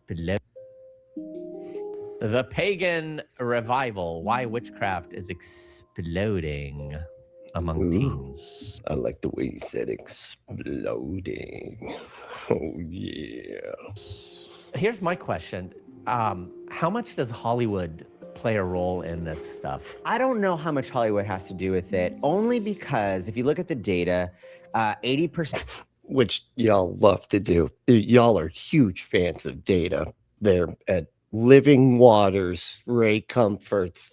explode. The pagan revival. Why witchcraft is exploding among teens. I like the way you said exploding. Oh, yeah. Here's my question. How much does Hollywood play a role in this stuff? I don't know how much Hollywood has to do with it, only because if you look at the data, 80%. Which y'all love to do. Y'all are huge fans of data. They're at Living Waters, Ray Comforts.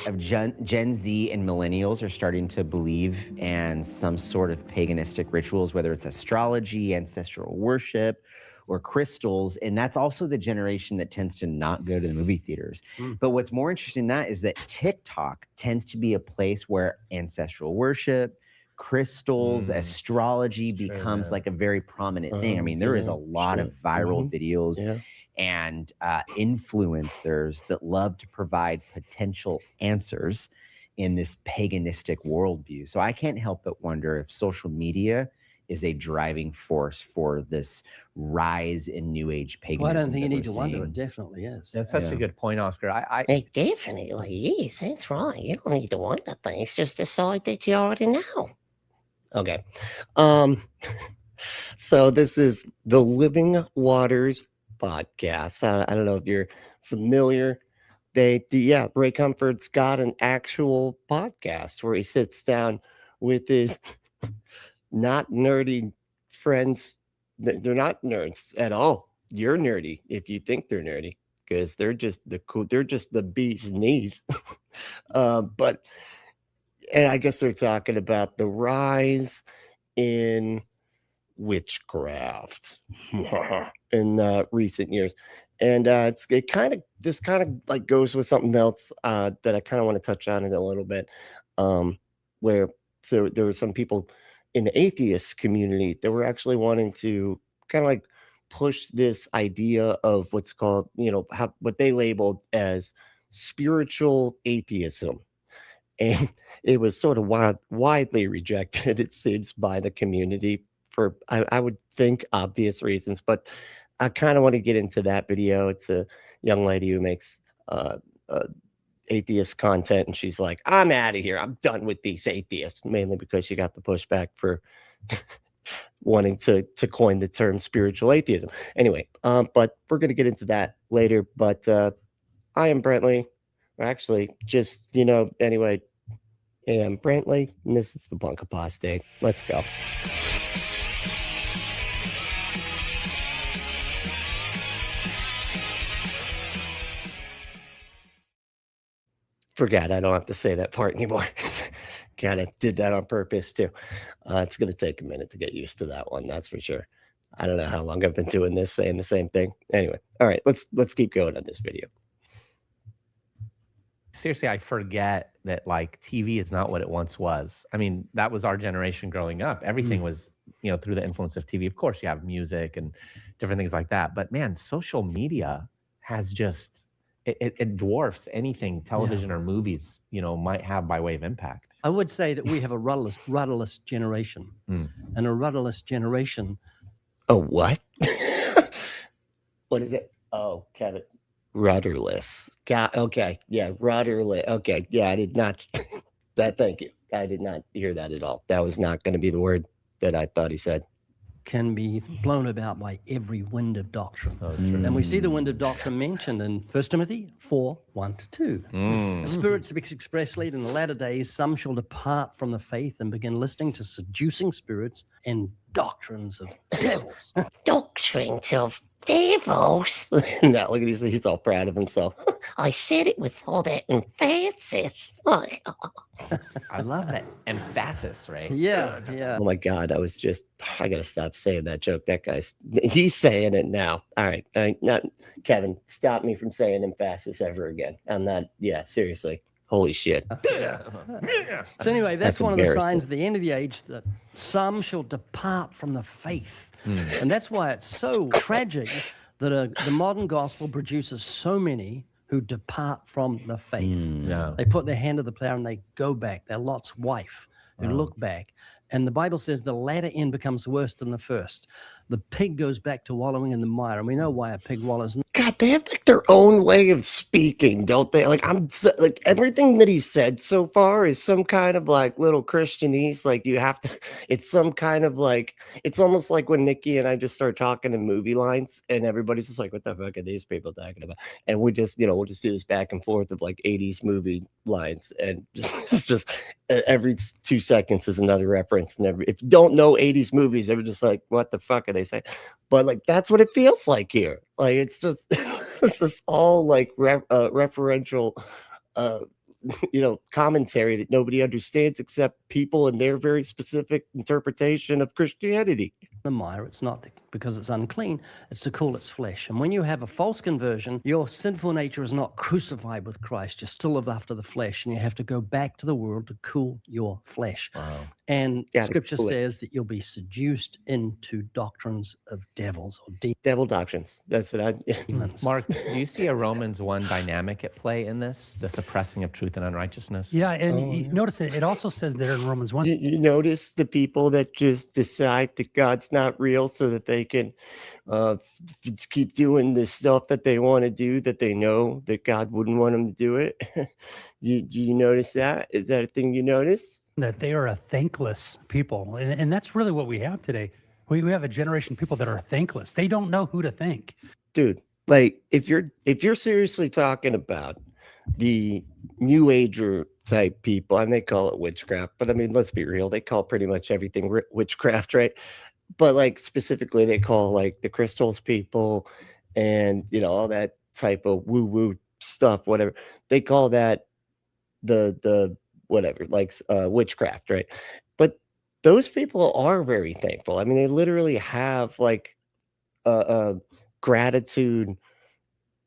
Of Gen Z and millennials are starting to believe in some sort of paganistic rituals, whether it's astrology, ancestral worship, or crystals. And that's also the generation that tends to not go to the movie theaters. But what's more interesting than that is that TikTok tends to be a place where ancestral worship, crystals, astrology becomes like a very prominent thing. I mean, there is a lot of viral videos and influencers that love to provide potential answers in this paganistic worldview. So I can't help but wonder if social media is a driving force for this rise in New Age paganism. Well, I don't think you need to wonder. It definitely is. That's such a good point, Oscar. It definitely is. That's right. You don't need to wonder things. Just decide that you already know. Okay. So this is the Living Waters podcast. I don't know if you're familiar. Ray Comfort's got an actual podcast where he sits down with his not nerdy friends. They're not nerds at all. You're nerdy if you think they're nerdy, because they're just the bee's knees. And I guess they're talking about the rise in witchcraft in recent years. And this kind of like goes with something else that I kind of want to touch on in a little bit, where so there were some people in the atheist community that were actually wanting to kind of like push this idea of what's called, what they labeled as spiritual atheism. And it was sort of widely rejected, it seems, by the community for, I would think, obvious reasons. But I kind of want to get into that video. It's a young lady who makes atheist content, and she's like, I'm out of here. I'm done with these atheists, mainly because she got the pushback for wanting to coin the term spiritual atheism. Anyway, but we're going to get into that later. But I am Brently. Actually, anyway, I'm Brently, and this is the Punk Apostate. Let's go. Forgot I don't have to say that part anymore. Kind of did that on purpose too. It's going to take a minute to get used to that one, that's for sure. I don't know how long I've been doing this, saying the same thing. Anyway, all right, let's keep going on this video. Seriously, I forget that like TV is not what it once was. I mean, that was our generation growing up. Everything was, through the influence of TV. Of course, you have music and different things like that. But man, social media has just, it dwarfs anything television or movies, might have by way of impact. I would say that we have a rudderless generation. And a rudderless generation. A what? What is it? Oh, Kevin. Rudderless. Okay. Yeah, rudderless. Okay. Yeah, I did not. Thank you. I did not hear that at all. That was not going to be the word that I thought he said. Can be blown about by every wind of doctrine. And we see the wind of doctrine mentioned in 1 Timothy 4:1-2. The Spirit speaks expressly in the latter days, some shall depart from the faith and begin listening to seducing spirits and doctrines of devils. Doctrines of devils? Now, look at he's all proud of himself. I said it with all that emphasis. I love that emphasis, right? Yeah. Oh my God, I gotta stop saying that joke. He's saying it now. All right, not Kevin, stop me from saying emphasis ever again. I'm not. Yeah, seriously. Holy shit. So anyway, that's one of the signs of the end of the age, that some shall depart from the faith. And that's why it's so tragic that the modern gospel produces so many who depart from the faith. They put their hand to the plow and they go back. They're Lot's wife who look back. And the Bible says the latter end becomes worse than the first. The pig goes back to wallowing in the mire. And we know why a pig wallows. God, they have like their own way of speaking, don't they? Like like everything that he said so far is some kind of like little Christianese. Like you have to, it's some kind of like, it's almost like when Nikki and I just start talking in movie lines and everybody's just like, what the fuck are these people talking about? And we just, we'll just do this back and forth of like 80s movie lines. And just, it's just every 2 seconds is another reference. And if you don't know 80s movies, they're just like, what the fuck are they saying? But like, that's what it feels like here. Like, it's just, it's just all like referential, commentary that nobody understands except people and their very specific interpretation of Christianity. The mire, it's not because it's unclean, it's to cool its flesh. And when you have a false conversion, your sinful nature is not crucified with Christ. You still live after the flesh, and you have to go back to the world to cool your flesh. Wow. And Scripture says that you'll be seduced into doctrines of devils or devil doctrines. That's what demons. Mark, do you see a Romans 1 dynamic at play in this, the suppressing of truth and unrighteousness? Yeah, and notice it also says there in Romans 1. You notice the people that just decide that God's not real so that they can keep doing this stuff that they want to do, that they know that God wouldn't want them to do it. Do you notice that? Is that a thing you notice? That they are a thankless people. And that's really what we have today. We have a generation of people that are thankless. They don't know who to thank. Dude, like if you're seriously talking about the New Ager type people, and they call it witchcraft, but I mean, let's be real, they call pretty much everything witchcraft, right? But like specifically, they call like the crystals people and all that type of woo-woo stuff, whatever. They call that the whatever, like witchcraft, right? But those people are very thankful. I mean, they literally have like gratitude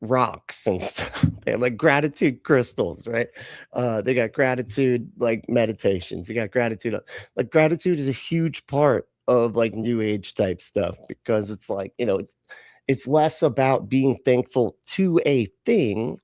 rocks and stuff. They have like gratitude crystals, right? They got gratitude like meditations. They got gratitude. Like gratitude is a huge part of like New Age type stuff, because it's like, it's less about being thankful to a thing,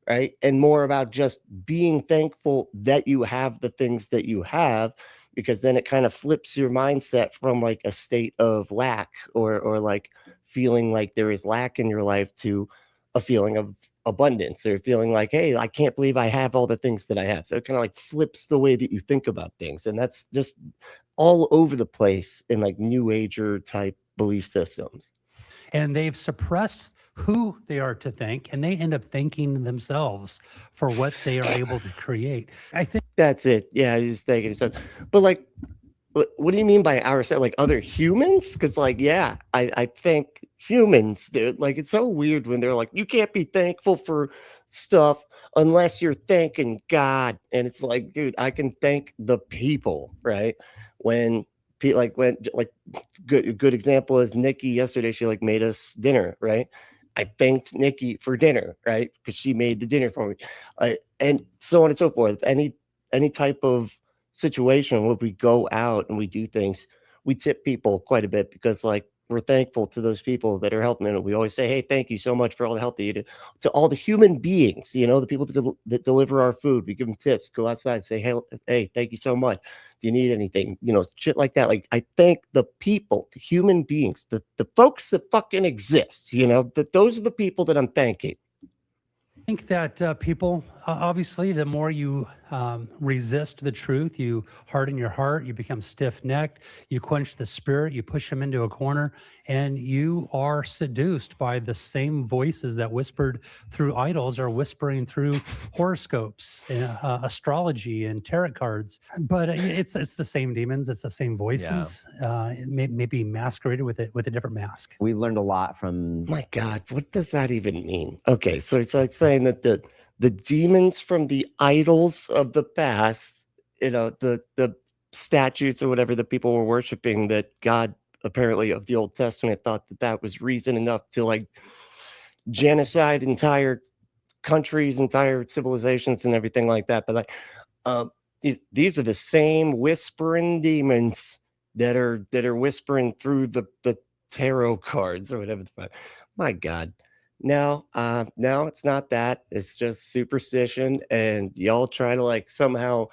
right? And more about just being thankful that you have the things that you have, because then it kind of flips your mindset from like a state of lack or like feeling like there is lack in your life to a feeling of abundance, or feeling like, hey, I can't believe I have all the things that I have. So it kind of like flips the way that you think about things. And that's just all over the place in like New Ager type belief systems. And they've suppressed who they are to thank, and they end up thanking themselves for what they are able to create. I think that's it. Yeah, I just thinking so. But like, what do you mean by ourselves? Like other humans? Because like, yeah, I think humans, dude. Like, it's so weird when they're like, you can't be thankful for stuff unless you're thanking God. And it's like, dude, I can thank the people, right? When good example is Nikki yesterday. She like made us dinner, right? I thanked Nikki for dinner, right? Because she made the dinner for me, and so on and so forth. Any type of situation where we go out and we do things, we tip people quite a bit, because like we're thankful to those people that are helping. And we always say, hey, thank you so much for all the help that you did. To all the human beings, the people that deliver our food, we give them tips, go outside, say, hey, thank you so much. Do you need anything? Shit like that. Like, I thank the people, the human beings, the folks that fucking exist, that those are the people that I'm thanking. I think that people, obviously, the more you resist the truth, you harden your heart, you become stiff-necked, you quench the spirit, you push them into a corner, and you are seduced by the same voices that whispered through idols are whispering through horoscopes, astrology, and tarot cards. But it's the same demons, it's the same voices, maybe masqueraded with a different mask. We learned a lot from... My God, what does that even mean? Okay, so it's like saying that the demons from the idols of the past, the statues or whatever that people were worshiping, that God apparently of the Old Testament thought that was reason enough to like genocide entire countries, entire civilizations and everything like that. But like these are the same whispering demons that are whispering through the tarot cards or whatever the fuck. My God. No, it's not that. It's just superstition, and y'all try to like somehow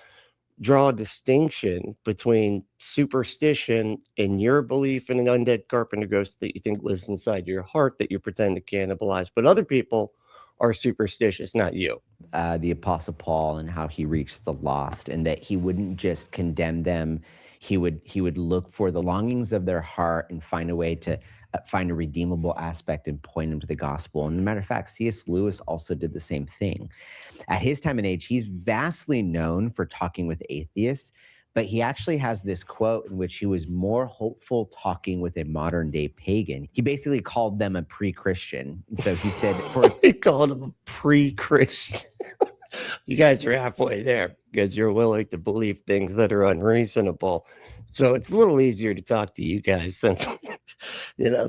draw a distinction between superstition and your belief in an undead carpenter ghost that you think lives inside your heart that you pretend to cannibalize, but other people are superstitious, not you. The Apostle Paul and how he reached the lost, and that he wouldn't just condemn them. He would look for the longings of their heart and find a way to find a redeemable aspect and point them to the gospel. And as a matter of fact, C.S. Lewis also did the same thing. At his time and age, he's vastly known for talking with atheists, but he actually has this quote in which he was more hopeful talking with a modern day pagan. He basically called them a pre-Christian. And so he said, he called them a pre-Christian. You guys are halfway there because you're willing to believe things that are unreasonable. So it's a little easier to talk to you guys since,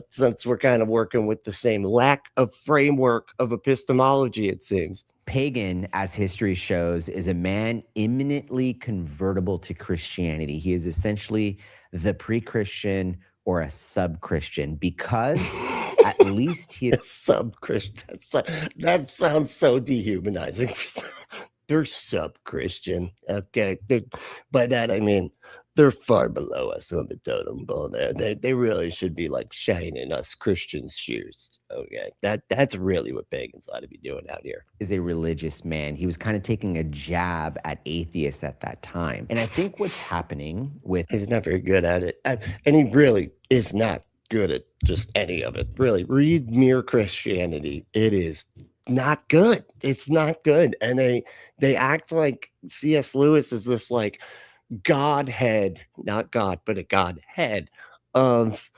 since we're kind of working with the same lack of framework of epistemology, it seems. Pagan, as history shows, is a man imminently convertible to Christianity. He is essentially the pre-Christian or a sub-Christian because at least he is sub-Christian. That sounds so dehumanizing. They're sub-Christian. Okay. By that, I mean, they're far below us on the totem pole there. They really should be like shining us Christians' shoes. Okay. That's really what pagans ought to be doing out here. Is a religious man. He was kind of taking a jab at atheists at that time. And I think what's happening with... He's not very good at it. And he really is not good at just any of it. Really, read Mere Christianity. It is not good. It's not good. And they act like C.S. Lewis is this like godhead, not God, but a godhead of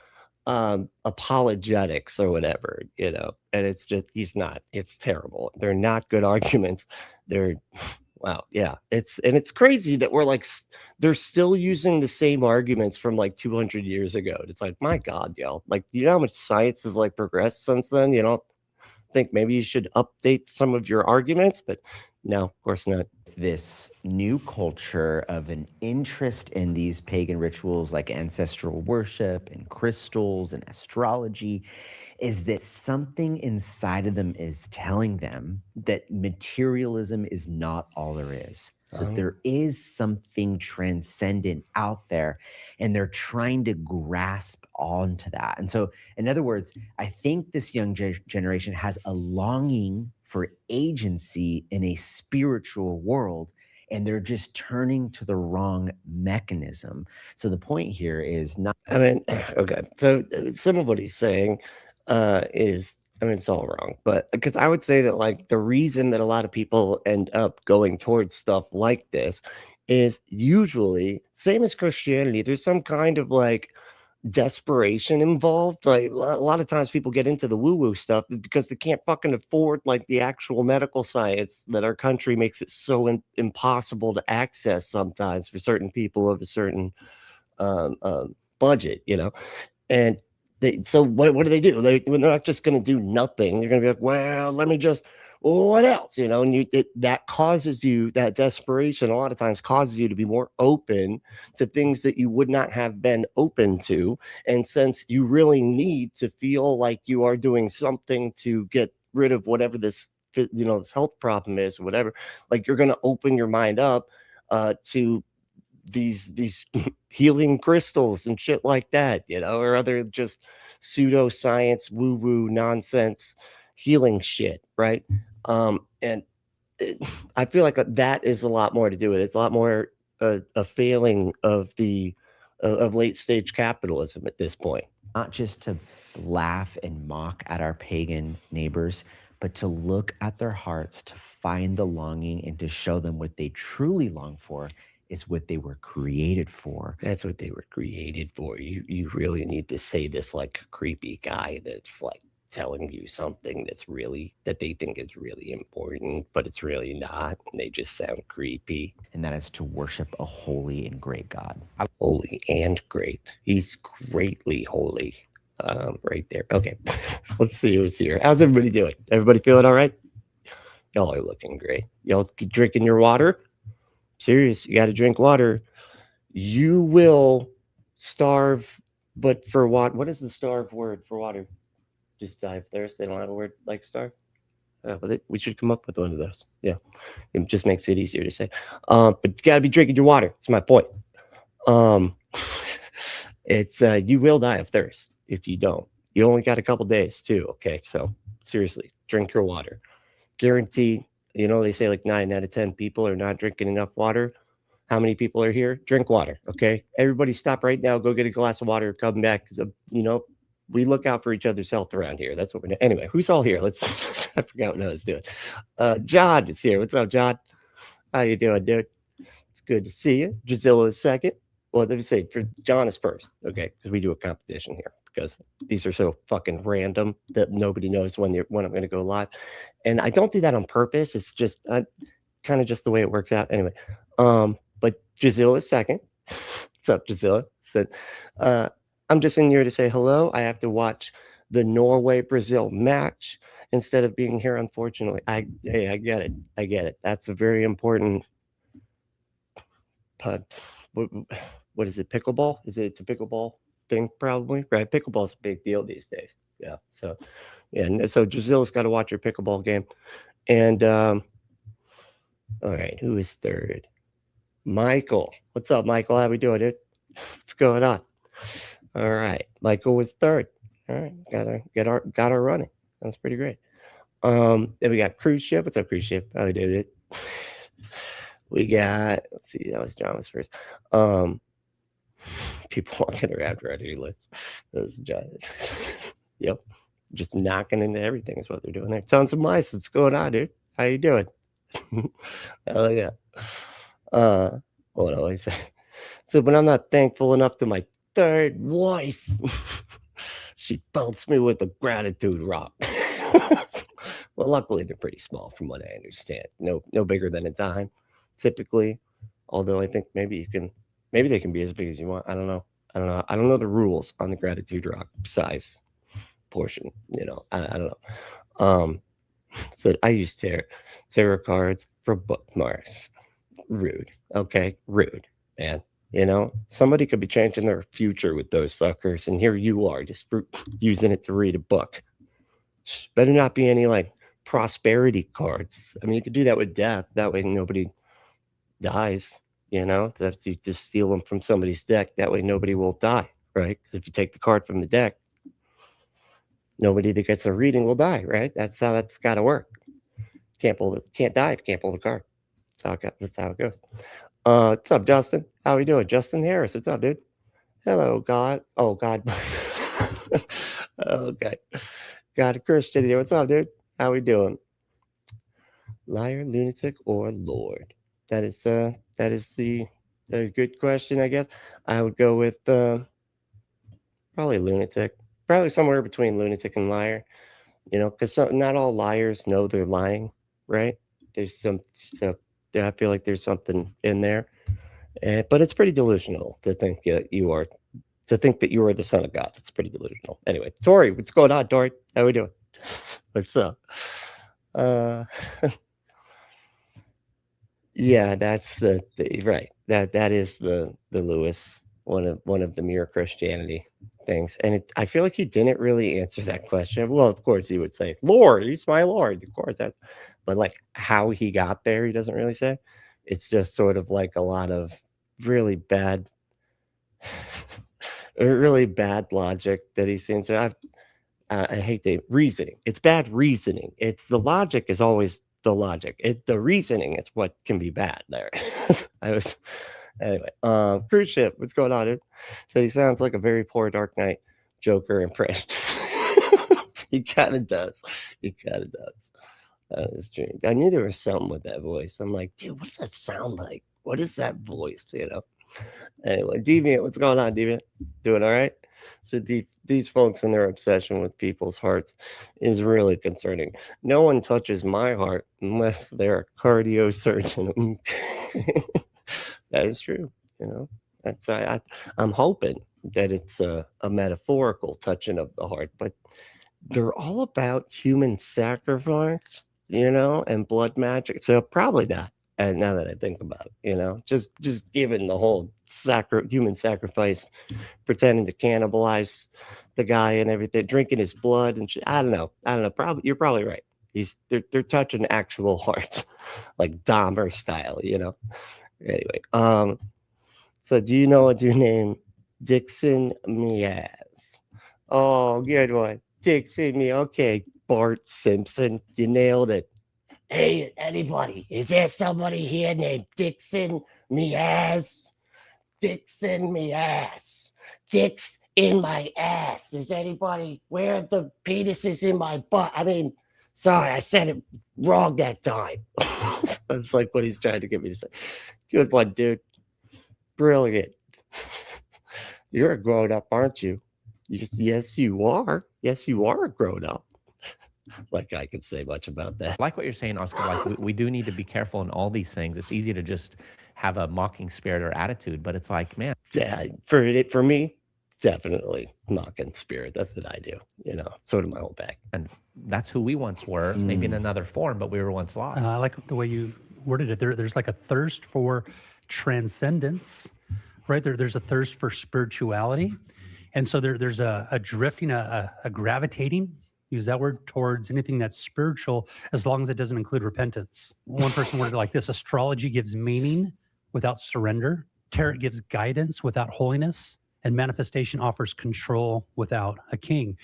apologetics or whatever, and it's just, he's not. It's terrible. They're not good arguments. Wow, yeah, it's crazy that they're still using the same arguments from like 200 years ago. It's like, my God, y'all, like, you know how much science has like progressed since then? You don't think maybe you should update some of your arguments? But no, of course not. This new culture of an interest in these pagan rituals like ancestral worship and crystals and astrology is that something inside of them is telling them that materialism is not all there is. That there is something transcendent out there, and they're trying to grasp onto that. And so, in other words, I think this young generation has a longing for agency in a spiritual world, and they're just turning to the wrong mechanism. So the point here is not... I mean, okay. So some of what he's saying is, I mean, it's all wrong, but because I would say that like the reason that a lot of people end up going towards stuff like this is usually same as Christianity. There's some kind of like desperation involved. Like a lot of times people get into the woo-woo stuff is because they can't fucking afford like the actual medical science that our country makes it so impossible to access sometimes for certain people of a certain budget, and so what do they do? They're not just going to do nothing. They're going to be like, well, let me just, what else? And that causes you, that desperation a lot of times causes you to be more open to things that you would not have been open to. And since you really need to feel like you are doing something to get rid of whatever this, this health problem is or whatever, like you're going to open your mind up to these healing crystals and shit like that, or other just pseudoscience, woo-woo nonsense healing shit, right? And I feel like that is a lot more to do with it. It's a lot more a failing of late stage capitalism at this point. Not just to laugh and mock at our pagan neighbors, but to look at their hearts, to find the longing and to show them what they truly long for is what they were created for. That's what they were created for. You really need to say this like a creepy guy that's like telling you something that they think is really important, but it's really not. And they just sound creepy. And that is to worship a holy and great God. Holy and great. He's greatly holy. Right there. Okay. Let's see who's here. How's everybody doing? Everybody feeling all right? Y'all are looking great. Y'all drinking your water? Serious, you got to drink water. You will starve, but for what? What is the starve word for water? Just die of thirst. They don't have a word like starve. We should come up with one of those. Yeah, it just makes it easier to say. But you gotta be drinking your water. That's my point. It's you will die of thirst if you don't. You only got a couple days too. Okay, so seriously, drink your water. Guarantee. You know, they say like 9 out of 10 people are not drinking enough water. How many people are here? Drink water. Okay, everybody, stop right now. Go get a glass of water. Come back, because you know, we look out for each other's health around here. That's what we're doing. Anyway, who's all here? Let's. I forgot what I was doing. John is here. What's up, John? How you doing, dude? It's good to see you. Drusilla is second. Well, let me say, for John is first. Okay, because we do a competition here, because these are so fucking random that nobody knows when I'm going to go live, and I don't do that on purpose. It's just kind of just the way it works out. Anyway, but Drusilla is second. What's up, Drusilla? Said, I'm just in here to say hello. I have to watch the Norway-Brazil match instead of being here, unfortunately. I get it. I get it. That's a very important. What is it? Pickleball? It's a pickleball thing, probably, right? Pickleball's a big deal these days. Yeah. So, yeah. And so Drusilla's got to watch her pickleball game. And all right, who is third? Michael. What's up, Michael? How we doing, dude? What's going on? All right, Michael was third. All right, got our running. That's pretty great. Then we got cruise ship. What's up, cruise ship? How we doing, dude? We got. Let's see. That was John was first. People walking around ready lists. Those giants. Yep, just knocking into everything is what they're doing there. Tons of mice. What's going on, dude? How you doing? Oh yeah. What do I say? So, but I'm not thankful enough to my third wife. She pelts me with a gratitude rock. Well, luckily they're pretty small, from what I understand. No bigger than a dime, typically. Although I think maybe they can be as big as you want. I don't know. I don't know the rules on the gratitude rock size portion. You know, I don't know. So I use tarot cards for bookmarks. Rude. Okay, rude, man. You know, somebody could be changing their future with those suckers, and here you are just using it to read a book. Better not be any like prosperity cards. I mean, you could do that with death. That way nobody dies. You know, that you just steal them from somebody's deck. That way nobody will die, right? Because if you take the card from the deck, nobody that gets a reading will die, right? That's how that's got to work. Can't die if you can't pull the card. That's how it goes. What's up, Justin? How we doing? Justin Harris. What's up, dude? Hello, God. Oh, God. Okay. Got a Christian here. What's up, dude? How we doing? Liar, lunatic, or Lord? That is the good question, I guess. I would go with probably lunatic. Probably somewhere between lunatic and liar. You know, because not all liars know they're lying, right? There's I feel like there's something in there, but it's pretty delusional to think that you are the son of God. It's pretty delusional. Anyway, Tori, what's going on, Tori? How we doing? What's up? Yeah, that's the right. That is the Lewis, one of the Mere Christianity things, and I feel like he didn't really answer that question. Well, of course he would say, "Lord, he's my Lord." Of course but like how he got there, he doesn't really say. It's just sort of like a lot of really bad logic that he seems to have. I hate the reasoning. It's bad reasoning. It's the logic is always the logic. The reasoning is what can be bad there. Anyway, cruise ship. What's going on, dude? So he sounds like a very poor Dark Knight Joker impression. He kind of does. That is true. I knew there was something with that voice. I'm like, dude, what does that sound like? What is that voice? You know. Anyway, Deviant, what's going on, Deviant? Doing all right? So these folks and their obsession with people's hearts is really concerning. No one touches my heart unless they're a cardio surgeon. That is true. You know, that's I'm hoping that it's a metaphorical touching of the heart, but they're all about human sacrifice, you know, and blood magic. So probably not. And now that I think about it, you know, just given the whole human sacrifice, pretending to cannibalize the guy and everything, drinking his blood and shit. I don't know. Probably you're probably right. They're touching actual hearts, like Dahmer style, Anyway, so do you know a dude named Dixon Miaz? Oh, good one. Dixon Miaz. Okay, Bart Simpson, you nailed it. Hey, anybody, is there somebody here named Dixon Miaz? Dixon Miaz. Dicks in my ass. Is anybody, where are the penises in my butt? I mean, sorry, I said it wrong that time. That's like what he's trying to get me to say. Good one, dude. Brilliant. You're a grown up, aren't you? Yes, you are. Yes, you are a grown up. Like I could say much about that. I like what you're saying, Oscar. Like we do need to be careful in all these things. It's easy to just have a mocking spirit or attitude, but it's like, man, Yeah, for me, definitely mocking spirit. That's what I do. Sort of my whole bag. and that's who we once were, maybe in another form, but we were once lost. I like the way you worded it. There's like a thirst for transcendence, right? There's a thirst for spirituality. And so there's a drifting, a gravitating, use that word, towards anything that's spiritual, as long as it doesn't include repentance. One person worded it like this: astrology gives meaning without surrender. Tarot gives guidance without holiness. And manifestation offers control without a king.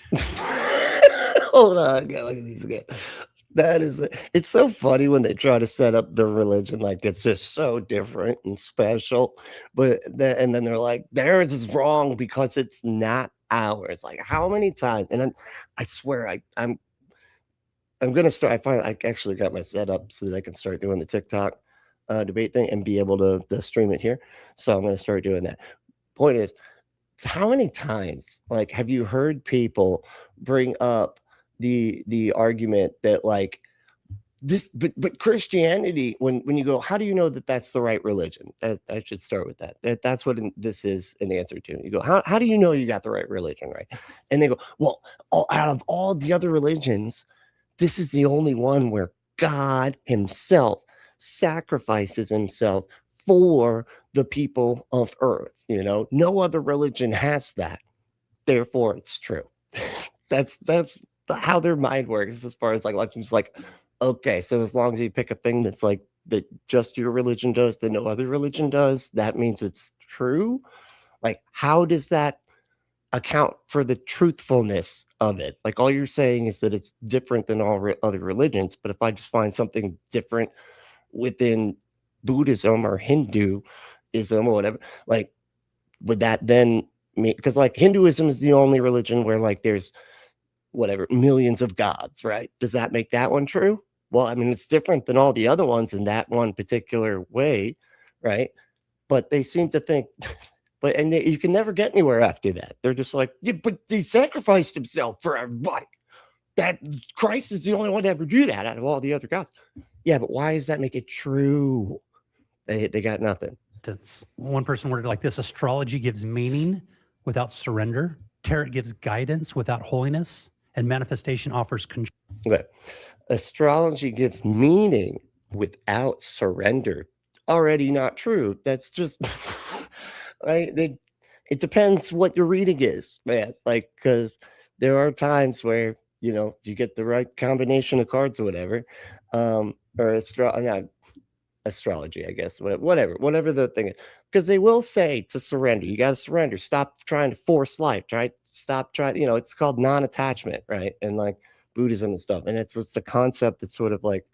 Hold on, I gotta look at these again. It's so funny when they try to set up the religion like it's just so different and special, and then they're like, theirs is wrong because it's not ours. Like, how many times? And then I swear I'm gonna start. I actually got my setup so that I can start doing the TikTok debate thing and be able to stream it here. So I'm gonna start doing that. Point is, how many times have you heard people bring up the argument that like this, but Christianity, when you go, how do you know that that's the right religion? I should start with that. That's what this is an answer to. You go, how do you know you got the right religion, right? And they go, well, out of all the other religions, this is the only one where God himself sacrifices himself for the people of earth. No other religion has that. Therefore, it's true. That's how their mind works as far as just like, okay, so as long as you pick a thing that's like that just your religion does, that no other religion does, that means it's true. Like, how does that account for the truthfulness of it? Like, all you're saying is that it's different than all other religions. But if I just find something different within Buddhism or Hinduism or whatever, like, would that then mean, because like Hinduism is the only religion where like there's whatever millions of gods, right? Does that make that one true? Well, I mean, it's different than all the other ones in that one particular way, right? But they seem to think, you can never get anywhere after that. They're just like, yeah, but he sacrificed himself for everybody. That Christ is the only one to ever do that out of all the other gods. Yeah, but why does that make it true? They got nothing. One person worded it like this: astrology gives meaning without surrender. Tarot gives guidance without holiness. And manifestation offers control. Okay. Astrology gives meaning without surrender. Already not true. That's just it depends what your reading is, man. Like, because there are times where you get the right combination of cards or whatever, or astrology, I guess, whatever the thing is, because they will say to surrender. You got to surrender. Stop trying to force life, right? Stop trying, it's called non-attachment, right? And like Buddhism and stuff. And it's a concept that sort of like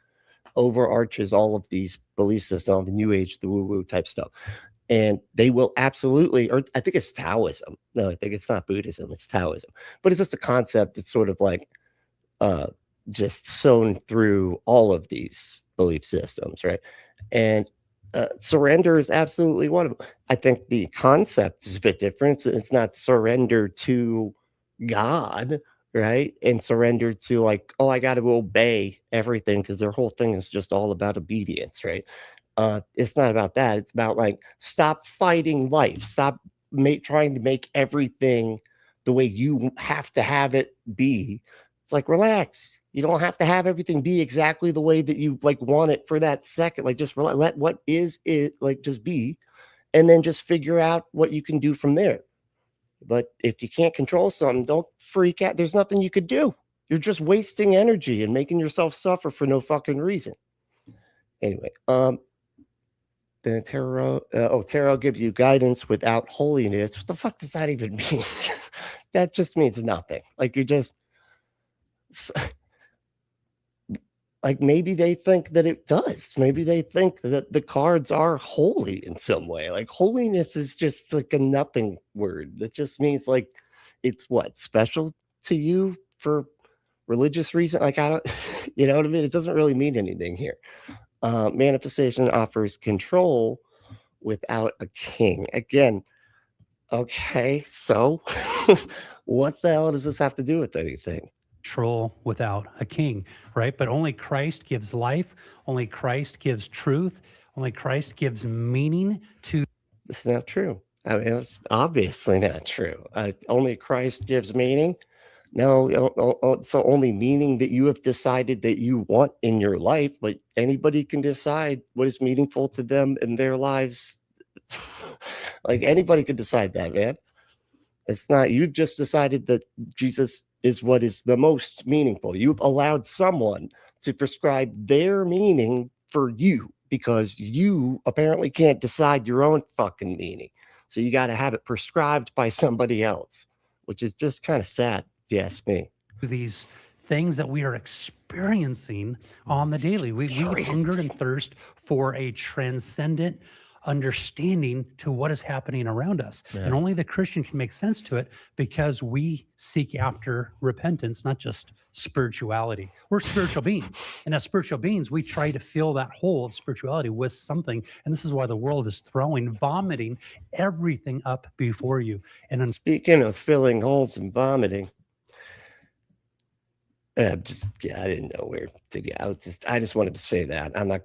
overarches all of these belief systems, the New Age, the woo-woo type stuff. And they will absolutely, or I think it's Taoism. No, I think it's not Buddhism, it's Taoism. But it's just a concept that's sort of like just sewn through all of these belief systems, right? And surrender is absolutely one of them. I think the concept is a bit different. It's not surrender to God, right? And surrender to like, oh, I got to obey everything, because their whole thing is just all about obedience, right? It's not about that. It's about like, stop fighting life. Stop trying to make everything the way you have to have it be. It's like, relax. You don't have to have everything be exactly the way that you like want it for that second. Like, just let what is it, like, just be, and then just figure out what you can do from there. But if you can't control something, don't freak out. There's nothing you could do. You're just wasting energy and making yourself suffer for no fucking reason. Anyway, then tarot gives you guidance without holiness. What the fuck does that even mean? That just means nothing. Like you just like maybe they think that it does. Maybe they think that the cards are holy in some way. Like holiness is just like a nothing word. That just means like it's what special to you for religious reason. Like I don't, you know what I mean? It doesn't really mean anything here. Manifestation offers control without a king. Again, okay, so what the hell does this have to do with anything? Control without a king, right? But only Christ gives life. Only Christ gives truth. Only Christ gives meaning to. This is not true. I mean, it's obviously not true. Only Christ gives meaning. No, so only meaning that you have decided that you want in your life, but anybody can decide what is meaningful to them in their lives. Like anybody could decide that, man. It's not, you've just decided that Jesus is what is the most meaningful. You've allowed someone to prescribe their meaning for you because you apparently can't decide your own fucking meaning. So you got to have it prescribed by somebody else, which is just kind of sad. Yes, me. These things that we are experiencing on the daily. We hunger and thirst for a transcendent understanding to what is happening around us. Yeah. And only the Christian can make sense to it because we seek after repentance, not just spirituality. We're spiritual beings. And as spiritual beings, we try to fill that hole of spirituality with something. And this is why the world is vomiting everything up before you. And speaking of filling holes and vomiting, I didn't know where to go. I just wanted to say that I'm not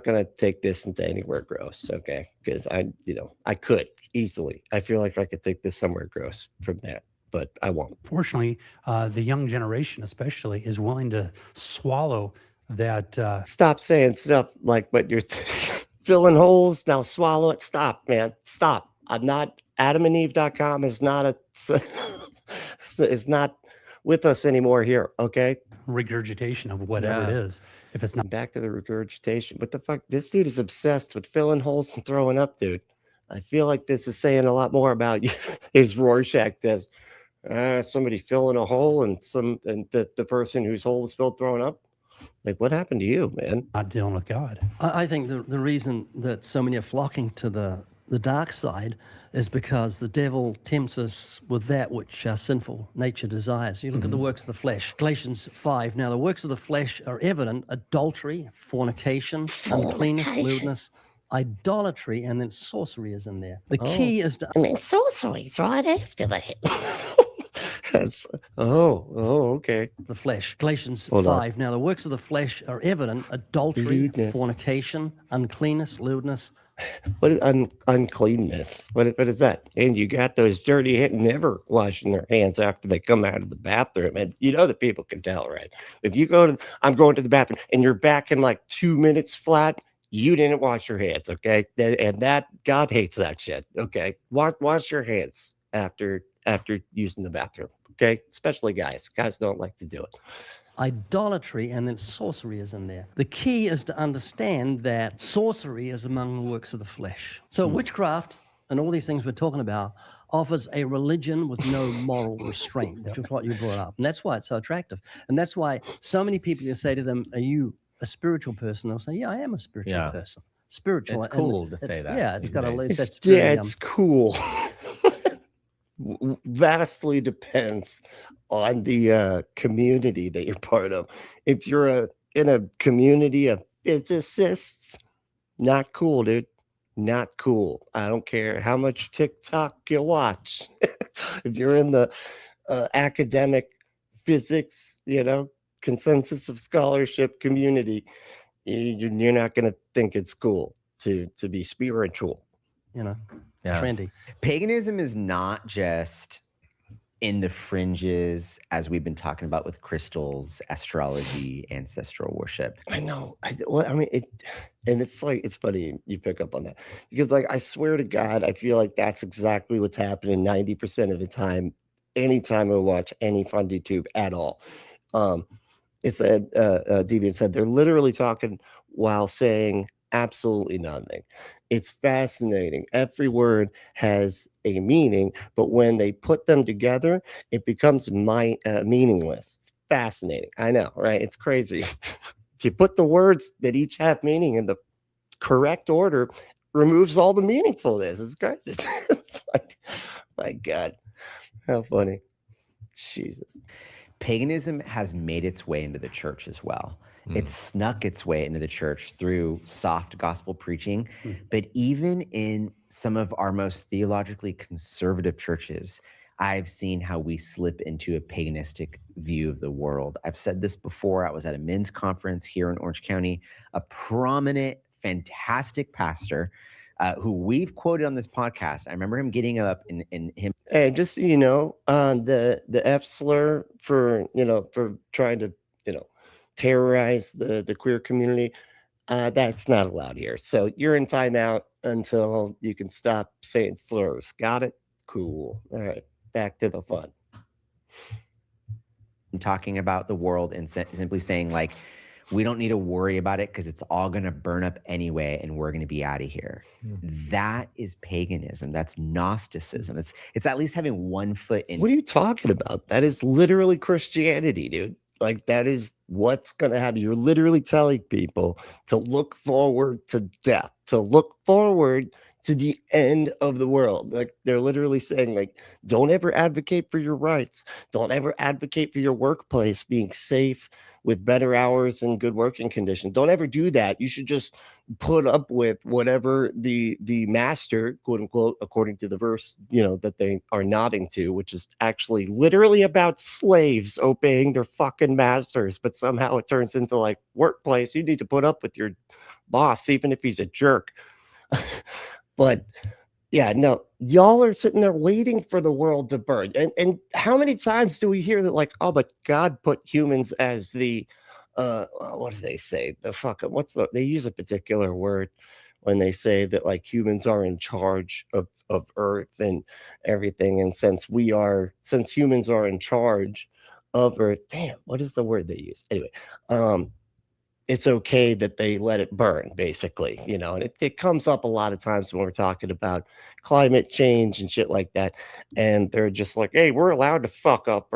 gonna take this into anywhere gross, okay? Because I could easily. I feel like I could take this somewhere gross from that, but I won't. Fortunately, the young generation, especially, is willing to swallow that. Stop saying stuff like, "But you're filling holes now. Swallow it." Stop, man. Stop. I'm not. AdamandEve.com is not is not with us anymore here, okay? Regurgitation of whatever it is. If it's not back to the regurgitation, what the fuck? This dude is obsessed with filling holes and throwing up, dude. I feel like this is saying a lot more about you. His Rorschach test. Somebody filling a hole and the person whose hole was filled throwing up. Like, what happened to you, man? not dealing with God. I think the reason that so many are flocking to the dark side is because the devil tempts us with that which our sinful nature desires. You look at the works of the flesh, Galatians 5. Now, the works of the flesh are evident: adultery, fornication, uncleanness, lewdness, idolatry, and then sorcery is in there. The key is to... And then sorcery's right after that. Okay. The flesh, Galatians Hold 5. on. Now, the works of the flesh are evident: adultery, Lewdness. fornication, uncleanness, lewdness. What is uncleanness? What is that? And you got those dirty never washing their hands after they come out of the bathroom. And you know that people can tell, right? If you I'm going to the bathroom and you're back in like 2 minutes flat, you didn't wash your hands, okay? And that God hates that shit, okay? Wash your hands after using the bathroom, okay? Especially guys. Guys don't like to do it. Idolatry, and then sorcery is in there. The key is to understand that sorcery is among the works of the flesh. So witchcraft and all these things we're talking about offers a religion with no moral restraint, which is what you brought up. And that's why it's so attractive. And that's why so many people, you say to them, "Are you a spiritual person?" They'll say, "Yeah, I am a spiritual person." Spiritual. It's cool to say that. Yeah, it's got a list. That's it's cool. Vastly depends on the community that you're part of. If you're in a community of physicists, not cool, dude. Not cool. I don't care how much TikTok you watch. If you're in the academic physics, consensus of scholarship community, you're not going to think it's cool to be spiritual. Trendy. Paganism is not just in the fringes, as we've been talking about with crystals, astrology, ancestral worship. I know. It's like, it's funny you pick up on that, because like, I swear to God, I feel like that's exactly what's happening 90% of the time anytime I watch any Fundie tube at all. It said, Deviant said, they're literally talking while saying absolutely nothing. It's fascinating. Every word has a meaning, but when they put them together, it becomes meaningless. It's fascinating. I know, right? It's crazy. If you put the words that each have meaning in the correct order, removes all the meaningfulness. It's crazy. It's like, my God, how funny. Jesus. Paganism has made its way into the church as well. It snuck its way into the church through soft gospel preaching. But even in some of our most theologically conservative churches, I've seen how we slip into a paganistic view of the world. I've said this before. I was at a men's conference here in Orange County. A prominent, fantastic pastor who we've quoted on this podcast. I remember him getting up and him. Hey, just so you know, the F slur for trying to terrorize the queer community, that's not allowed here. So you're in timeout until you can stop saying slurs. Got it? Cool. All right, back to the fun. Talking about the world and simply saying like, we don't need to worry about it because it's all going to burn up anyway and we're going to be out of here. That is paganism. That's Gnosticism. It's at least having one foot in. What are you talking about? That is literally Christianity, dude. Like, that is what's going to happen. You're literally telling people to look forward to death, to look forward to the end of the world. Like, they're literally saying, like, don't ever advocate for your rights. Don't ever advocate for your workplace being safe with better hours and good working conditions. Don't ever do that. You should just put up with whatever the master, quote unquote, according to the verse, that they are nodding to, which is actually literally about slaves obeying their fucking masters. But somehow it turns into like, workplace, you need to put up with your boss, even if he's a jerk. But yeah, no, y'all are sitting there waiting for the world to burn. And how many times do we hear that, like, oh, but God put humans as the, what do they say? They use a particular word when they say that, like, humans are in charge of Earth and everything. And since humans are in charge of Earth, damn, what is the word they use? Anyway, it's okay that they let it burn, basically, and it comes up a lot of times when we're talking about climate change and shit like that. And they're just like, hey, we're allowed to fuck up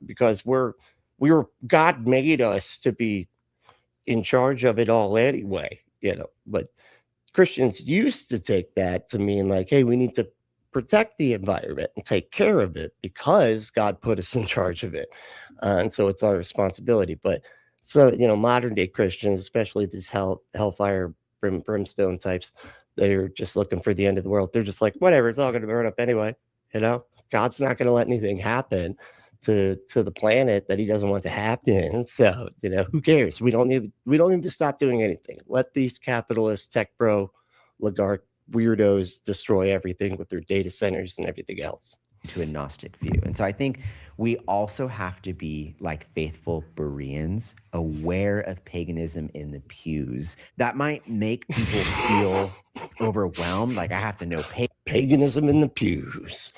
because God made us to be in charge of it all anyway, but Christians used to take that to mean like, hey, we need to protect the environment and take care of it because God put us in charge of it. And so it's our responsibility. But so, modern day Christians, especially these hellfire brimstone types, they're just looking for the end of the world. They're just like, whatever, it's all going to burn up anyway. God's not going to let anything happen to the planet that he doesn't want to happen. So, who cares? We don't need to stop doing anything. Let these capitalist tech bro oligarch weirdos destroy everything with their data centers and everything else. To a Gnostic view. And so I think we also have to be like faithful Bereans, aware of paganism in the pews. That might make people feel overwhelmed. Like, I have to know paganism in the pews.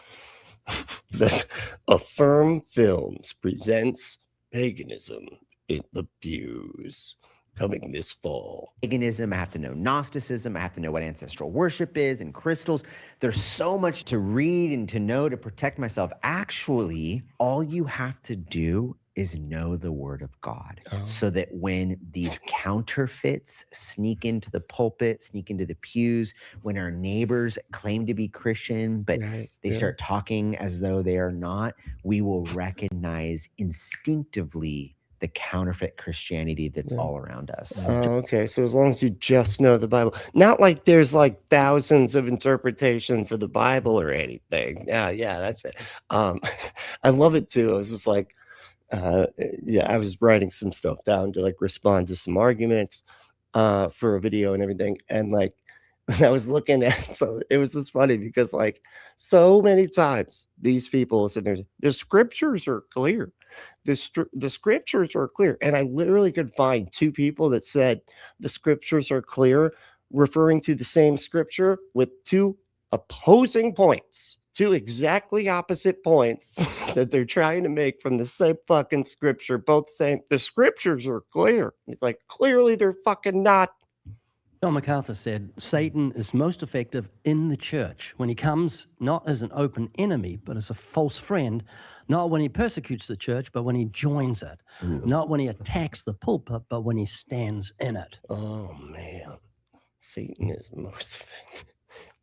Affirm Films presents Paganism in the Pews, coming this fall. Paganism, I have to know Gnosticism, I have to know what ancestral worship is and crystals. There's so much to read and to know to protect myself. Actually, all you have to do is know the word of God, so that when these counterfeits sneak into the pulpit, sneak into the pews, when our neighbors claim to be Christian, but they start talking as though they are not, we will recognize instinctively the counterfeit Christianity that's all around us. Okay. So as long as you just know the Bible, not like there's like thousands of interpretations of the Bible or anything. Yeah, that's it. I love it too. I was just like, I was writing some stuff down to like respond to some arguments for a video and everything. And like, when I was looking at, so it was just funny because like so many times these people said, the scriptures are clear. The scriptures are clear. And I literally could find two people that said the scriptures are clear, referring to the same scripture with two opposing points two exactly opposite points that they're trying to make from the same fucking scripture, both saying the scriptures are clear. It's like, clearly they're fucking not. John MacArthur said, Satan is most effective in the church when he comes not as an open enemy, but as a false friend, not when he persecutes the church, but when he joins it, not when he attacks the pulpit, but when he stands in it. Oh, man. Satan is most effective.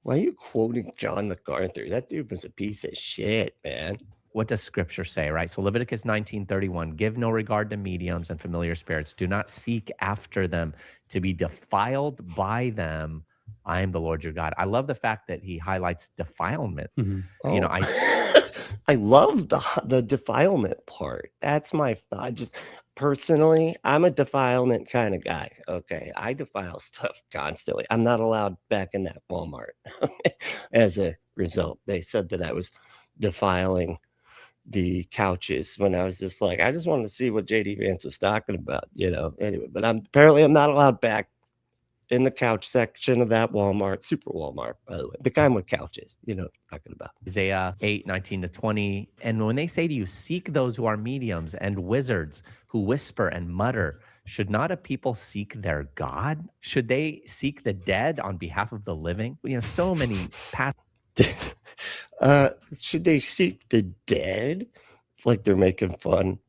Why are you quoting John MacArthur? That dude was a piece of shit, man. What does scripture say, right? So Leviticus 19:31, give no regard to mediums and familiar spirits. Do not seek after them to be defiled by them. I am the Lord your God. I love the fact that he highlights defilement. You know, I love the defilement part. That's I just personally, I'm a defilement kind of guy. Okay. I defile stuff constantly. I'm not allowed back in that Walmart. As a result, they said that I was defiling the couches when I was just like, I just wanted to see what JD Vance was talking about, you know. Anyway, but I'm not allowed back in the couch section of that Walmart, super Walmart, by the way, the kind with couches, you know what I'm talking about. Isaiah 8:19-20. And when they say to you, seek those who are mediums and wizards who whisper and mutter, should not a people seek their God? Should they seek the dead on behalf of the living? You know, so many paths. Should they seek the dead? Like they're making fun,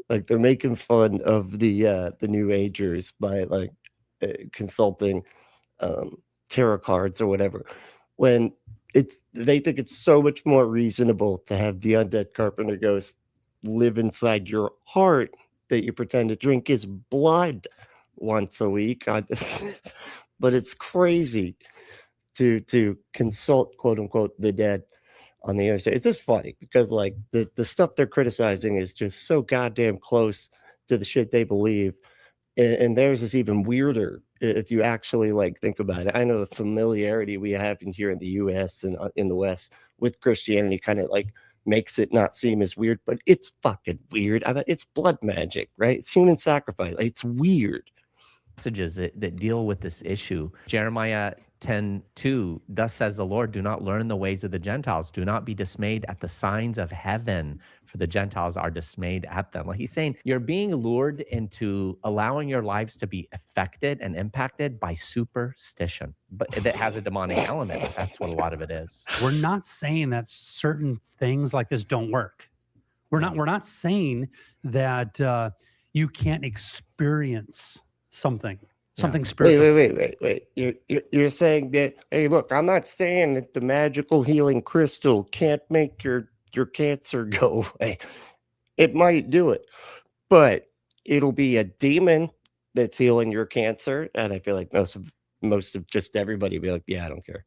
like they're making fun of the New Agers by like consulting tarot cards or whatever, when they think it's so much more reasonable to have the undead carpenter ghost live inside your heart that you pretend to drink his blood once a week. But it's crazy to consult, quote unquote, the dead on the other side. It's just funny because like the stuff they're criticizing is just so goddamn close to the shit they believe. And theirs is even weirder if you actually like think about it. I know the familiarity we have in here in the US and in the West with Christianity kind of like makes it not seem as weird, but it's fucking weird. I mean, it's blood magic, right? It's human sacrifice. It's weird. Passages that deal with this issue. Jeremiah 10:2, thus says the Lord, do not learn the ways of the Gentiles. Do not be dismayed at the signs of heaven, for the Gentiles are dismayed at them. Like he's saying, you're being lured into allowing your lives to be affected and impacted by superstition, but that has a demonic element. That's what a lot of it is. We're not saying that certain things like this don't work. We're not saying that you can't experience something spiritual. Wait. You're saying that, hey, look, I'm not saying that the magical healing crystal can't make your cancer go away. It might do it, but it'll be a demon that's healing your cancer. And I feel like most of just everybody will be like, yeah, I don't care.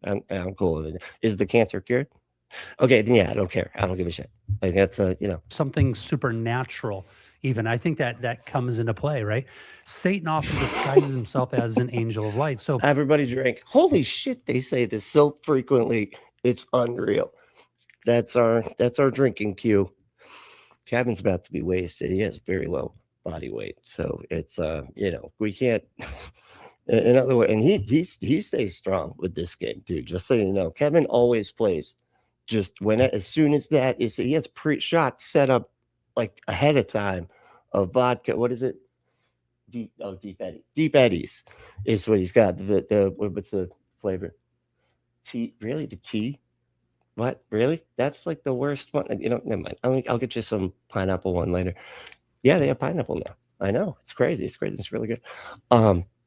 I'm cool with it. Is the cancer cured? Okay, then yeah, I don't care. I don't give a shit. Like that's something supernatural. Even I think that comes into play, right? Satan often disguises himself as an angel of light. So everybody drink. Holy shit, they say this so frequently. It's unreal. That's our drinking cue. Kevin's about to be wasted. He has very low body weight, so it's we can't. In other words, and he stays strong with this game too. Just so you know, Kevin always plays. Just as soon as that is, he has pre-shots set up like ahead of time of vodka. What is it? Deep Eddies is what he's got. What's the flavor? Tea? Really? The tea? What? Really? That's like the worst one. Never mind. I'll get you some pineapple one later. Yeah, they have pineapple now. I know. It's crazy. It's crazy. It's really good.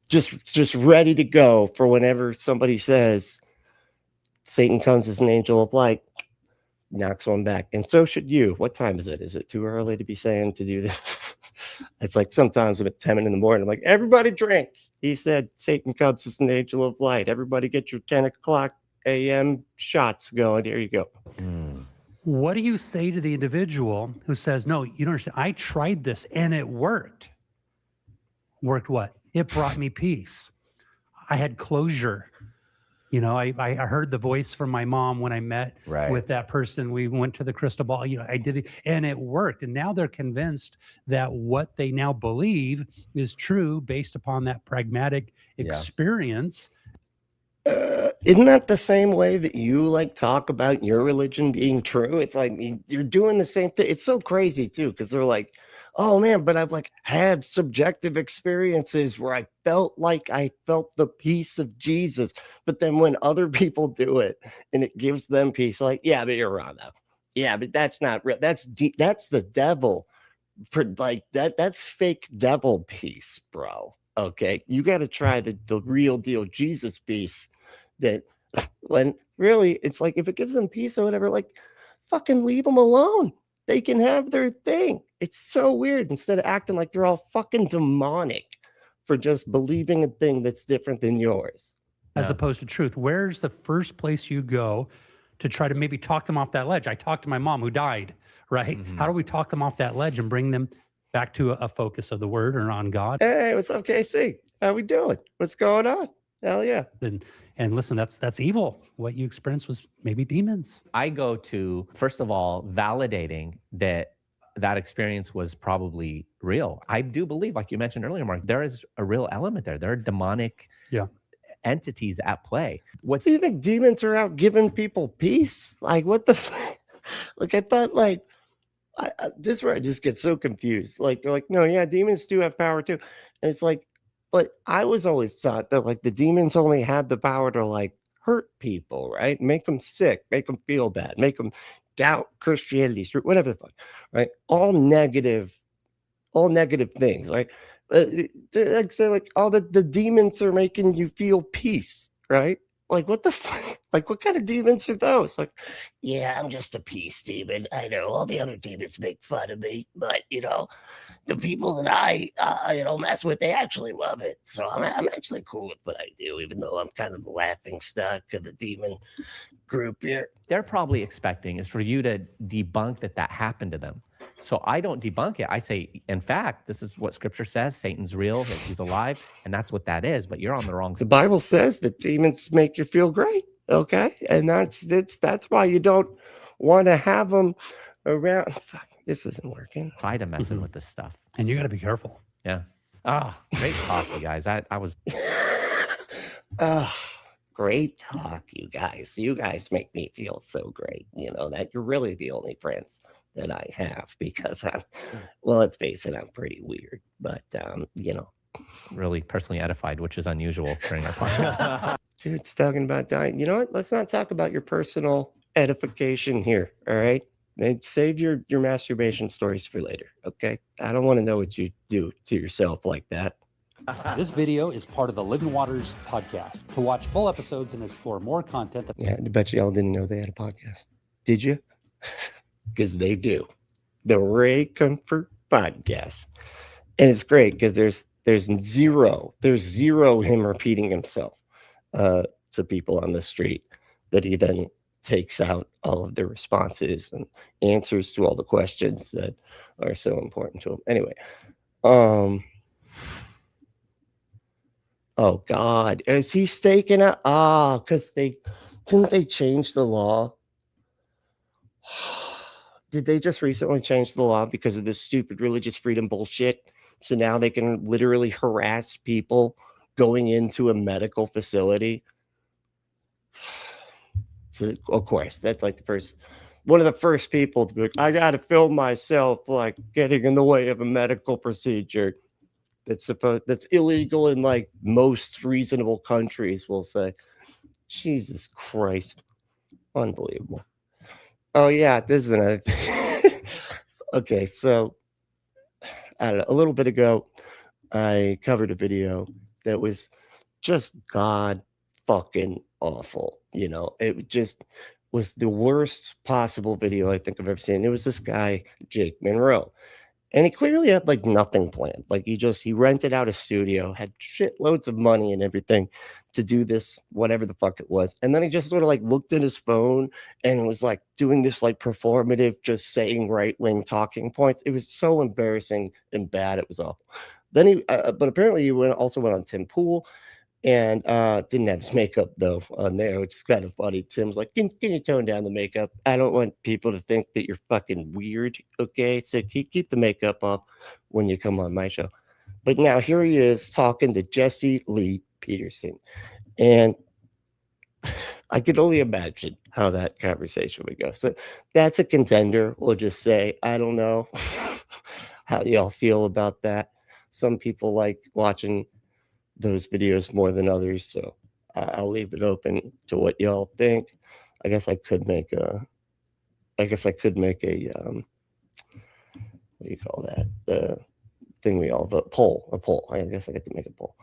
Just ready to go for whenever somebody says Satan comes as an angel of light. Knocks one back, and so should you. What time is it? Is it too early to be saying to do this? It's like sometimes I'm at 10 in the morning. I'm like, everybody drink. He said Satan comes as an angel of light. Everybody get your 10 o'clock a.m. shots going. There you go. What do you say to the individual who says, no, you don't understand. I tried this and it worked. Worked what? It brought me peace. I had closure. You know, I heard the voice from my mom when I met with that person. We went to the crystal ball. You know, I did it and it worked. And now they're convinced that what they now believe is true based upon that pragmatic experience. Isn't that the same way that you like talk about your religion being true? It's like you're doing the same thing. It's so crazy too, because they're like, oh man, but I've like had subjective experiences where I felt like I felt the peace of Jesus. But then when other people do it and it gives them peace, like, yeah, but you're wrong though. Yeah, but that's not real. That's that's the devil. For like that's fake devil peace, bro. Okay, you got to try the real deal Jesus peace. That when really it's like if it gives them peace or whatever, like fucking leave them alone. They can have their thing. It's so weird. Instead of acting like they're all fucking demonic for just believing a thing that's different than yours. As opposed to truth. Where's the first place you go to try to maybe talk them off that ledge? I talked to my mom who died, right? How do we talk them off that ledge and bring them back to a focus of the word or on God? Hey, what's up, KC? How we doing? What's going on? Hell yeah. And listen, that's evil. What you experienced was maybe demons. I go to, first of all, validating that experience was probably real. I do believe, like you mentioned earlier, Mark, there is a real element there. There are demonic entities at play. What do you think demons are out giving people peace? Like what the like I thought like this is where I just get so confused. Like they're like, no, yeah, demons do have power too. And it's like, but I was always taught that like the demons only had the power to like hurt people, right? Make them sick, make them feel bad, make them doubt Christianity's true, whatever the fuck, right? All negative things, right? Like say like all the demons are making you feel peace, right? Like what the fuck? Like what kind of demons are those? Like, Yeah, I'm just a peace demon. I know all the other demons make fun of me, but the people that I mess with, they actually love it. So I'm actually cool with what I do, even though I'm kind of the laughing stock of the demon group here. They're probably expecting is for you to debunk that happened to them. So I don't debunk it. I say, in fact, this is what scripture says. Satan's real, that he's alive, and that's what that is. But you're on the wrong the side. Bible says that demons make you feel great, okay? And that's why you don't want to have them around. Fuck, this isn't working. Side of messing with this stuff. And you got to be careful. Yeah. Great talk, you guys. I was. Great talk, you guys. You guys make me feel so great. You know that you're really the only friends that I have because well, let's face it, I'm pretty weird, but really personally edified, which is unusual during our podcast. Dude's talking about dying. You know what? Let's not talk about your personal edification here. All right. And save your masturbation stories for later. Okay. I don't want to know what you do to yourself like that. This video is part of the Living Waters podcast. To watch full episodes and explore more content. Yeah, I bet y'all didn't know they had a podcast. Did you? Because they do. The Ray Comfort Podcast. And it's great because there's zero him repeating himself to people on the street that he then takes out all of their responses and answers to all the questions that are so important to him. Anyway, oh God, is he staking out? Because didn't they change the law? Did they just recently change the law because of this stupid religious freedom bullshit? So now they can literally harass people going into a medical facility. So of course, that's like one of the first people to be like, I got to film myself like getting in the way of a medical procedure that's illegal in like most reasonable countries, we'll say. Jesus Christ. Unbelievable. Oh yeah, this is another thing. Okay, so I don't know, a little bit ago, I covered a video that was just god fucking awful. It just was the worst possible video I think I've ever seen. It was this guy, Jake Monroe. And he clearly had like nothing planned. Like he rented out a studio, had shitloads of money and everything to do this, whatever the fuck it was. And then he just sort of like looked at his phone and was like doing this like performative, just saying right-wing talking points. It was so embarrassing and bad. It was awful. Then but apparently he also went on Tim Pool and didn't have his makeup though on there, which is kind of funny. Tim's like, can you tone down the makeup? I don't want people to think that you're fucking weird. Okay, so keep the makeup off when you come on my show. But now here he is talking to Jesse Lee Peterson, and I could only imagine how that conversation would go. So that's a contender. We'll just say, I don't know how y'all feel about that. Some people like watching those videos more than others, so I'll leave it open to what y'all think. I guess I could make a what do you call that? The thing we all vote, a poll. I guess I get to make a poll.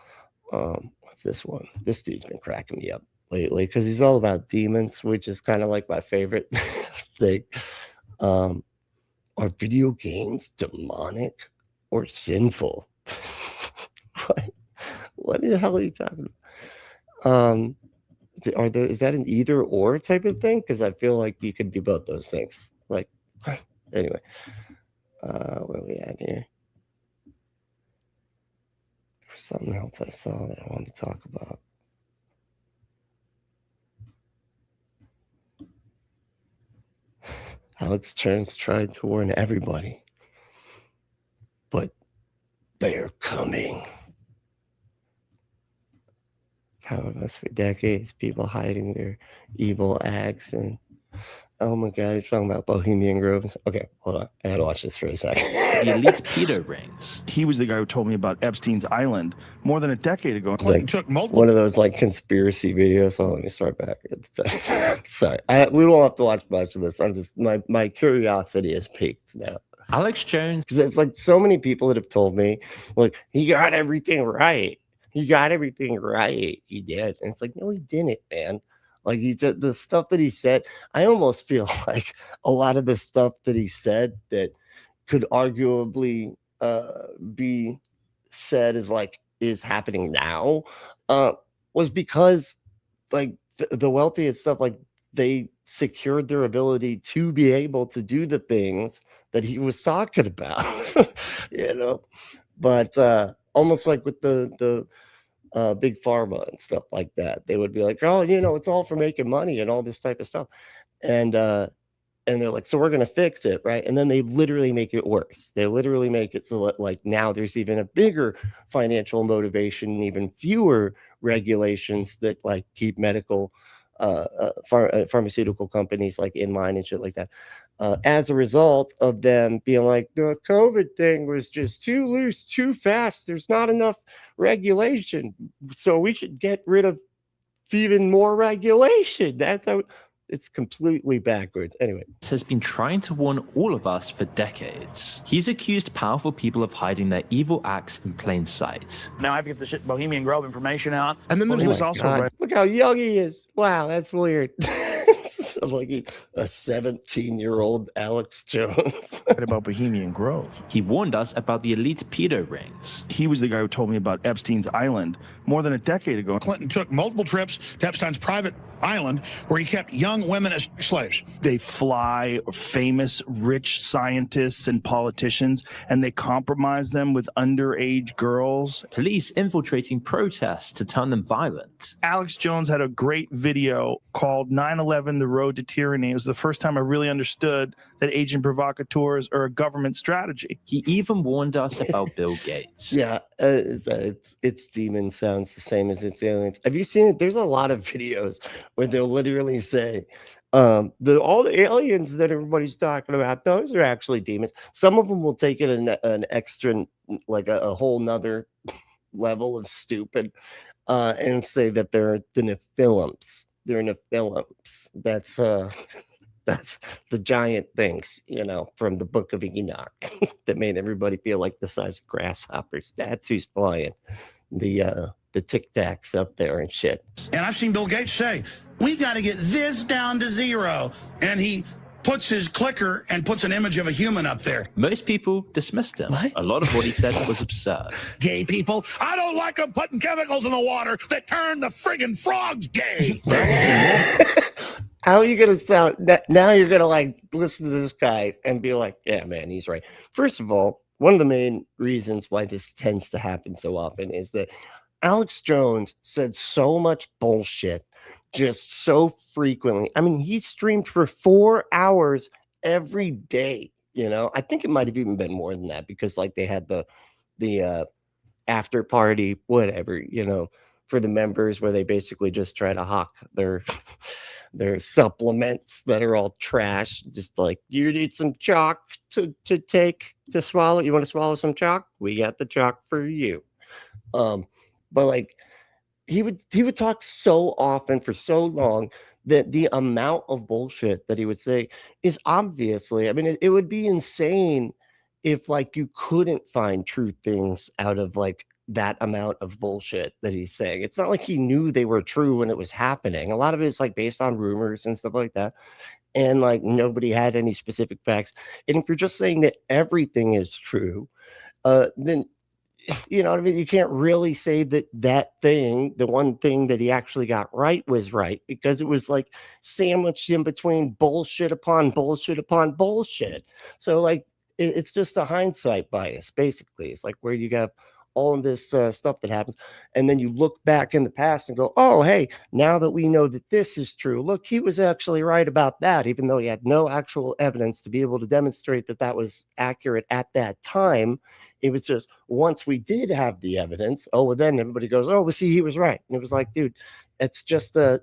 What's this one? This dude's been cracking me up lately because he's all about demons, which is kind of like my favorite thing. Are video games demonic or sinful? What the hell are you talking about? Is that an either or type of thing? Because I feel like you could do both those things. Like, anyway, where are we at here? There's something else I saw that I wanted to talk about. Alex Jones tried to warn everybody, but they're coming. Followed us for decades, people hiding their evil acts, and oh my God, he's talking about Bohemian Grove. Okay, hold on, I gotta watch this for a second. The elite pedo rings. He was the guy who told me about Epstein's Island more than a decade ago. Clinton took multiple. One of those like conspiracy videos. Oh, let me start back. Sorry, we won't have to watch much of this. I'm just my curiosity is piqued now. Alex Jones, because it's like so many people that have told me, like, he got everything right. He got everything right. He did. And it's like, no, he didn't, man. Like, he did the stuff that he said. I almost feel like a lot of the stuff that he said that could arguably be said is happening now was because like the wealthy and stuff, like they secured their ability to be able to do the things that he was talking about, but almost like with the big pharma and stuff like that, they would be like, oh, it's all for making money and all this type of stuff. And they're like, so we're going to fix it. Right. And then they literally make it worse. They literally make it so that like now there's even a bigger financial motivation and even fewer regulations that like keep medical pharmaceutical companies like in line and shit like that. As a result of them being like, the COVID thing was just too loose, too fast. There's not enough regulation. So we should get rid of even more regulation. That's how it's completely backwards. Anyway, has been trying to warn all of us for decades. He's accused powerful people of hiding their evil acts in plain sight. Now I have to get the shit Bohemian Grove information out. And then there was also look how young he is. Wow, that's weird. Like a 17-year-old Alex Jones. About Bohemian Grove. He warned us about the elite pedo rings. He was the guy who told me about Epstein's Island more than a decade ago. Clinton took multiple trips to Epstein's private island where he kept young women as slaves. They fly famous rich scientists and politicians and they compromise them with underage girls. Police infiltrating protests to turn them violent. Alex Jones had a great video called 9/11 The Road to Tyranny. It was the first time I really understood that agent provocateurs are a government strategy. He even warned us about Bill Gates. Yeah, it's demon sounds the same as it's aliens. Have you seen it? There's a lot of videos where they'll literally say, all the aliens that everybody's talking about, those are actually demons. Some of them will take it an extra, like a whole nother level of stupid, and say that they're the Nephilims. They're Nephilims. That's the giant things, from the Book of Enoch that made everybody feel like the size of grasshoppers. That's who's flying the Tic Tacs up there and shit. And I've seen Bill Gates say, we've got to get this down to 0. And he puts his clicker and puts an image of a human up there. Most people dismissed him. What? A lot of what he said was absurd. Gay people, I don't like them putting chemicals in the water that turn the friggin' frogs gay. How are you going to sound? Now you're going to like listen to this guy and be like, yeah, man, he's right. First of all, one of the main reasons why this tends to happen so often is that Alex Jones said so much bullshit just so frequently. I mean, he streamed for 4 hours every day. I think it might have even been more than that because like they had the after party, whatever, for the members, where they basically just try to hawk their supplements that are all trash. Just like, you need some chalk to swallow. You want to swallow some chalk? We got the chalk for you. But like, he would talk so often for so long that the amount of bullshit that he would say is obviously, I mean, it would be insane if like you couldn't find true things out of like that amount of bullshit that he's saying. It's not like he knew they were true when it was happening. A lot of it's like based on rumors and stuff like that. And like nobody had any specific facts. And if you're just saying that everything is true, then you know what I mean? You can't really say that thing, the one thing that he actually got right, was right, because it was like sandwiched in between bullshit upon bullshit upon bullshit. So like, it's just a hindsight bias, basically. It's like where you got all of this stuff that happens, and then you look back in the past and go, oh, hey, now that we know that this is true, look, he was actually right about that, even though he had no actual evidence to be able to demonstrate that that was accurate at that time. It was just, once we did have the evidence, oh, well, then everybody goes, oh, well, see, he was right. And it was like, dude, it's just a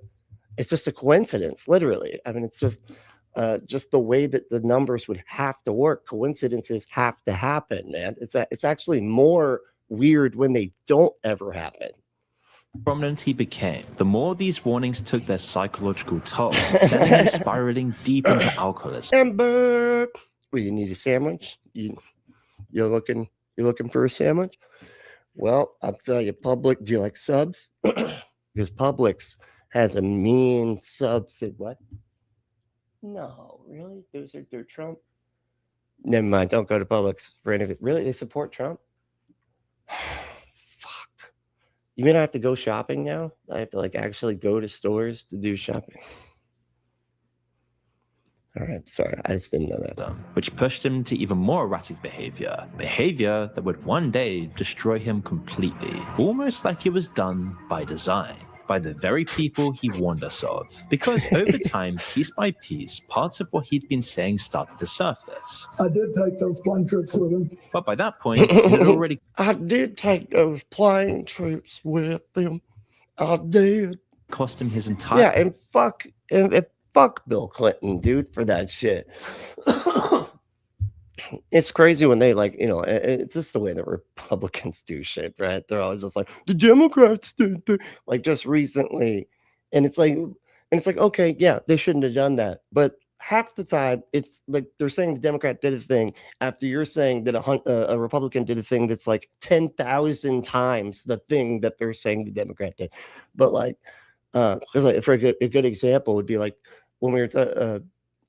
coincidence, literally. I mean, it's just the way that the numbers would have to work. Coincidences have to happen, man. It's actually more weird when they don't ever happen. Prominent he became, the more these warnings took their psychological toll, sending him spiraling deep into alcoholism. Amber, well, you need a sandwich? You're looking for a sandwich? Well, I'll tell you, Publix. Do you like subs? Because Publix has a mean sub. Said what? No, really? They're Trump. Never mind. Don't go to Publix for any of it. Really, they support Trump? Fuck. You mean I have to go shopping now? I have to like actually go to stores to do shopping. All right, sorry, I just didn't know that. Which pushed him to even more erratic behavior that would one day destroy him completely, almost like it was done by design, by the very people he warned us of. Because over time, piece by piece, parts of what he'd been saying started to surface. I did take those plane trips with him. But by that point, it had already... I did take those plane trips with them. I did. Cost him his entire... Yeah, and fuck Bill Clinton, dude, for that shit. It's crazy when they like, you know, it's just the way that Republicans do shit, right? They're always just like, the Democrats did like just recently. And it's like, okay, yeah, they shouldn't have done that. But half the time it's like they're saying the Democrat did a thing after you're saying that a Republican did a thing that's like 10,000 times the thing that they're saying the Democrat did. But like, like for a good example would be like when we were,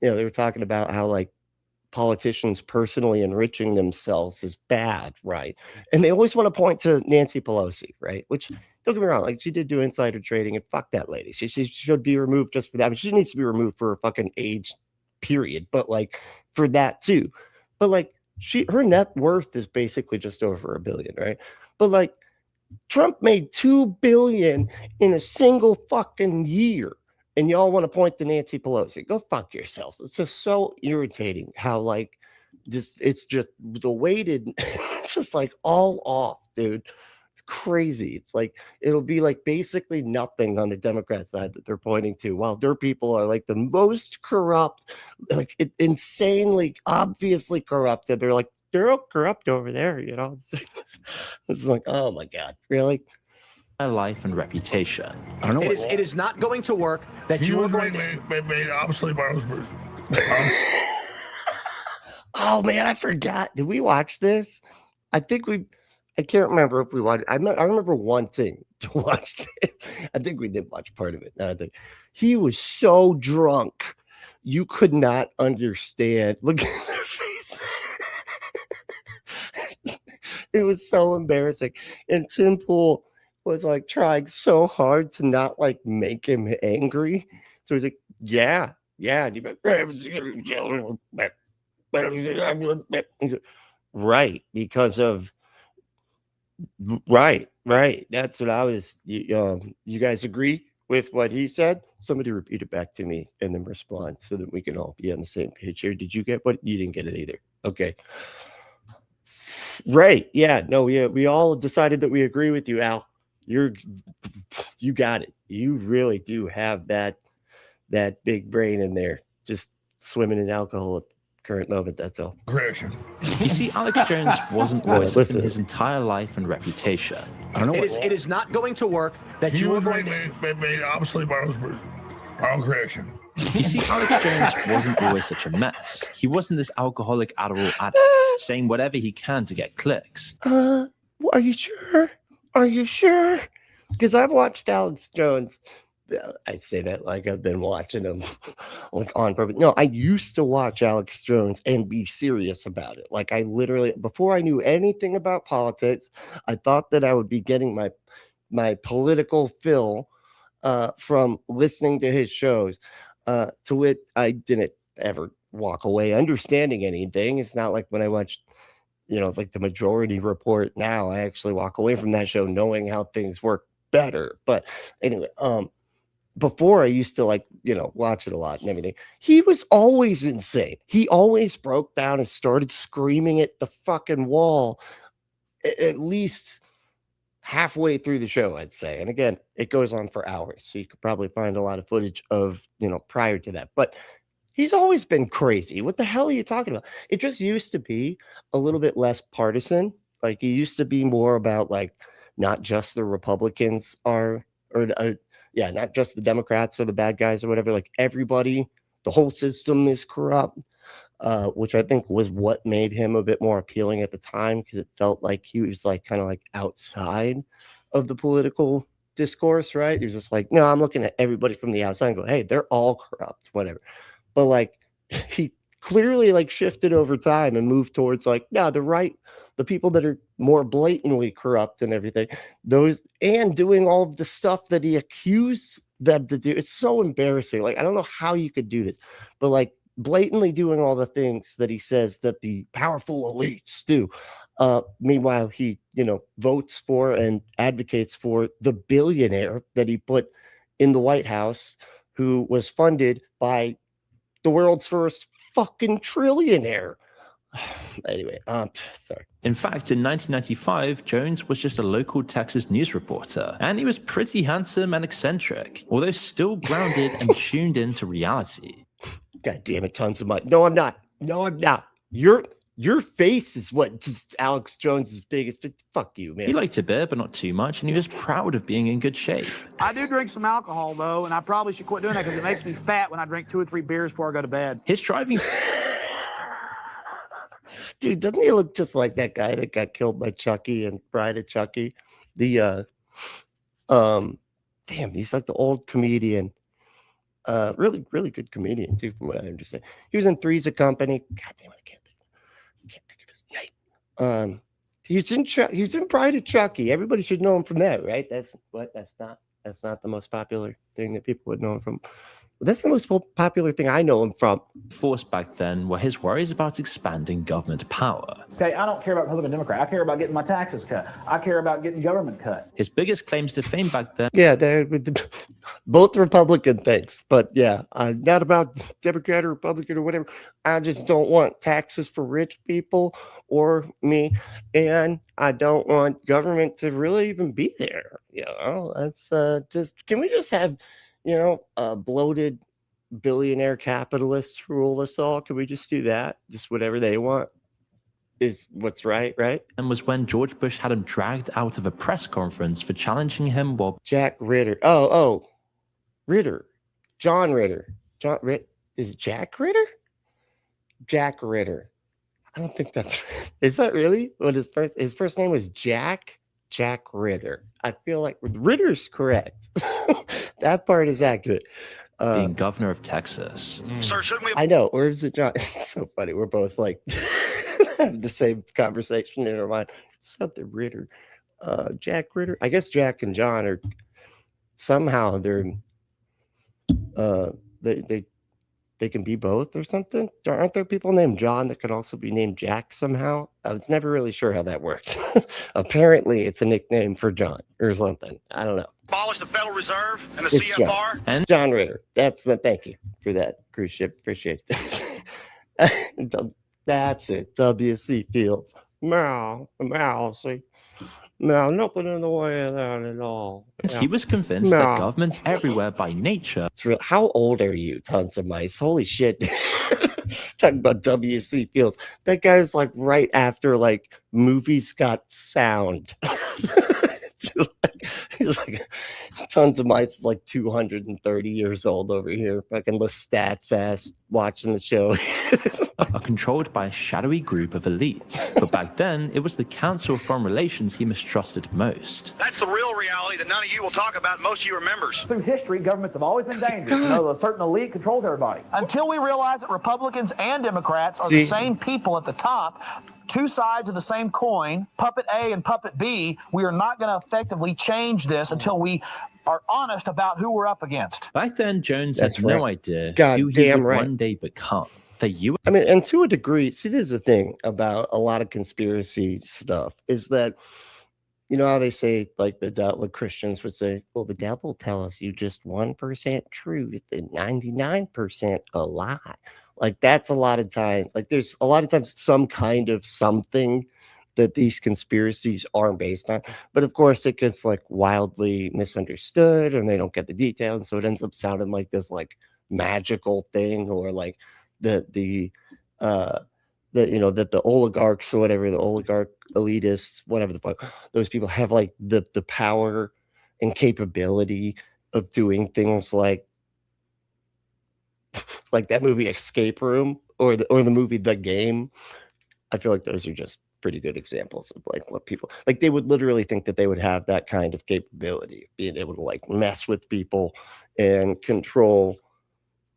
you know, they were talking about how like politicians personally enriching themselves is bad, right? And they always want to point to Nancy Pelosi, right? Which, don't get me wrong, like she did do insider trading, and fuck that lady. She should be removed just for that. I mean, she needs to be removed for a fucking age, period. But like for that too. But like her net worth is basically just over $1 billion, right? But like Trump made $2 billion in a single fucking year. And y'all want to point to Nancy Pelosi. Go fuck yourselves. It's just so irritating how like it's just the weighted, it's just like all off, dude. It's crazy. It's like it'll be like basically nothing on the Democrat side that they're pointing to, while their people are like the most corrupt, like insanely, obviously corrupted. They're like, they're all corrupt over there, you know. It's like, oh my God, really? Life and reputation. I don't know. It is not going to work that you are going made obviously by Oh man, I forgot. Did we watch this? I can't remember if we watched. I remember wanting to watch this. I think we did watch part of it. Now I think he was so drunk, you could not understand. Look at their face. It was so embarrassing. And Tim Pool was like trying so hard to not like make him angry. So he's like, yeah. Right. Because of right. That's what I was. You guys agree with what he said? Somebody repeat it back to me and then respond so that we can all be on the same page here. Did you get what? You didn't get it either. Okay. Right. Yeah. No, we all decided that we agree with you, Al. you got it. You really do have that big brain in there, just swimming in alcohol at the current moment. That's all. You see, Alex Jones wasn't always in his entire life and reputation. I don't know. It is not going to work that you are going to. Made obviously by my own creation. You see, Alex Jones wasn't always such a mess. He wasn't this alcoholic Adderall addict saying whatever he can to get clicks. Are you sure? Are you sure? Because I've watched Alex Jones. I say that like I've been watching him like on purpose. No, I used to watch Alex Jones and be serious about it. Like I literally, before I knew anything about politics, I thought that I would be getting my political fill from listening to his shows. To it, I didn't ever walk away understanding anything. It's not like when I watched, like the Majority Report now, I actually walk away from that show knowing how things work better. But anyway, before I used to watch it a lot and everything. He was always insane. He always broke down and started screaming at the fucking wall at least halfway through the show, I'd say. And again, it goes on for hours. So you could probably find a lot of footage of, prior to that. But he's always been crazy. What the hell are you talking about? It just used to be a little bit less partisan. Like it used to be more about not just the Republicans not just the Democrats or the bad guys or whatever. Like everybody, the whole system is corrupt, which I think was what made him a bit more appealing at the time, because it felt like he was kind of outside of the political discourse, right? He was just like, no, I'm looking at everybody from the outside and go, hey, they're all corrupt, whatever. But he clearly shifted over time and moved towards no, the right, the people that are more blatantly corrupt and everything, those, and doing all of the stuff that he accused them to do. It's so embarrassing. I don't know how you could do this, but blatantly doing all the things that he says that the powerful elites do. Meanwhile, he, votes for and advocates for the billionaire that he put in the White House, who was funded by the world's first fucking trillionaire. Anyway, sorry. In fact, in 1995, Jones was just a local Texas news reporter, and he was pretty handsome and eccentric, although still grounded and tuned into reality. God damn it, tons of money. No, I'm not. No, I'm not. Your face is what Alex Jones's biggest. Fuck you, man. He liked a bit, but not too much, and he was proud of being in good shape. I do drink some alcohol, though, and I probably should quit doing that because it makes me fat when I drink 2 or 3 beers before I go to bed. His driving... Dude, doesn't he look just like that guy that got killed by Chucky and Bride of Chucky? Damn, he's like the old comedian. Really, really good comedian, too, from what I understand. He was in Three's a Company. God damn it, I can't think of his name. He's in Bride of Chucky. Everybody should know him from that, right? That's not the most popular thing that people would know him from. That's the most popular thing I know him from. Force back then were his worries about expanding government power. Okay, I don't care about Republican Democrat. I care about getting my taxes cut. I care about getting government cut. His biggest claims to fame back then. Yeah, they're both Republican things, but yeah, not about Democrat or Republican or whatever. I just don't want taxes for rich people or me, and I don't want government to really even be there. That's just. Can we just have bloated billionaire capitalists rule us all? Can we just do that? Just whatever they want is what's right? And was when George Bush had him dragged out of a press conference for challenging him while... Jack Ritter. Ritter. John Ritter. Is it Jack Ritter? Jack Ritter. I don't think that's right. Is that really what his first name was? Jack Ritter. I feel like Ritter's correct. That part is accurate. Being governor of Texas. Sir, shouldn't we? I know. Or is it John? It's so funny. We're both having the same conversation in our mind. Something Ritter. Jack Ritter. I guess Jack and John are somehow they can be both or something. Aren't there people named John that could also be named Jack somehow? I was never really sure how that works. Apparently, it's a nickname for John or something. I don't know. Abolish the Federal Reserve and the It's CFR. And John Ritter. Thank you for that cruise ship. Appreciate it. That's it. W.C. Fields. See. No, nothing in the way of that at all. And Yeah. he was convinced that governments everywhere by nature. It's real. How old are you, Tons of Mice? Holy shit. Talking about W.C. Fields. That guy's like right after like movies got sound. He's like Tons of Mice is like 230 years old over here. Fucking Lestat's ass watching the show. Are controlled by a shadowy group of elites. But back then, it was the Council of Foreign Relations he mistrusted most. That's the real reality that none of you will talk about. Most of you are members. Through history, governments have always been dangerous. You know, a certain elite controls everybody. Until we realize that Republicans and Democrats are the same people at the top, two sides of the same coin, puppet A and puppet B, we are not going to effectively change this until we are honest about who we're up against. Back then, Jones had no idea who he would one day become. I mean, and to a degree, see, this is the thing about a lot of conspiracy stuff is that, you know how they say, like the Christians would say, well, the devil tells you just 1% truth and 99% a lie. Like that's a lot of times, like there's a lot of times some kind of something that these conspiracies are based on. But of course, it gets like wildly misunderstood and they don't get the details. And so it ends up sounding like this like magical thing or like that the oligarchs or whatever, the oligarch elitists, whatever the fuck, those people have like the power and capability of doing things like that movie Escape Room or the movie The Game. I feel like those are just pretty good examples of like what people like. They would literally think that they would have that kind of capability, being able to like mess with people and control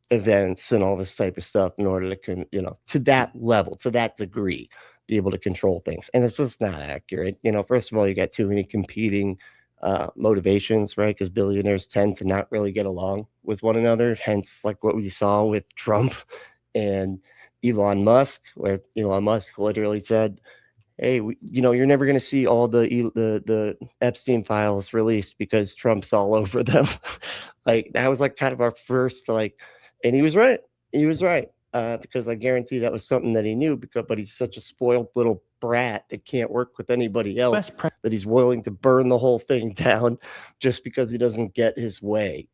events and all this type of stuff in order to to that level, to that degree, be able to control things. And it's just not accurate. First of all, you got too many competing motivations, right? Because billionaires tend to not really get along with one another, hence like what we saw with Trump and Elon Musk, where Elon Musk literally said, hey, you're never going to see all the Epstein files released because Trump's all over them. Like that was like kind of our first like. And he was right. Because I guarantee that was something that he knew. But he's such a spoiled little brat that can't work with anybody else. That he's willing to burn the whole thing down just because he doesn't get his way.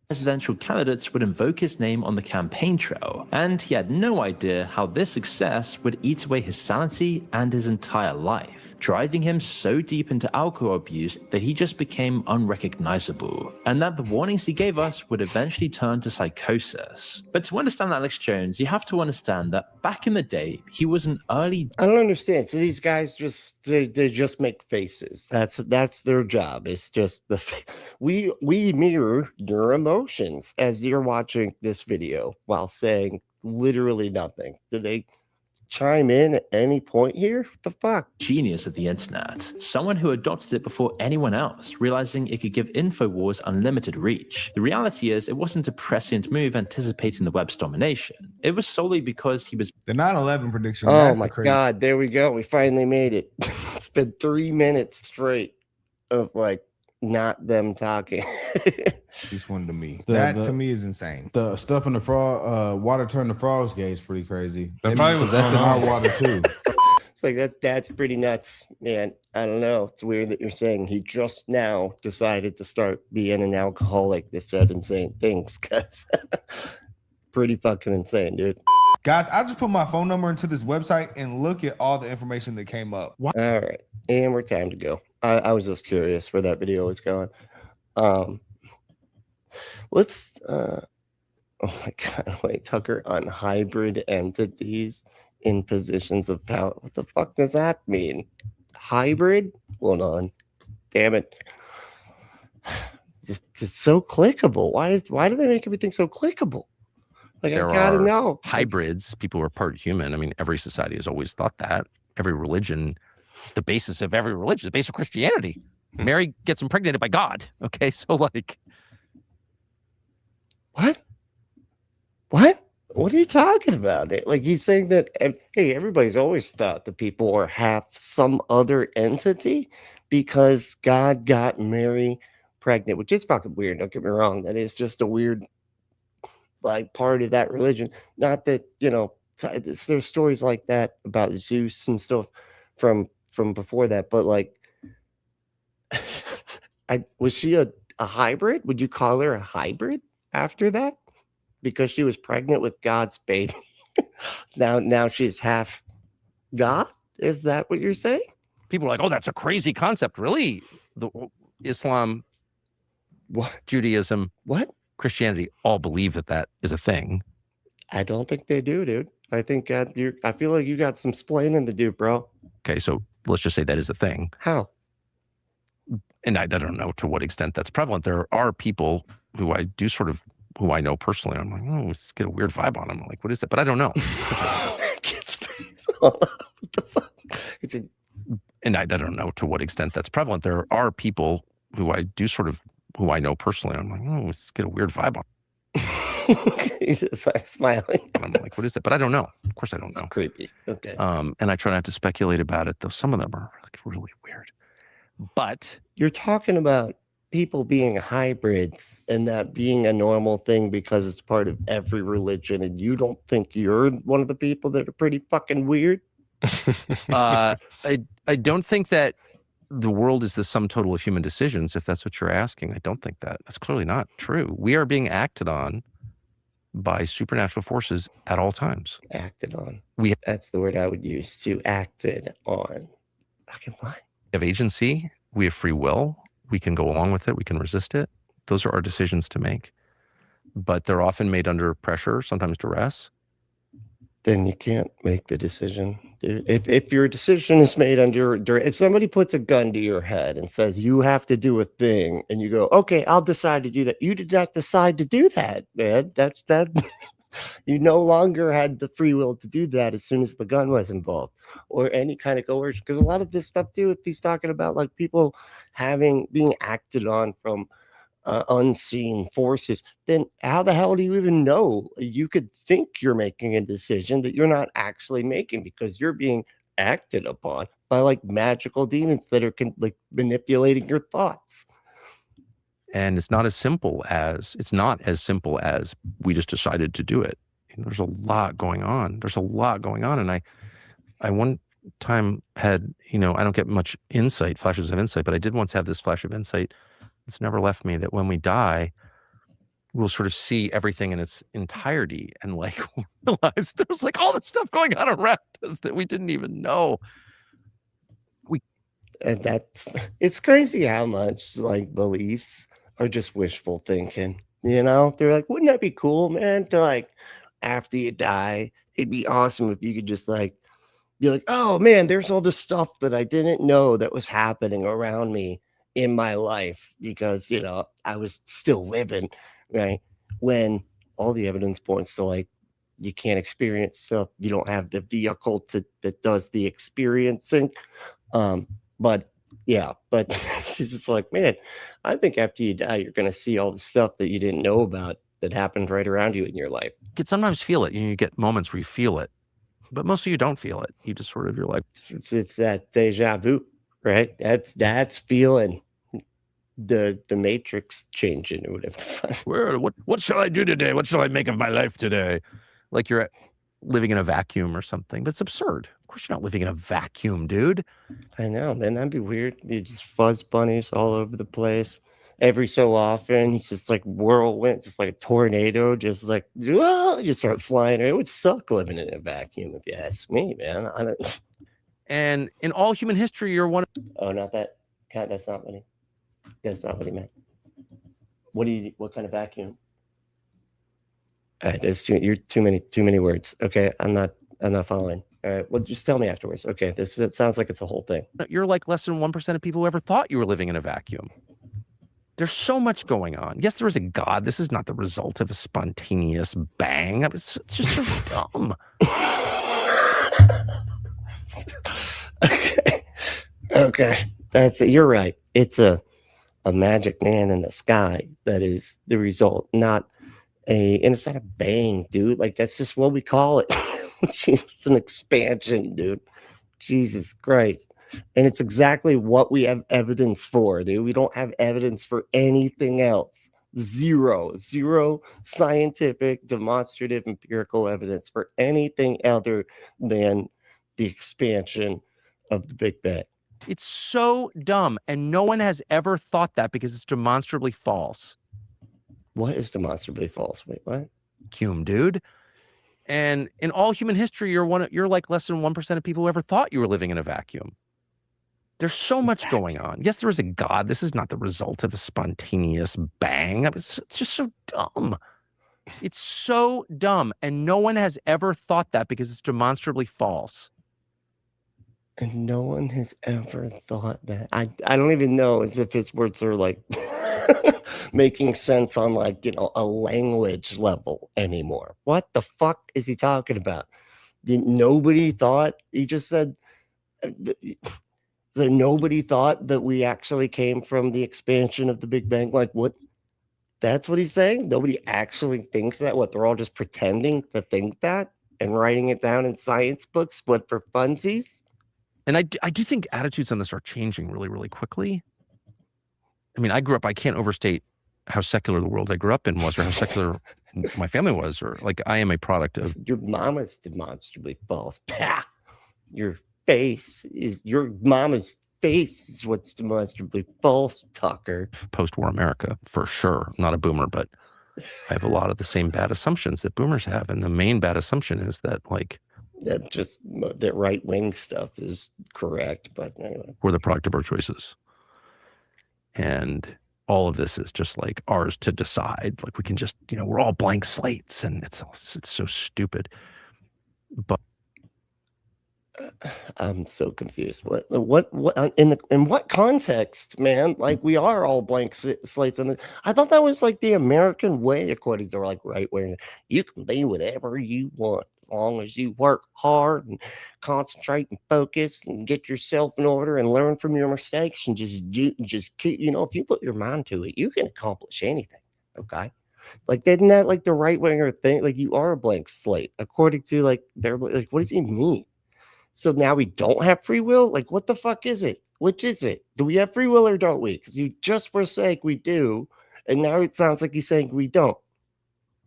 Presidential candidates would invoke his name on the campaign trail, and he had no idea how this success would eat away his sanity and his entire life, driving him so deep into alcohol abuse that he just became unrecognizable, and that the warnings he gave us would eventually turn to psychosis. But to understand Alex Jones, you have to understand that back in the day, he was an early... I don't understand. So these guys they just make faces. That's their job. It's just the face. We mirror your emotions as you're watching this video while saying literally nothing. Do they chime in at any point here? What the fuck? Genius of the internet. Someone who adopted it before anyone else, realizing it could give InfoWars unlimited reach. The reality is, it wasn't a prescient move anticipating the web's domination. It was solely because he was... The 9/11 prediction. Oh my God, there we go. We finally made it. It's been 3 minutes straight of like not them talking. This one to me. To me is insane. The stuff in the frog, water turned the frogs gay is pretty crazy. That probably was that's in our water too. It's like that's pretty nuts, man. I don't know. It's weird that you're saying he just now decided to start being an alcoholic. That said insane things, because pretty fucking insane, dude. Guys, I just put my phone number into this website and look at all the information that came up. All right, and we're time to go. I was just curious where that video was going. Let's oh my God, wait, Tucker, on hybrid entities in positions of power. What the fuck does that mean? Hybrid? Hold on. Damn it. Just it's so clickable. Why do they make everything so clickable? Like, There I gotta are know. hybrids. People who are part human. I mean, every society has always thought that. Every religion is the basis of every religion, the basis of Christianity. Mary gets impregnated by God. Okay, so like, What? What are you talking about? Like he's saying that, hey, everybody's always thought that people are half some other entity because God got Mary pregnant, which is fucking weird. Don't get me wrong. That is just a weird, like, part of that religion. Not that, there's stories like that about Zeus and stuff from before that, but like Was she a hybrid? Would you call her a hybrid after that? Because she was pregnant with God's baby. now she's half God? Is that what you're saying? People are like, oh, that's a crazy concept. Really? Islam, what? Judaism, what? Christianity all believe that is a thing. I don't think they do, dude. I think I feel like you got some splaining to do, bro. Okay, so let's just say that is a thing. How? And I don't know to what extent that's prevalent. There are people who I know personally. I'm like, oh, let's get a weird vibe on them. I'm like, what is it? But I don't know. What the fuck? And I don't know to what extent that's prevalent. There are people who I know personally. I'm like, oh, let's get a weird vibe on. He's just like smiling. And I'm like, what is it? But I don't know. Of course I don't know. It's creepy. Okay. And I try not to speculate about it, though some of them are like really weird. But you're talking about people being hybrids and that being a normal thing because it's part of every religion, and you don't think you're one of the people that are pretty fucking weird? I don't think that the world is the sum total of human decisions, if that's what you're asking. I don't think that. That's clearly not true. We are being acted on by supernatural forces at all times. Acted on. That's the word I would use, to acted on. Fucking what? We have agency. We have free will. We can go along with it. We can resist it. Those are our decisions to make. But they're often made under pressure, sometimes duress. Then you can't make the decision, dude. If your decision is made under, if somebody puts a gun to your head and says you have to do a thing, and you go, okay, I'll decide to do that. You did not decide to do that, man. That's that. You no longer had the free will to do that as soon as the gun was involved, or any kind of coercion. Because a lot of this stuff too, if he's talking about like people being acted on from unseen forces, then how the hell do you even know? You could think you're making a decision that you're not actually making, because you're being acted upon by like magical demons that are like manipulating your thoughts. And it's not as simple as we just decided to do it. There's a lot going on. And I one time had, I don't get much flashes of insight, but I did once have this flash of insight. It's never left me, that when we die, we'll sort of see everything in its entirety and like realize there's like all this stuff going on around us that we didn't even know. And it's crazy how much like beliefs are just wishful thinking. They're like, wouldn't that be cool, man? To like, after you die, it'd be awesome if you could just like be like, oh man, there's all this stuff that I didn't know that was happening around me in my life, because I was still living, right? When all the evidence points to like, you can't experience stuff, you don't have the vehicle that does the experiencing. But it's just like, man, I think after you die, you're gonna see all the stuff that you didn't know about that happened right around you in your life. You can sometimes feel it. You get moments where you feel it, but most of you don't feel it. You just sort of, you're like, it's that deja vu, right? That's feeling the matrix changing or whatever. What shall I do today? What shall I make of my life today? Like you're living in a vacuum or something. But it's absurd. Of course you're not living in a vacuum, dude. I know, man. That'd be weird. You just fuzz bunnies all over the place. Every so often, it's just like whirlwind, just like a tornado, just like, you start flying. It would suck living in a vacuum, if you ask me, man. And in all human history, you're one. Oh, not that. Cat, that's not what he meant. What kind of vacuum? All right, you're too many words. Okay, I'm not following. All right, well, just tell me afterwards. Okay, it sounds like it's a whole thing. You're like less than 1% of people who ever thought you were living in a vacuum. There's so much going on. Yes, there is a God. This is not the result of a spontaneous bang. It's just so dumb. Okay, that's it. You're right. It's a magic man in the sky that is the result, and it's not a bang, dude. Like, that's just what we call it. It's an expansion, dude. Jesus Christ. And it's exactly what we have evidence for, dude. We don't have evidence for anything else. Zero scientific, demonstrative, empirical evidence for anything other than the expansion of the Big Bang. It's so dumb, and no one has ever thought that because it's demonstrably false. What is demonstrably false? Wait, what? Hume, dude. And in all human history, you're like less than 1% of people who ever thought you were living in a vacuum. There's so much going on. Yes, there is a God. This is not the result of a spontaneous bang. It's just so dumb. It's so dumb, and no one has ever thought that because it's demonstrably false. And no one has ever thought that. I don't even know as if his words are like making sense on like, a language level anymore. What the fuck is he talking about? Nobody thought, he just said that nobody thought that we actually came from the expansion of the Big Bang. Like, what? That's what he's saying? Nobody actually thinks that? What, they're all just pretending to think that and writing it down in science books, but for funsies? And I do think attitudes on this are changing really, really quickly. I mean, I can't overstate how secular the world I grew up in was, or how secular my family was, or like I am a product of. Your mama's demonstrably false. Pah! Your mama's face is what's demonstrably false, Tucker. Post-war America, for sure. I'm not a boomer, but I have a lot of the same bad assumptions that boomers have. And the main bad assumption is that, like, that right-wing stuff is correct, but anyway. We're the product of our choices. And all of this is just like ours to decide. Like we can just, we're all blank slates, and it's so stupid. But I'm so confused. What in what context, man? Like, we are all blank slates. And I thought that was like the American way, according to like right wing. You can be whatever you want as long as you work hard and concentrate and focus and get yourself in order and learn from your mistakes and just keep. If you put your mind to it, you can accomplish anything. Okay. Like, isn't that like the right winger thing? Like, you are a blank slate, according to like their, like, what does he mean? So now we don't have free will? Like, what the fuck is it? Which is it? Do we have free will or don't we? Because you just were saying we do, and now it sounds like he's saying we don't.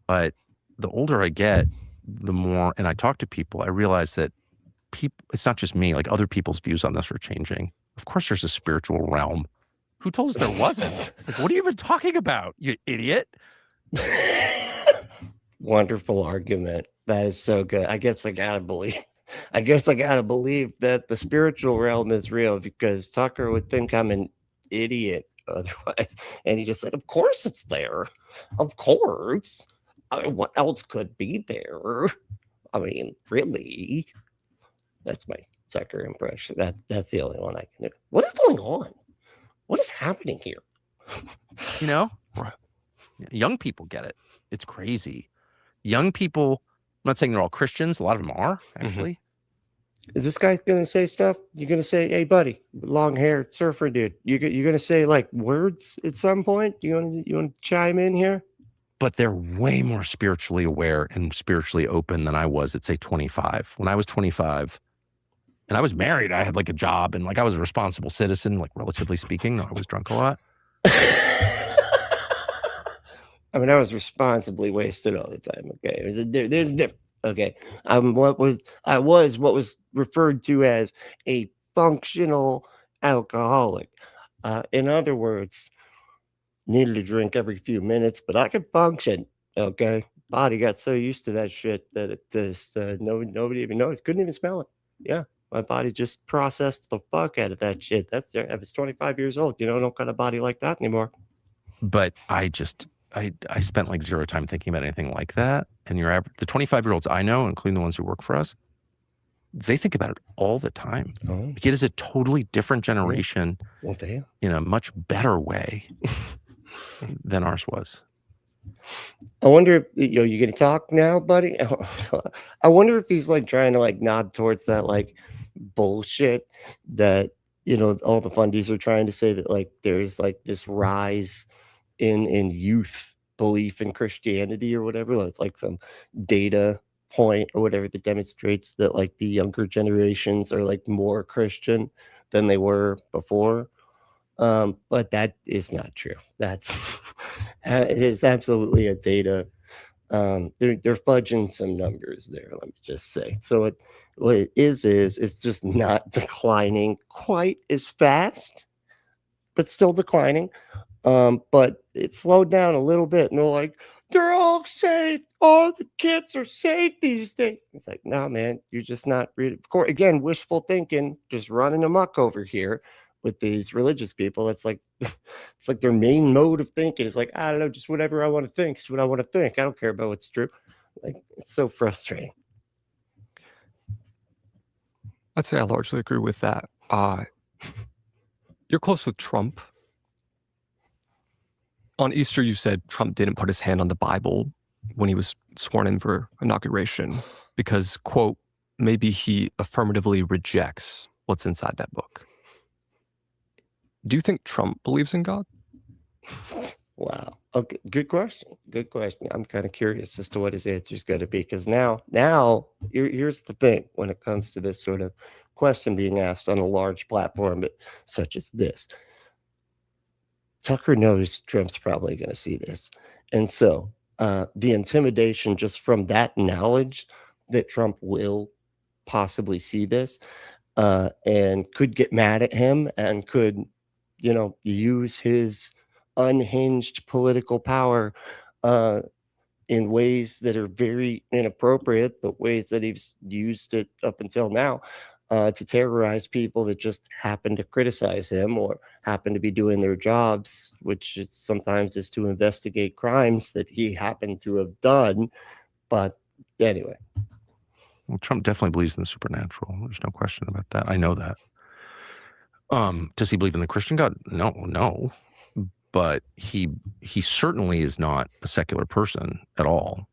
But the older I get, the more, and I talk to people, I realize that it's not just me, like other people's views on this are changing. Of course there's a spiritual realm. Who told us there wasn't? Like, what are you even talking about, you idiot? Wonderful argument. That is so good. I guess I gotta believe that the spiritual realm is real, because Tucker would think I'm an idiot otherwise. And he just said, of course it's there. Of course. I mean, what else could be there? I mean, really? That's my Tucker impression. That's the only one I can do. What is going on? What is happening here? Young people get it. It's crazy. Young people, I'm not saying they're all Christians. A lot of them are, actually. Mm-hmm. Is this guy going to say stuff? You're going to say, hey, buddy, long-haired surfer dude, you're going to say, like, words at some point? You want to chime in here? But they're way more spiritually aware and spiritually open than I was at, say, 25. When I was 25, and I was married, I had, like, a job, and, like, I was a responsible citizen, like, relatively speaking, though I was drunk a lot. I mean, I was responsibly wasted all the time. Okay, there's a difference. Okay, what was referred to as a functional alcoholic. In other words, needed to drink every few minutes, but I could function. Okay, body got so used to that shit that it just nobody even noticed. Couldn't even smell it. Yeah, my body just processed the fuck out of that shit. I was 25 years old. Don't got a body like that anymore. But I spent like zero time thinking about anything like that. And the 25-year-olds I know, including the ones who work for us, they think about it all the time. Oh. It is a totally different generation in a much better way than ours was. I wonder if you're going to talk now, buddy. I wonder if he's like trying to like nod towards that like bullshit that all the fundies are trying to say, that like there's like this rise in youth belief in Christianity or whatever. It's like some data point or whatever that demonstrates that like the younger generations are like more Christian than they were before. But that is not true. That's it is absolutely a data. They're fudging some numbers there, let me just say. So what it is it's just not declining quite as fast, but still declining. But it slowed down a little bit, and they're like, they're all safe. All the kids are safe these days. It's like, no, man, you're just not really. Of course, again, wishful thinking, just running amok over here with these religious people. It's like their main mode of thinking is like, I don't know, just whatever I want to think is what I want to think. I don't care about what's true. Like, it's so frustrating. I'd say I largely agree with that. You're close with Trump. On Easter, you said Trump didn't put his hand on the Bible when he was sworn in for inauguration because, quote, maybe he affirmatively rejects what's inside that book. Do you think Trump believes in God? Wow. Okay. Good question. Good question. I'm kind of curious as to what his answer is going to be, because now here's the thing when it comes to this sort of question being asked on a large platform such as this. Tucker knows Trump's probably going to see this. And so the intimidation just from that knowledge that Trump will possibly see this and could get mad at him and could, use his unhinged political power in ways that are very inappropriate, but ways that he's used it up until now to terrorize people that just happen to criticize him or happen to be doing their jobs, which sometimes is to investigate crimes that he happened to have done. But anyway. Well, Trump definitely believes in the supernatural. There's no question about that. I know that. Does he believe in the Christian God? No. But he certainly is not a secular person at all.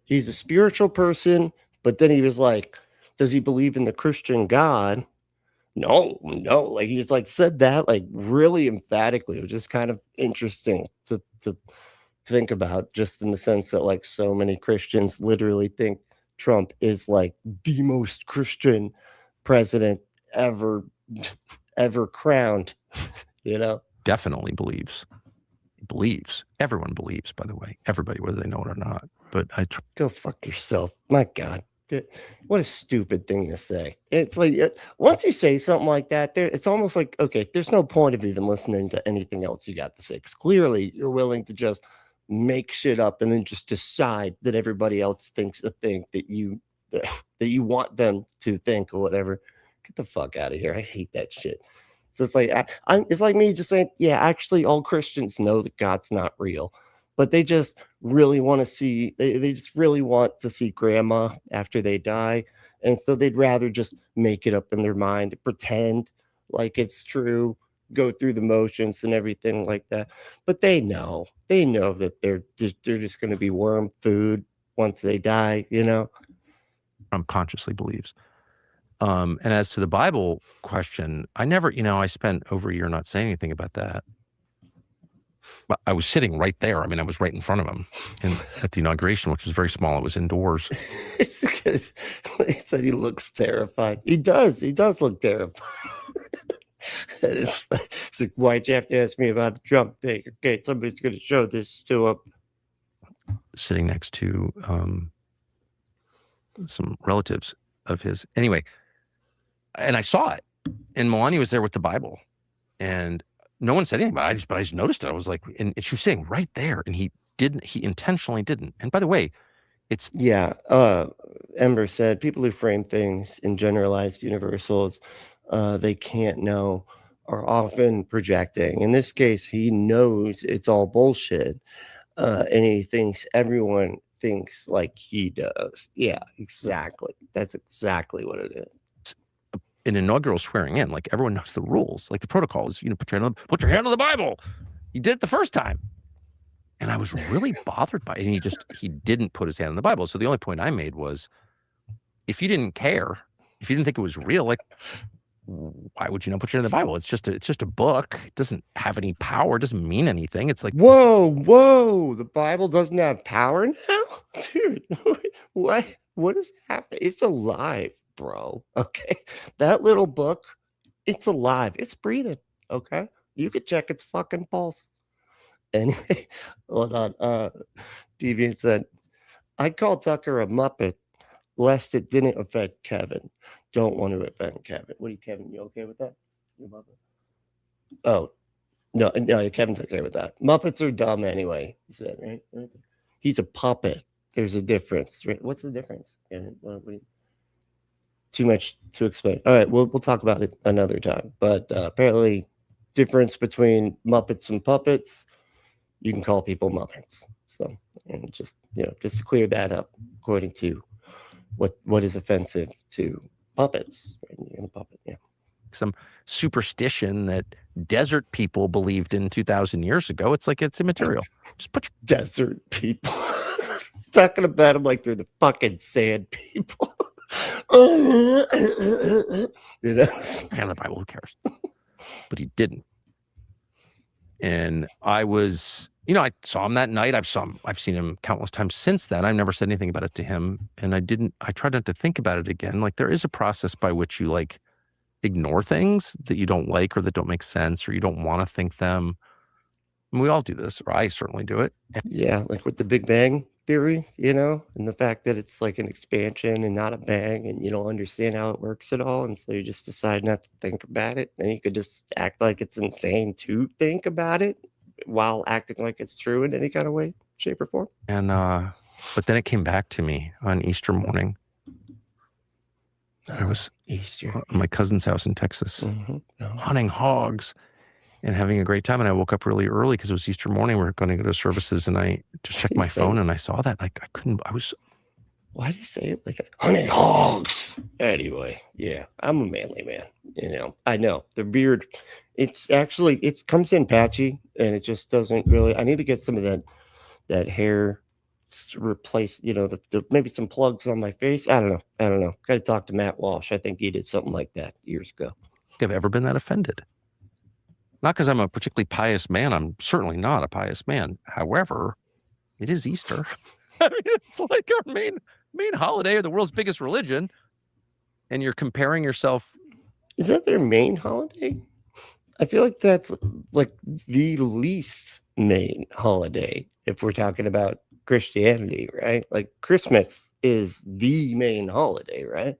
He's a spiritual person, but then he was like, does he believe in the Christian God? No. Like he's like said that like really emphatically. It was just kind of interesting to think about, just in the sense that like so many Christians literally think Trump is like the most Christian president ever crowned. Definitely believes. Everyone believes, by the way. Everybody, whether they know it or not. But go fuck yourself. My God. What a stupid thing to say. It's like once you say something like that, it's almost like, okay, there's no point of even listening to anything else you got to say, because clearly you're willing to just make shit up and then just decide that everybody else thinks a thing that you want them to think or whatever. Get the fuck out of here. I hate that shit. So it's like it's like me just saying, yeah, actually all Christians know that God's not real, but they just really want to see, they just really want to see grandma after they die. And so they'd rather just make it up in their mind, pretend like it's true, go through the motions and everything like that. But they know that they're just going to be worm food once they die, Trump consciously believes. And as to the Bible question, I spent over a year not saying anything about that. But I was sitting right there. I mean, I was right in front of him at the inauguration, which was very small. It was indoors. It's because he said he looks terrified. He does look terrified. It's like, why'd you have to ask me about the Trump thing? Okay, somebody's going to show this to him. Sitting next to some relatives of his. Anyway, and I saw it. And Melania was there with the Bible. And no one said anything about it. But I just noticed it. I was like, and she was sitting right there. And he intentionally didn't. And by the way, it's. Yeah. Ember said, people who frame things in generalized universals they can't know are often projecting. In this case, he knows it's all bullshit. And he thinks everyone thinks like he does. Yeah, exactly. That's exactly what it is. An inaugural swearing in, like everyone knows the rules. Like the protocol is, put your hand on the Bible. He did it the first time. And I was really bothered by it. And he didn't put his hand on the Bible. So the only point I made was, if you didn't care, if you didn't think it was real, like, why would you not put your hand on the Bible? It's just a book. It doesn't have any power. It doesn't mean anything. It's like, whoa, the Bible doesn't have power now? Dude, what is happening? It's alive, bro. Okay. That little book, it's alive. It's breathing. Okay. You could check its fucking pulse. Anyway, hold on. Deviant said, I'd call Tucker a Muppet. lest it didn't affect Kevin. Don't want to offend Kevin. What are you, Kevin? You okay with that? Oh, no, Kevin's okay with that. Muppets are dumb anyway, he said, right? He's a puppet. There's a difference, right? What's the difference? Too much to explain. All right, we'll talk about it another time. But apparently, difference between Muppets and puppets, you can call people Muppets. So, and just to clear that up, according to what is offensive to puppets. Right? A puppet, yeah. Some superstition that desert people believed in 2,000 years ago. It's like it's immaterial. Just put your desert people. Talking about them like they're the fucking sand people. I have the Bible, who cares? But he didn't. And I was, I saw him that night. I've seen him countless times since then. I've never said anything about it to him. And I tried not to think about it again. Like, there is a process by which you ignore things that you don't like or that don't make sense or you don't want to think them. And we all do this, or I certainly do it. Yeah, like with the Big Bang Theory, and the fact that it's like an expansion and not a bang, and you don't understand how it works at all, and so you just decide not to think about it. And you could just act like it's insane to think about it while acting like it's true in any kind of way, shape, or form. And but then it came back to me on Easter morning. I was Easter at my cousin's house in Texas, hunting hogs and having a great time. And I woke up really early because it was Easter morning. We were going to go to services, and I just checked my phone and I saw that. Why do you say it like that? Hunting hogs. Anyway, yeah, I'm a manly man. I know the beard. It comes in patchy, and it just doesn't really. I need to get some of that hair replace, maybe some plugs on my face. I don't know. Got to talk to Matt Walsh. I think he did something like that years ago. I've ever been that offended. Not because I'm a particularly pious man. I'm certainly not a pious man. However, it is Easter. I mean, it's like our main holiday or the world's biggest religion. And you're comparing yourself. Is that their main holiday? I feel like that's like the least main holiday if we're talking about Christianity, right? Like Christmas is the main holiday, right?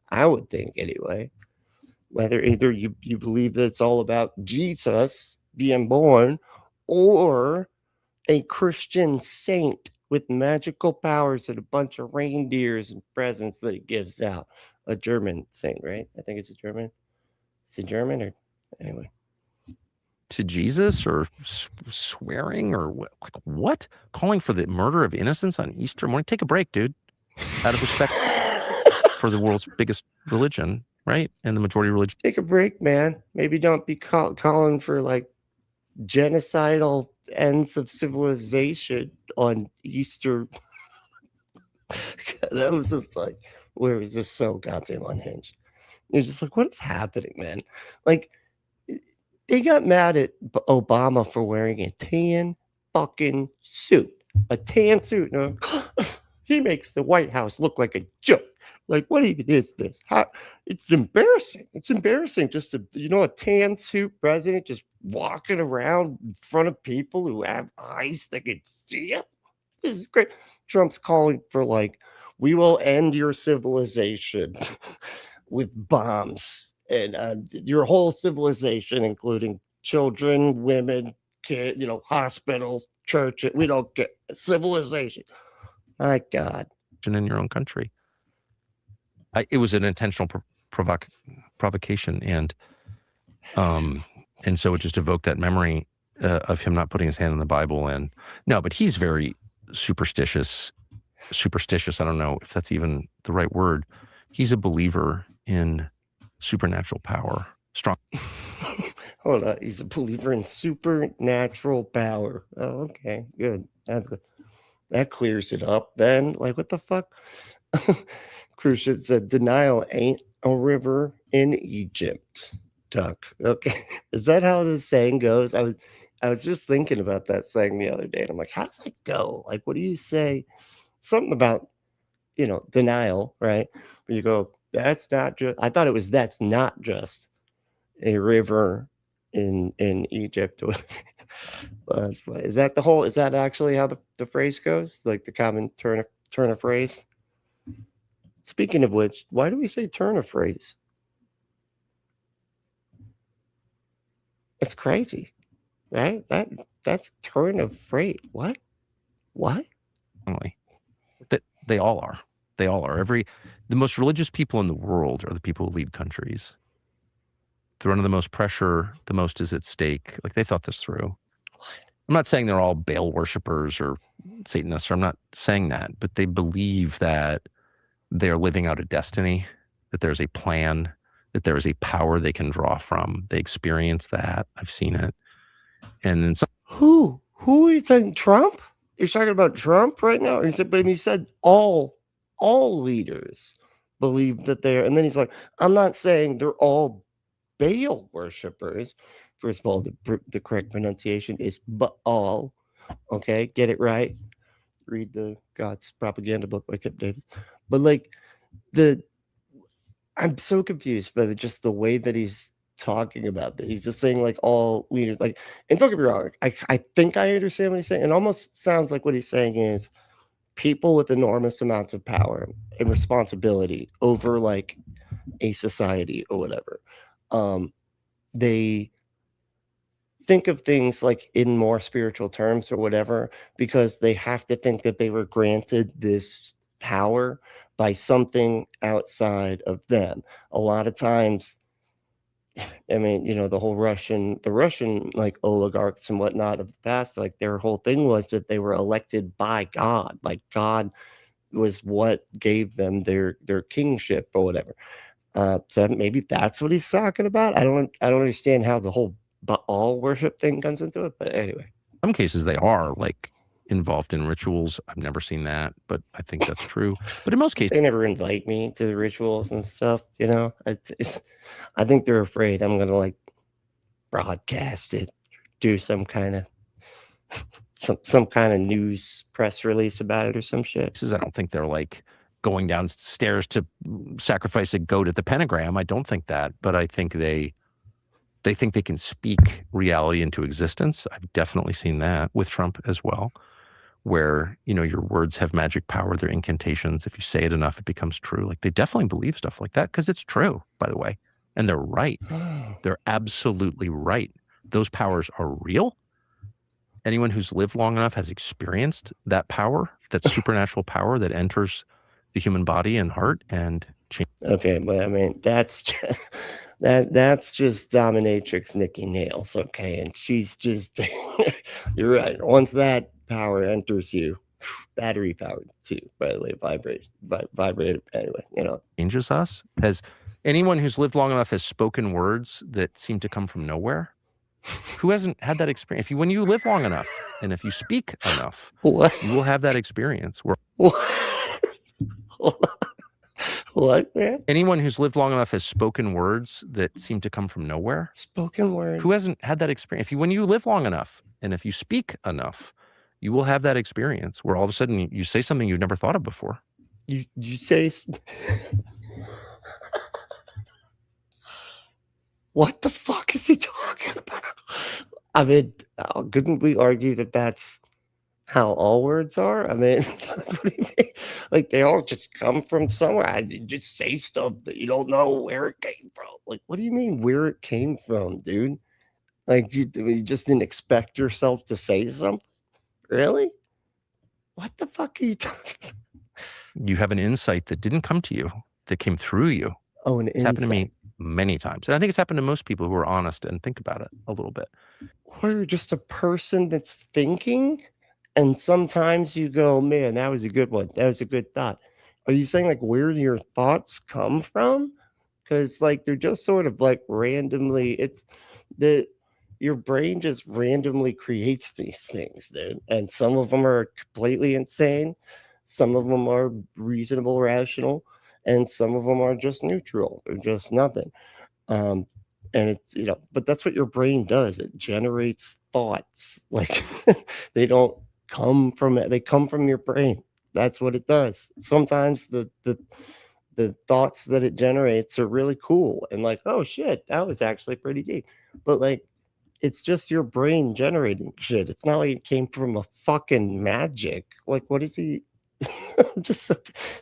I would think anyway. Whether either you believe that it's all about Jesus being born or a Christian saint with magical powers and a bunch of reindeers and presents that he gives out. A German saint, right? I think it's a German. Is it German or anyway? To Jesus or swearing or what? Calling for the murder of innocents on Easter morning? Take a break, dude. Out of respect for the world's biggest religion, right? And the majority religion. Take a break, man. Maybe don't be calling for like genocidal ends of civilization on Easter. That was just like, where it was just so goddamn unhinged. You're just like, what is happening, man? Like, they got mad at Obama for wearing a tan fucking suit. A tan suit. No, he makes the White House look like a joke. Like, what even is this? It's embarrassing. It's embarrassing just to, a tan suit president just walking around in front of people who have eyes that can see it. This is great. Trump's calling for like, we will end your civilization with bombs. And your whole civilization, including children, women, kids, hospitals, churches. We don't get civilization. My God. In your own country. It was an intentional provocation. And so it just evoked that memory of him not putting his hand on the Bible. And no, but he's very superstitious. I don't know if that's even the right word. He's a believer in supernatural power. Strong. Hold on. He's a believer in supernatural power. Oh, okay. Good. That clears it up then. Like, what the fuck? Crucian said, denial ain't a river in Egypt. Duck. Okay. Is that how the saying goes? I was just thinking about that saying the other day. And I'm like, how does it go? Like, what do you say? Something about, denial, right? But you go, that's not just, I thought it was, that's not just a river in Egypt. Is that actually how the phrase goes? Like the common turn of phrase? Speaking of which, why do we say turn of phrase? It's crazy, right? That's turn of phrase. What? They all are. They all are. The most religious people in the world are the people who lead countries. They're under the most pressure, the most is at stake. Like, they thought this through. I'm not saying they're all Baal worshipers or Satanists, or I'm not saying that, but they believe that they're living out a destiny, that there's a plan, that there is a power they can draw from. They experience that. I've seen it. And then some. Who are you saying? Trump? You're talking about Trump right now? But he said all leaders believe that they're, and then he's like, I'm not saying they're all Baal worshipers. First of all, the correct pronunciation is Baal. Okay, get it right. Read the God's propaganda book by Kip Davis. But like I'm so confused by just the way that he's talking about that. He's just saying like all leaders, like, and don't get me wrong, I think I understand what he's saying. It almost sounds like what he's saying is people with enormous amounts of power and responsibility over like a society or whatever. They think of things like in more spiritual terms or whatever, because they have to think that they were granted this power by something outside of them. A lot of times, I mean, you know, the Russian like oligarchs and whatnot of the past, like their whole thing was that they were elected by God. Like God was what gave them their kingship or whatever. So maybe that's what he's talking about. I don't understand how the whole Baal worship thing comes into it, but anyway. Some cases they are like involved in rituals. I've never seen that, but I think that's true. But in most cases, they never invite me to the rituals and stuff. You know, I think they're afraid I'm gonna like broadcast it, do some kind of some kind of news press release about it or some shit. I don't think they're like going downstairs to sacrifice a goat at the pentagram. I don't think that, but I think they think they can speak reality into existence. I've definitely seen that with Trump as well, where, you know, your words have magic power. They're incantations. If you say it enough, it becomes true. Like, they definitely believe stuff like that because it's true, by the way. And they're right. They're absolutely right. Those powers are real. Anyone who's lived long enough has experienced that power, that supernatural power that enters the human body and heart and change. Okay, but I mean, that's just, that's just dominatrix Nikki Nails, okay? And she's just, you're right. Once that power enters you, battery powered too, by the way, vibrate anyway, you know. Changes us. Has anyone who's lived long enough has spoken words that seem to come from nowhere? Who hasn't had that experience? When you live long enough and if you speak enough, what? You will have that experience. What, man? Anyone who's lived long enough has spoken words that seem to come from nowhere. Spoken words. Who hasn't had that experience? When you live long enough and if you speak enough, you will have that experience where all of a sudden you say something you've never thought of before. You say, what the fuck is he talking about? I mean, couldn't we argue that that's how all words are? I mean, what do you mean? Like, they all just come from somewhere. I just say stuff that you don't know where it came from. Like, what do you mean where it came from, dude? Like, you just didn't expect yourself to say something? Really? What the fuck are you talking about? You have an insight that didn't come to you, that came through you. Oh, an it's insight. Happened to me many times. And I think it's happened to most people who are honest and think about it a little bit. Or you're just a person that's thinking, and sometimes you go, man, that was a good one. That was a good thought. Are you saying like where do your thoughts come from? Because like they're just sort of like randomly, it's your brain just randomly creates these things, dude. And some of them are completely insane. Some of them are reasonable, rational, and some of them are just neutral. They're just nothing. And it's, you know, but that's what your brain does. It generates thoughts. Like they don't come from it. They come from your brain. That's what it does. Sometimes the thoughts that it generates are really cool and like, oh shit, that was actually pretty deep. But like, it's just your brain generating shit. It's not like it came from a fucking magic. Like, what is he? Just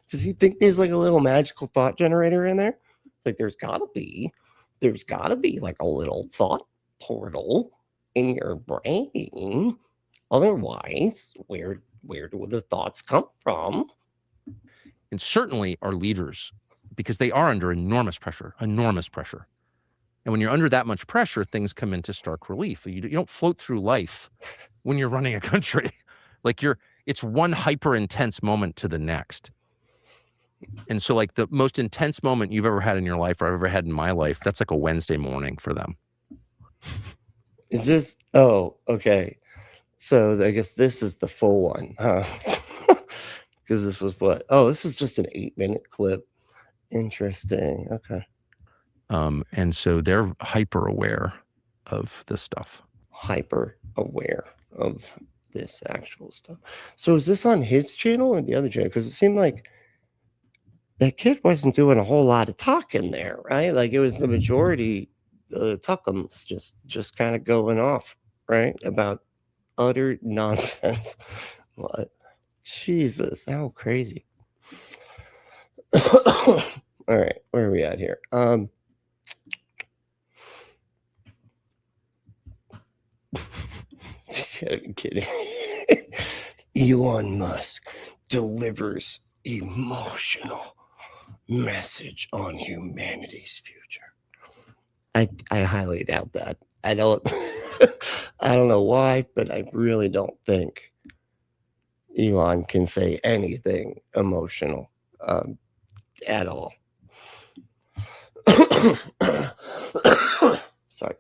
does he think there's like a little magical thought generator in there? Like there's gotta be like a little thought portal in your brain. Otherwise, where do the thoughts come from? And certainly our leaders, because they are under enormous pressure. And when you're under that much pressure, things come into stark relief. You don't float through life when you're running a country. Like it's one hyper intense moment to the next. And so like the most intense moment you've ever had in your life or I've ever had in my life, that's like a Wednesday morning for them. Is this? Oh, okay. So I guess this is the full one, huh? Because this was what? Oh, this was just an 8-minute clip. Interesting. Okay. And so they're hyper aware of this stuff. Hyper aware of this actual stuff. So is this on his channel or the other channel? Because it seemed like that kid wasn't doing a whole lot of talking there, right? Like it was the majority, the Tuckums just kind of going off, right? About utter nonsense. What? Jesus, how crazy. All right, where are we at here? You gotta be kidding. Elon Musk delivers emotional message on humanity's future. I highly doubt that. I don't know why, but I really don't think Elon can say anything emotional at all. Sorry.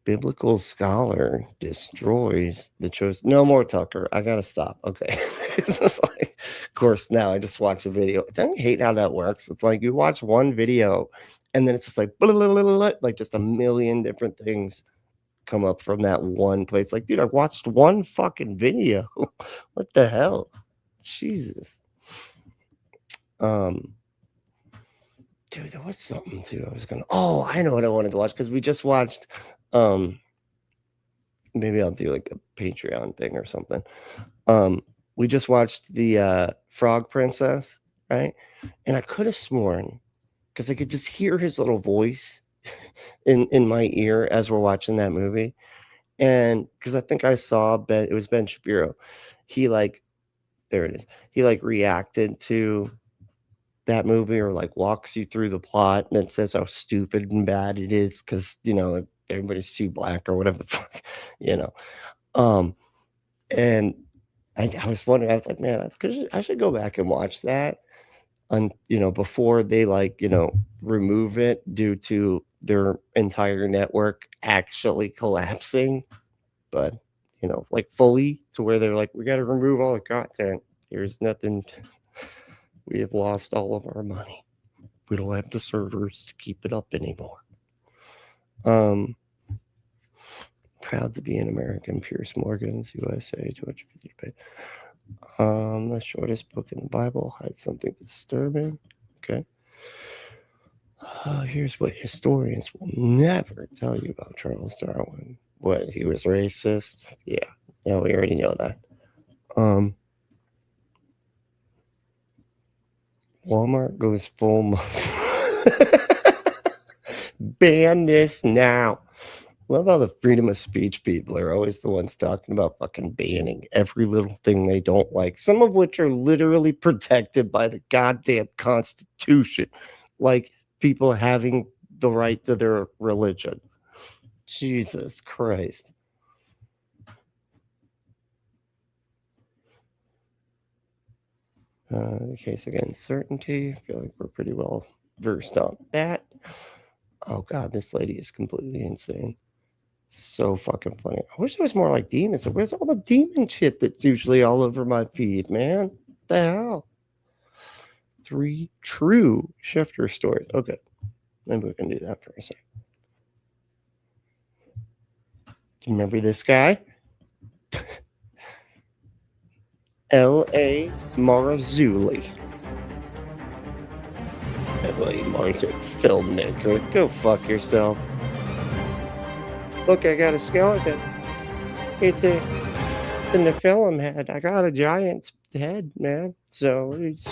Biblical scholar destroys the choice. No more Tucker. I gotta stop. Okay. It's like, of course, now I just watch a video. Don't you hate how that works? It's like you watch one video and then it's just like, blah, blah, blah, blah, like just a million different things come up from that one place. Like, dude, I watched one fucking video. What the hell? Jesus. Dude, there was something too. I know what I wanted to watch because we just watched. Maybe I'll do like a Patreon thing or something. We just watched the Frog Princess, right? And I could have sworn because I could just hear his little voice in my ear as we're watching that movie. And because I think I saw it was Ben Shapiro. He there it is. He reacted to that movie or walks you through the plot and it says how stupid and bad it is because, everybody's too black or whatever the fuck, and I was wondering, I was like, man, I should go back and watch that before they remove it due to their entire network actually collapsing, but fully to where they're like, we got to remove all the content. Here's nothing. We have lost all of our money. We don't have the servers to keep it up anymore. Proud to be an American. Pierce Morgan's USA 250 page. The shortest book in the Bible hides something disturbing. Okay. Here's what historians will never tell you about Charles Darwin. What, he was racist? Yeah, we already know that. Walmart goes full Muslim. Ban this now. Love how the freedom of speech people are always the ones talking about fucking banning every little thing they don't like, some of which are literally protected by the goddamn Constitution, like people having the right to their religion. Jesus Christ. The case against certainty. I feel like we're pretty well versed on that. Oh God, this lady is completely insane. So fucking funny. I wish it was more like demons. Where's all the demon shit that's usually all over my feed, man? What the hell? 3 true shifter stories. Okay. Maybe we can do that for a second. Do you remember this guy? L.A. Marzulli. L.A. Marzulli, filmmaker. Go fuck yourself. Look, I got a skeleton. It's a nothing to fill him head. I got a giant head, man. So it's...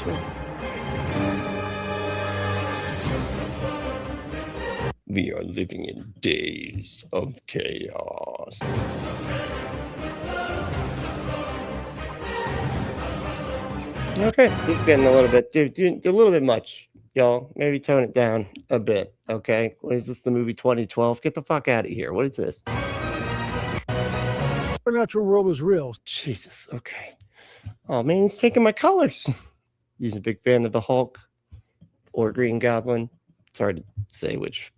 We are living in days of chaos. Okay, he's getting a little bit much, y'all. Maybe tone it down a bit, okay? What is this, the movie 2012? Get the fuck out of here. What is this? Supernatural world is real. Jesus, okay. Oh, man, he's taking my colors. He's a big fan of the Hulk or Green Goblin. It's hard to say which,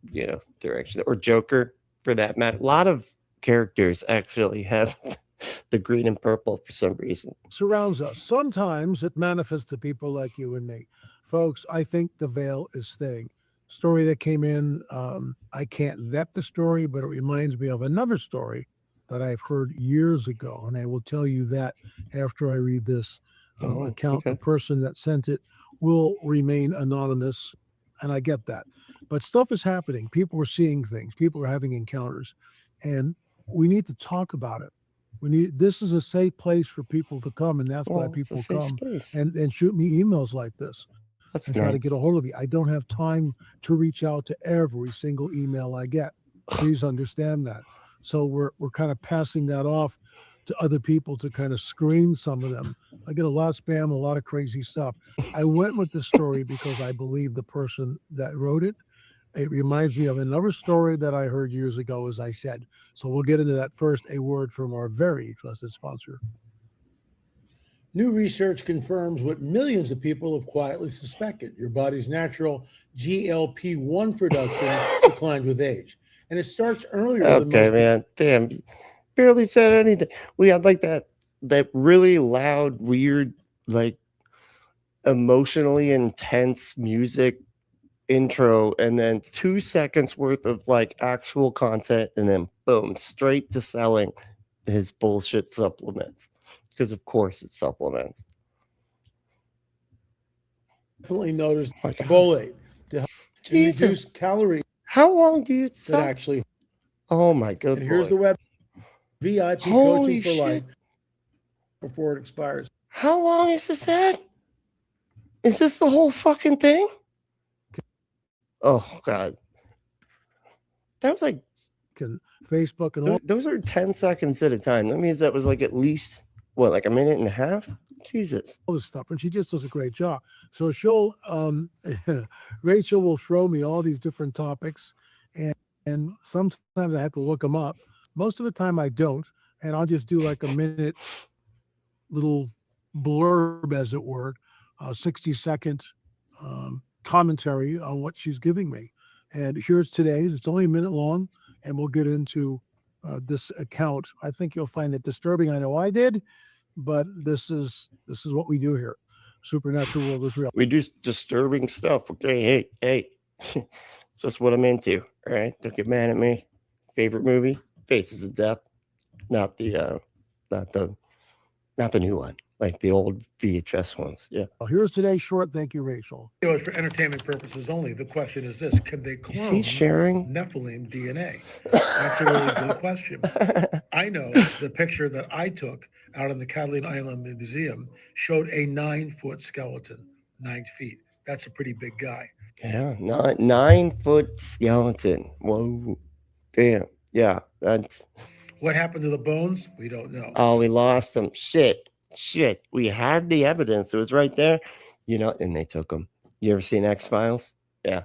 direction, or Joker for that matter. A lot of characters actually have the green and purple for some reason. Surrounds us. Sometimes it manifests to people like you and me. Folks, I think the veil is thin. Story that came in, I can't vet the story, but it reminds me of another story that I've heard years ago. And I will tell you that after I read this account. Okay. The person that sent it will remain anonymous. And I get that. But stuff is happening. People are seeing things. People are having encounters. And we need to talk about it. This is a safe place for people to come. And that's why people come and shoot me emails like this. That's and nice. Try to get a hold of me. I don't have time to reach out to every single email I get. Please understand that. So we're kind of passing that off to other people to kind of screen some of them. I get a lot of spam, a lot of crazy stuff. I went with this story because I believe the person that wrote it. It reminds me of another story that I heard years ago, as I said. So we'll get into that first. A word from our very trusted sponsor. New research confirms what millions of people have quietly suspected. Your body's natural GLP-1 production declined with age. And it starts earlier than most. Okay, man. Damn. Barely said anything. We had like that really loud, weird, like emotionally intense music intro, and then 2 seconds worth of like actual content, and then boom, straight to selling his bullshit supplements. Because of course it's supplements. Definitely noticed folate to help reduce calories. How long do you that actually? Oh my god! And here's the web. VIP coaching for life before it expires. How long is this ad? Is this the whole fucking thing? Oh god. That was like Facebook and all. Those are 10 seconds at a time. That means that was like at least like a minute and a half? Jesus. All this stuff, and she just does a great job. So she'll Rachel will throw me all these different topics, and sometimes I have to look them up. Most of the time I don't, and I'll just do like a minute little blurb, as it were, 60-second commentary on what she's giving me. And here's today's. It's only a minute long, and we'll get into this account. I think you'll find it disturbing. I know I did, but this is what we do here. Supernatural world is real. We do disturbing stuff. Okay, hey. It's just what I'm into. All right, don't get mad at me. Favorite movie? Faces of Death. Not the new one, like the old VHS ones. Yeah. Well, here's today's short. Thank you, Rachel. It's for entertainment purposes only. The question is this: can they clone Is he sharing Nephilim DNA? That's a really good question. I know the picture that I took out in the Catalina Island Museum showed a 9-foot skeleton, 9 feet. That's a pretty big guy. Yeah, 9-foot skeleton. Whoa, damn. Yeah, that's. What happened to the bones? We don't know. Oh, we lost them. Shit. We had the evidence. It was right there, and they took them. You ever seen X-Files? Yeah.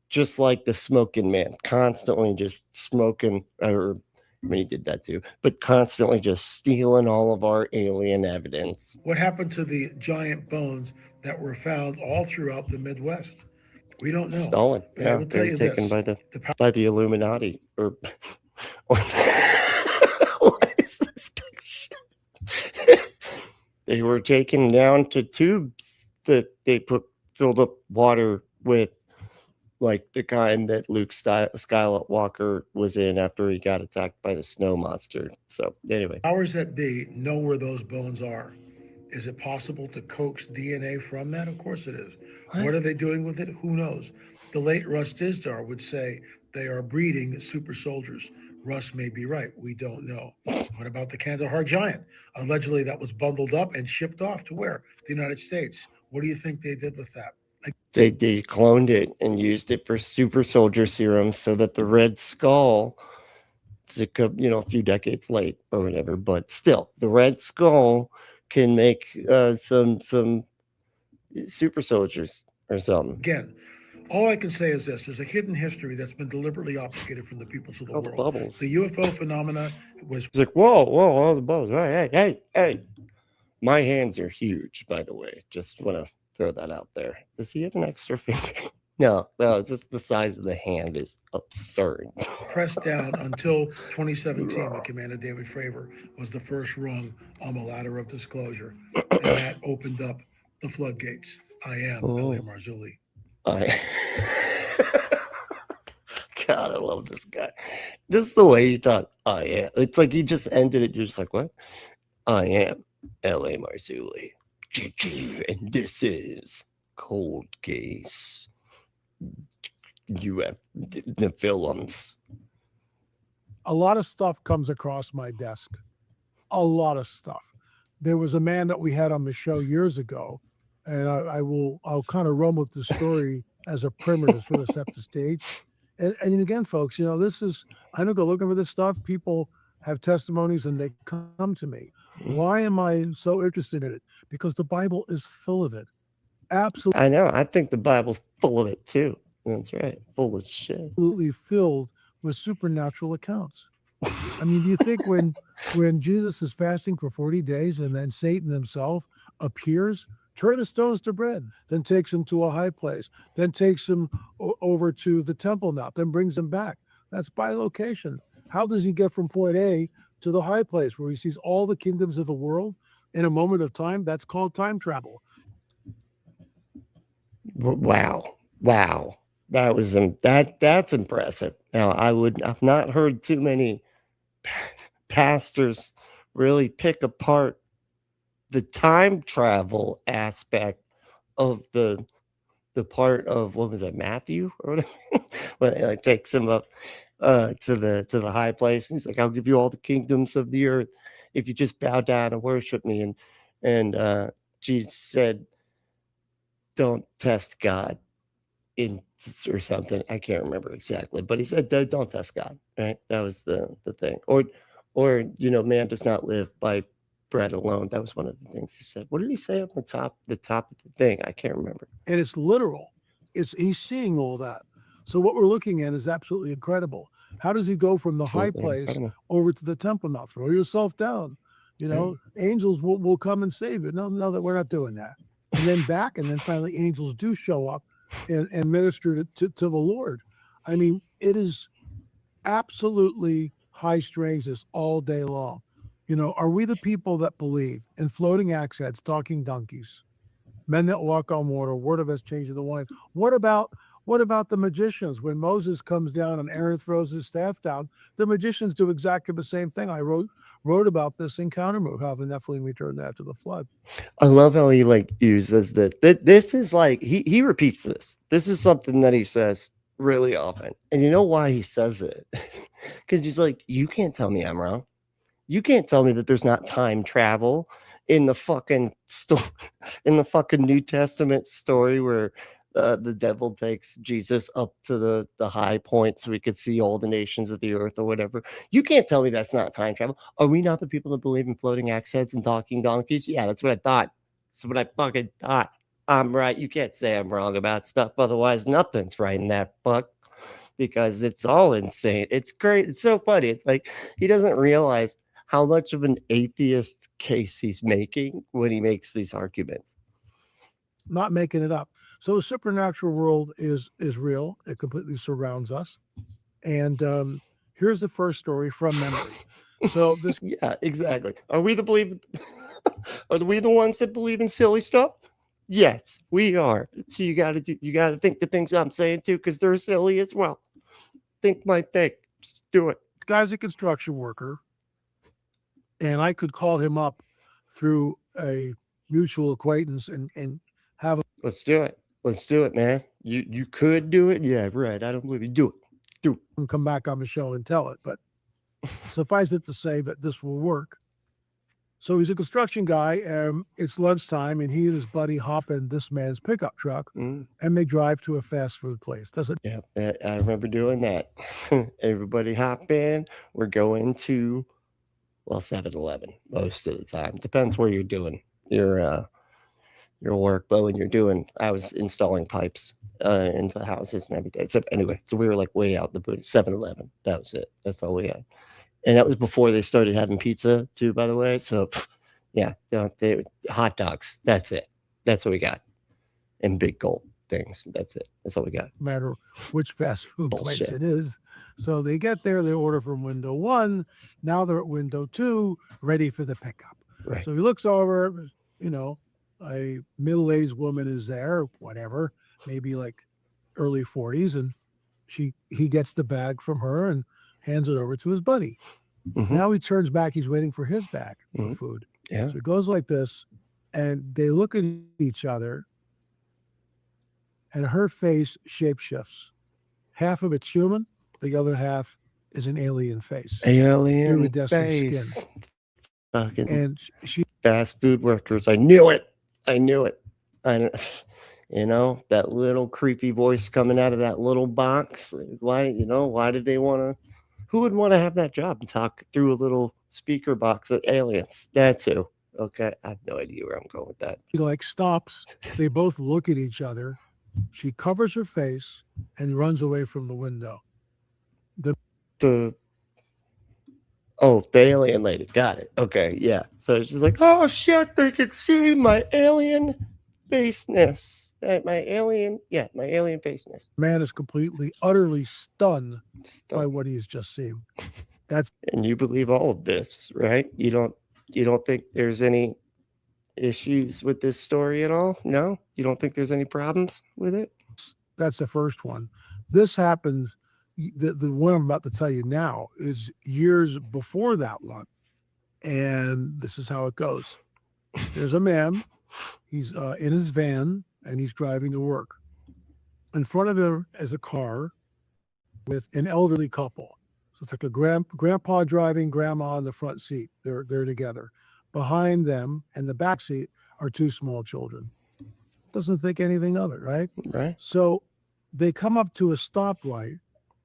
Just like the smoking man, constantly just smoking, he did that too, but constantly just stealing all of our alien evidence. What happened to the giant bones that were found all throughout the Midwest? We don't know. Stolen. Yeah, they were taken by the Illuminati. What is this picture? They were taken down to tubes that they filled up water with, like the kind that Luke Skywalker was in after he got attacked by the snow monster. So anyway. Powers that be know where those bones are. Is it possible to coax DNA from that? Of course it is. What are they doing with it? Who knows? The late Russ Dizdar would say they are breeding super soldiers, Russ may be right. We don't know. What about the Kandahar Giant? Allegedly, that was bundled up and shipped off to where? The United States. What do you think they did with that? They cloned it and used it for super soldier serum so that the Red Skull, it's a few decades late or whatever, but still, the Red Skull can make some super soldiers or something. Again, all I can say is this: there's a hidden history that's been deliberately obfuscated from the peoples of the world. The bubbles. The UFO phenomena was. It's like, whoa, all the bubbles. Right, hey. My hands are huge, by the way. Just want to throw that out there. Does he have an extra finger? No, just the size of the hand is absurd. Pressed down until 2017 when Commander David Fravor was the first rung on the ladder of disclosure. And that opened up the floodgates. I am L.A. Marzulli. God, I love this guy. Just the way he thought, I am. It's like he just ended it. You're just like, what? I am L.A. Marzulli. And this is Cold Case. You have the films. A lot of stuff comes across my desk. A lot of stuff. There was a man that we had on the show years ago, and I'll kind of run with the story as a primer to sort of set the stage. And again, folks, this is, I don't go looking for this stuff. People have testimonies and they come to me. Why am I so interested in it? Because the Bible is full of it. Absolutely. I know. I think the Bible's full of it too. That's right. Full of shit. Absolutely filled with supernatural accounts. I mean, do you think when Jesus is fasting for 40 days and then Satan himself appears, turn the stones to bread, then takes him to a high place, then takes him over to the Temple Mount, then brings him back? That's by location. How does he get from point A to the high place where he sees all the kingdoms of the world in a moment of time? That's called time travel. Wow. That's impressive. Now, I've not heard too many pastors really pick apart the time travel aspect of the part of, what was it, Matthew or whatever, when it takes him up to the high place. And he's like, I'll give you all the kingdoms of the earth if you just bow down and worship me. And Jesus said, don't test God or something. I can't remember exactly, but he said, don't test God. Right? That was the thing. Or man does not live by bread alone. That was one of the things he said. What did he say up the top of the thing? I can't remember. And it's literal. He's seeing all that. So what we're looking at is absolutely incredible. How does he go from the high place over to the temple? Now throw yourself down. Angels will come and save you. No, that we're not doing that. And then back, and then finally angels do show up and minister to the Lord. I mean, it is absolutely high strangeness all day long. Are we the people that believe in floating axe heads, talking donkeys, men that walk on water, word of us changing the wine? What about the magicians? When Moses comes down and Aaron throws his staff down, the magicians do exactly the same thing. I wrote about this in Countermove, how the Nephilim returned after the flood. I love how he uses that. This is like he repeats this. This is something that he says really often. And you know why he says it? Because he's like, you can't tell me I'm wrong. You can't tell me that there's not time travel in the fucking New Testament story where the devil takes Jesus up to the high point so we could see all the nations of the earth or whatever. You can't tell me that's not time travel. Are we not the people that believe in floating axe heads and talking donkeys? Yeah, that's what I thought. That's what I fucking thought. I'm right. You can't say I'm wrong about stuff. Otherwise, nothing's right in that book because it's all insane. It's great. It's so funny. It's like he doesn't realize how much of an atheist case he's making when he makes these arguments. Not making it up. So the supernatural world is real. It completely surrounds us. And here's the first story from memory. So this, yeah, exactly. Are we the ones that believe in silly stuff? Yes, we are. So you got to think the things I'm saying too, because they're silly as well. Think my thing. Just do it. This guy's a construction worker, and I could call him up through a mutual acquaintance and have. Let's do it. Let's do it, man. You could do it. Yeah, right. I don't believe you. Do it. And come back on the show and tell it. But Suffice it to say that this will work. So he's a construction guy. It's lunchtime, and he and his buddy hop in this man's pickup truck, and they drive to a fast food place. Yeah, I remember doing that. Everybody hop in. We're going to, well, 7-Eleven most of the time. Depends where you're doing your work, but when you're doing, I was installing pipes into houses and everything. So anyway, so we were like way out in the boot. 7-Eleven. That was it. That's all we had. And that was before they started having pizza too, by the way. So yeah, hot dogs. That's it. That's what we got. And big gulp things. That's it. That's all we got. No matter which fast food place it is. So they get there, they order from window 1. Now they're at window 2, ready for the pickup. Right. So he looks over, a middle-aged woman is there, whatever, maybe like early 40s, and he gets the bag from her and hands it over to his buddy. Now he turns back, he's waiting for his bag of food. Yeah. So it goes like this, and they look at each other, and her face shapeshifts. Half of it's human, the other half is an alien face. Alien Iridescent face. skin. Fucking And she fast food workers. I knew it. That little creepy voice coming out of that little box. Why did they want to? Who would want to have that job and talk through a little speaker box of aliens? That's who. Okay, I have no idea where I'm going with that. He stops. They both look at each other. She covers her face and runs away from the window. The alien lady. Got it. Okay, yeah. So she's like, oh shit, they could see my alien faceness. My alien faceness. Man is completely, utterly stunned by what he's just seen. And you believe all of this, right? You don't think there's any issues with this story at all? No? You don't think there's any problems with it? That's the first one. This happens, the one I'm about to tell you now is years before that one. And this is how it goes. There's a man, he's in his van, and he's driving to work. In front of him is a car with an elderly couple. So it's like a grandpa driving, grandma in the front seat. They're together. Behind them in the back seat are 2 small children. Doesn't think anything of it, right? Right. So they come up to a stoplight,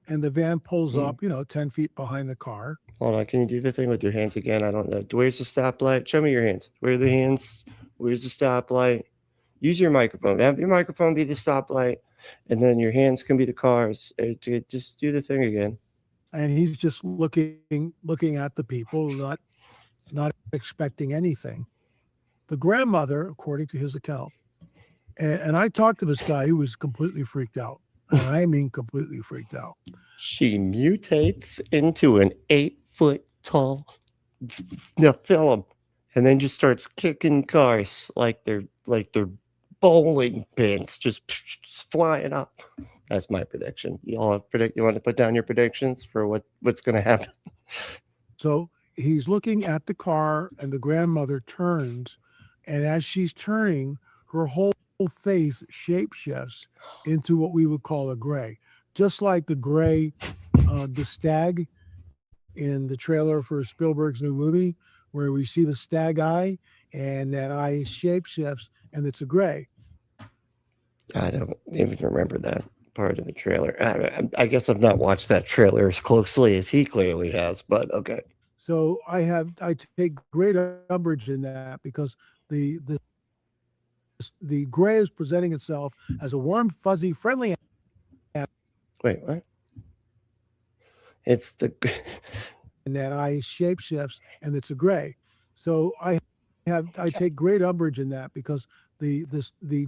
and the van pulls up, 10 feet behind the car. Hold on. Can you do the thing with your hands again? I don't know. Where's the stoplight? Show me your hands. Where are the hands? Where's the stoplight? Use your microphone. Have your microphone be the stoplight, and then your hands can be the cars. Just do the thing again. And he's just looking at the people, not expecting anything. The grandmother, according to his account, and I talked to this guy who was completely freaked out. And I mean completely freaked out. She mutates into an 8-foot tall film, and then just starts kicking cars like they're bowling pins, just flying up. That's my prediction. You all you want to put down your predictions for what's going to happen? So he's looking at the car, and the grandmother turns, and as she's turning, her whole face shapeshifts into what we would call a gray, just like the gray, the stag in the trailer for Spielberg's new movie, where we see the stag eye, and that eye shapeshifts, and it's a gray. I don't even remember that part of the trailer. I guess I've not watched that trailer as closely as he clearly has, but okay. So I take great umbrage in that, because the gray is presenting itself as a warm, fuzzy, friendly. Wait, what? It's the and that eye shapeshifts, and it's a gray. So I take great umbrage in that, because the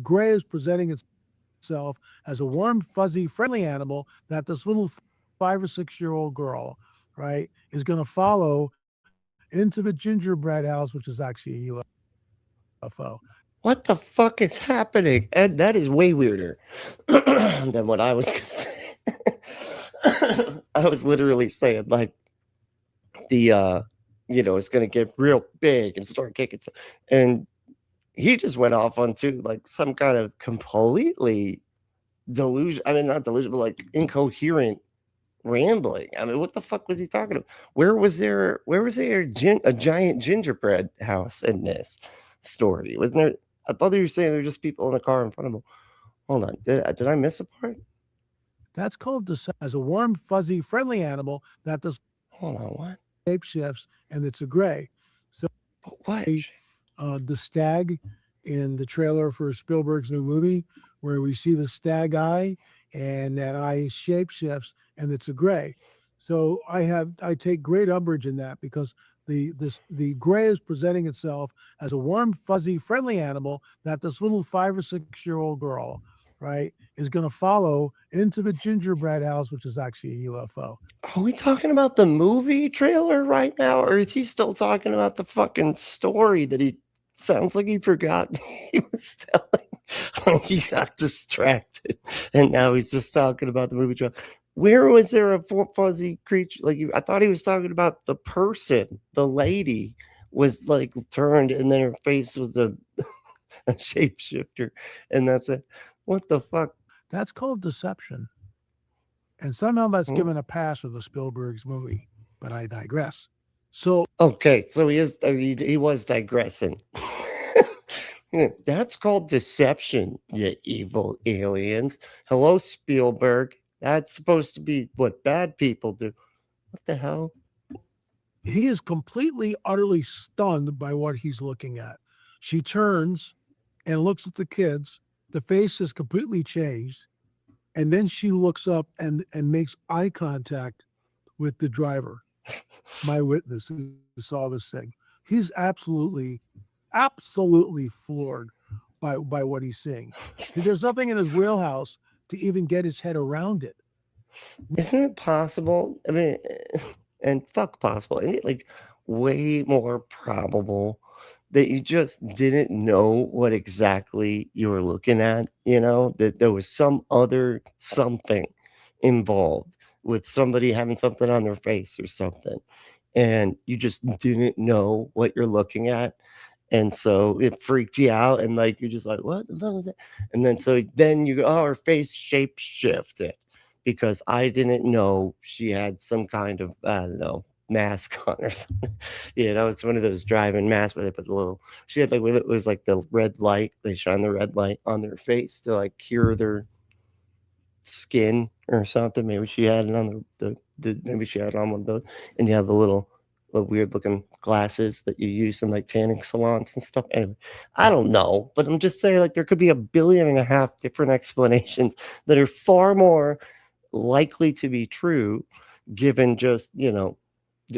gray is presenting itself as a warm, fuzzy, friendly animal that this little 5 or 6-year-old girl, right, is going to follow into the gingerbread house, which is actually a UFO. What the fuck is happening? And that is way weirder than what I was going to say. I was literally saying, like, it's going to get real big and start kicking. And he just went off onto like some kind of completely not delusional, but like incoherent rambling. I mean, what the fuck was he talking about? Where was there a giant gingerbread house in this story? Wasn't there? I thought you were saying there were just people in the car in front of him. Hold on, did I miss a part? That's called as a warm, fuzzy, friendly animal that does. Hold on, what? Shape shifts, and it's a gray. So what? The stag in the trailer for Spielberg's new movie, where we see the stag eye, and that eye shape shifts, and it's a gray. So I take great umbrage in that, because the gray is presenting itself as a warm, fuzzy, friendly animal that this little 5 or 6 year old girl, right, is going to follow into the gingerbread house, which is actually a UFO. Are we talking about the movie trailer right now, or is he still talking about the fucking story that he sounds like he forgot he was telling? He got distracted, and now he's just talking about the movie trailer. Where was there a fuzzy creature? Like, I thought he was talking about the person, the lady was like turned, and then her face was a shapeshifter, and that's it. What the fuck? That's called deception. And somehow that's given a pass of the Spielberg's movie, but I digress. So okay, so he was digressing. That's called deception, you evil aliens. Hello, Spielberg. That's supposed to be what bad people do. What the hell? He is completely, utterly stunned by what he's looking at. She turns and looks at the kids. The face is completely changed. And then she looks up and makes eye contact with the driver, my witness who saw this thing. He's absolutely floored by what he's seeing. There's nothing in his wheelhouse to even get his head around it. Isn't it possible? I mean, and fuck possible. Isn't it like way more probable that you just didn't know what exactly you were looking at? You know, that there was some other something involved with somebody having something on their face or something, and you just didn't know what you're looking at. And so it freaked you out, and like you're just like, what the hell is that? And then you go, oh, her face shape shifted because I didn't know she had some kind of, I don't know, mask on or something. You know, it's one of those driving masks where they put the little, she had like, it was like the red light, they shine the red light on their face to like cure their skin or something. Maybe she had it on maybe she had on one of those, and you have the little weird looking glasses that you use in like tanning salons and stuff. Anyway, I don't know, but I'm just saying, like, there could be 1.5 billion different explanations that are far more likely to be true, given just, you know,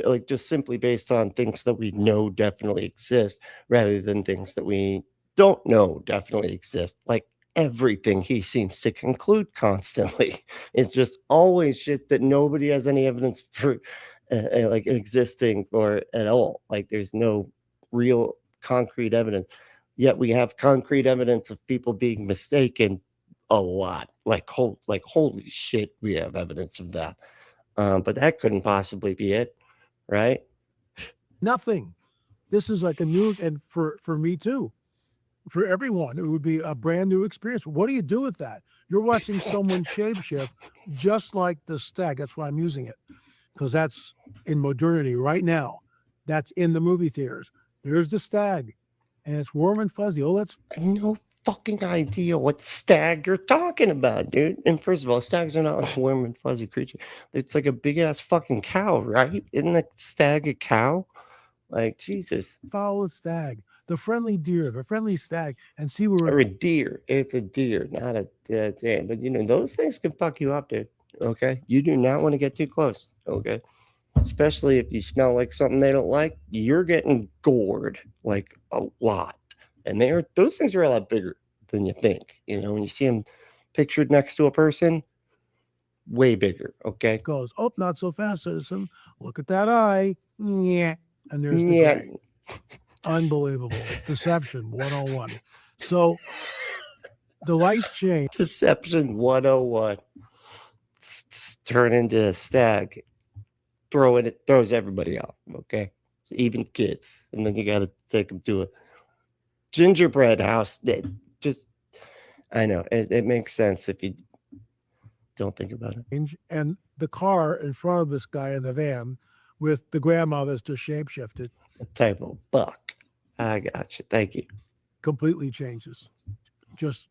like just simply based on things that we know definitely exist rather than things that we don't know definitely exist. Like everything he seems to conclude constantly is just always shit that nobody has any evidence for like existing or at all. Like there's no real concrete evidence, yet we have concrete evidence of people being mistaken a lot. Like holy shit, we have evidence of that. But that couldn't possibly be it, right? Nothing. This is like a new, and for me too, for everyone, it would be a brand new experience. What do you do with that? You're watching someone shapeshift just like the stag. That's why I'm using it, because that's in modernity right now. That's in the movie theaters. There's the stag, and it's warm and fuzzy. Oh, that's no fucking idea what stag you're talking about, dude. And first of all, stags are not a warm and fuzzy creature. It's like a big ass fucking cow, right? Isn't the stag a cow? Like, Jesus. Follow the stag, the friendly deer, the friendly stag, and see where. Or a deer. It's a deer, not a deer. But you know, those things can fuck you up, dude. Okay, you do not want to get too close. Okay, especially if you smell like something they don't like, you're getting gored like a lot. And those things are a lot bigger than you think. You know, when you see them pictured next to a person, way bigger. Okay, goes, oh, not so fast, citizen. Look at that eye. Yeah, and there's the gray. Unbelievable. Deception 101. So the lights change. Deception 101. Turn into a stag. It throws everybody off. Okay, so even kids. And then you got to take them to a gingerbread house. I know it makes sense if you Don't think about it. And the car in front of this guy in the van with the grandma that's just shapeshifted. A type of buck. I got you. Thank you. Completely changes. Just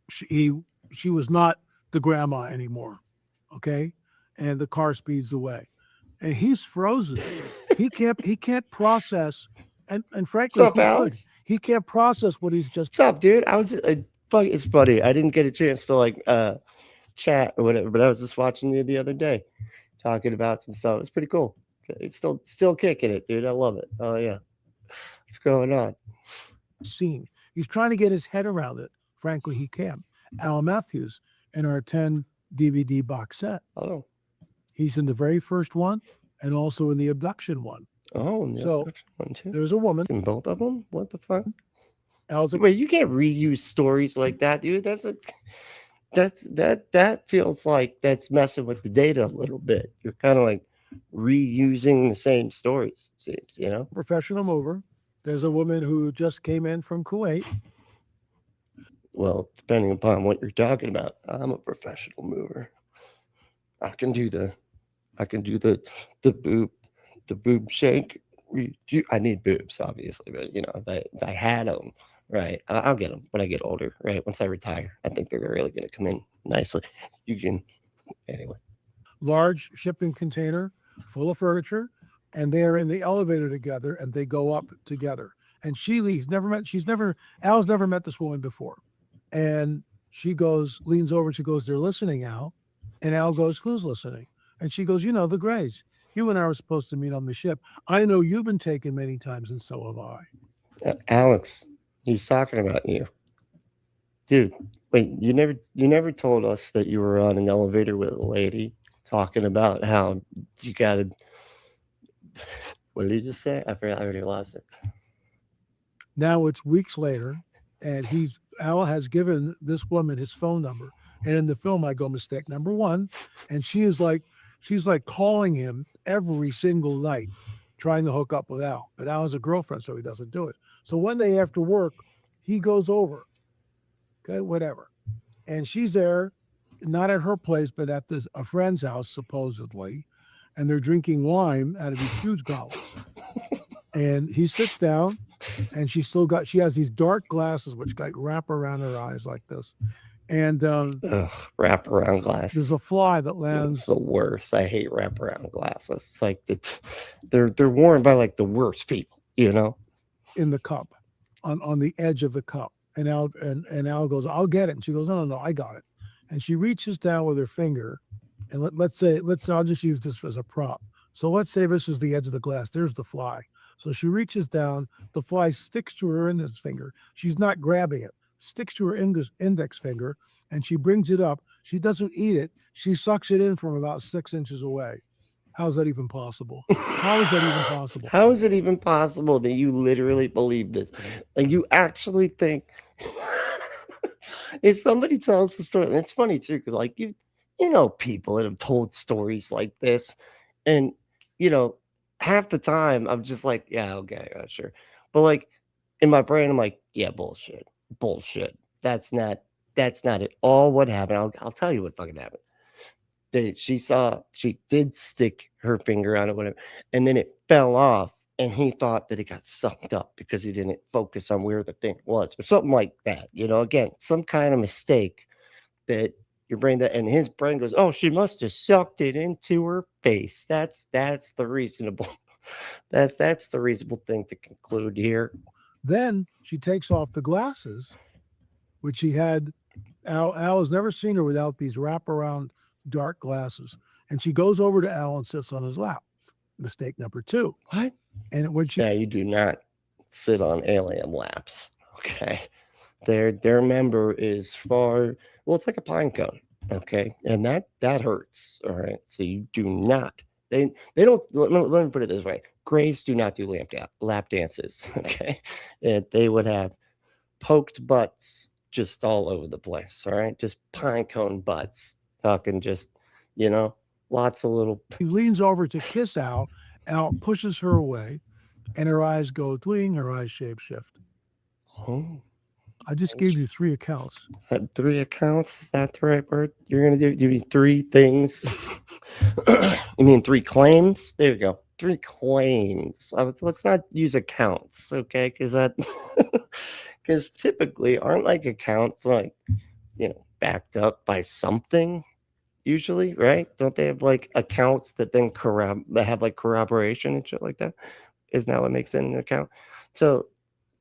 she was not the grandma anymore. Okay. And the car speeds away. And he's frozen. He can't process and frankly, What's up, Alex? he can't process what he's just. What's up, dude? I was it's funny. I didn't get a chance to like chat or whatever, but I was just watching you the other day talking about some stuff. It's pretty cool. It's still kicking it, dude. I love it. Oh yeah. What's going on? Scene. He's trying to get his head around it. Frankly, he can't. Al Matthews in our 10 DVD box set. Oh. He's in the very first one and also in the abduction one. Oh, in the abduction one too. There's a woman. In both of them? What the fuck? Al's Wait, you can't reuse stories like that, dude. That feels like that's messing with the data a little bit. You're kind of like reusing the same stories, seems, you know? Professional mover. There's a woman who just came in from Kuwait. Well, depending upon what you're talking about, I'm a professional mover. I can do the boob shake. I need boobs, obviously, but you know, if I had them, right, I'll get them when I get older, right? Once I retire, I think they're really going to come in nicely. You can, anyway. Large shipping container full of furniture, and they're in the elevator together, and they go up together. And Al's never met this woman before. And she leans over, she goes, "They're listening, Al." And Al goes, "Who's listening?" And she goes, "You know, the Greys. You and I were supposed to meet on the ship. I know you've been taken many times, and so have I." Alex, he's talking about you. Dude, wait, you never told us that you were on an elevator with a lady talking about how you gotta, what did he just say? I forgot, I already lost it. Now it's weeks later, and Al has given this woman his phone number. And in the film, I go, "Mistake number one." And she's like calling him every single night, trying to hook up with Al. But Al has a girlfriend, so he doesn't do it. So one day after work, he goes over. Okay, whatever. And she's there, not at her place, but at a friend's house, supposedly. And they're drinking wine out of these huge goblets. And he sits down, and she has these dark glasses, which like wrap around her eyes like this. And wraparound glasses. There's a fly that lands. It's the worst. I hate wraparound glasses. It's like they're worn by like the worst people, you know. In the cup, on the edge of the cup, and Al goes, "I'll get it." And she goes, "No, I got it." And she reaches down with her finger, and I'll just use this as a prop. So let's say this is the edge of the glass. There's the fly. So she reaches down. The fly sticks to her index finger. She's not grabbing it. Sticks to her index finger, and she brings it up. She doesn't eat it. She sucks it in from about 6 inches away. How is that even possible? How is that even possible? How is it even possible that you literally believe this? Like you actually think if somebody tells the story, and it's funny too, because like you know people that have told stories like this, and you know, half the time I'm just like, yeah, okay, sure. But like in my brain, I'm like, yeah, bullshit. That's not at all what happened. I'll tell you what fucking happened. She did stick her finger on it, whatever, and then it fell off, and he thought that it got sucked up because he didn't focus on where the thing was, or something like that. You know, again, some kind of mistake that your brain and his brain goes, "Oh, she must have sucked it into her face." That's the reasonable thing to conclude here. Then she takes off the glasses, which she had. Al has never seen her without these wraparound dark glasses. And she goes over to Al and sits on his lap. Mistake number two. What? And when she... Yeah, you do not sit on alien laps. Okay. Their member is far... Well, it's like a pine cone. Okay. And that hurts. All right. So you do not... They don't... Let me put it this way. Greys do not do lap dances. Okay. And they would have poked butts just all over the place. All right. Just pine cone butts. Talking just, you know, lots of little... He leans over to kiss Al. Al pushes her away, and her eyes go twing, her eyes shape shift. Oh. I just gave you 3 accounts. 3 accounts? Is that the right word? You're going to do 3 things? You mean 3 claims? There you go. 3 claims. Let's not use accounts, okay? Because typically aren't like accounts like, backed up by something usually, right? Don't they have like accounts that then that have like corroboration and shit like that? Isn't that what makes it an account? So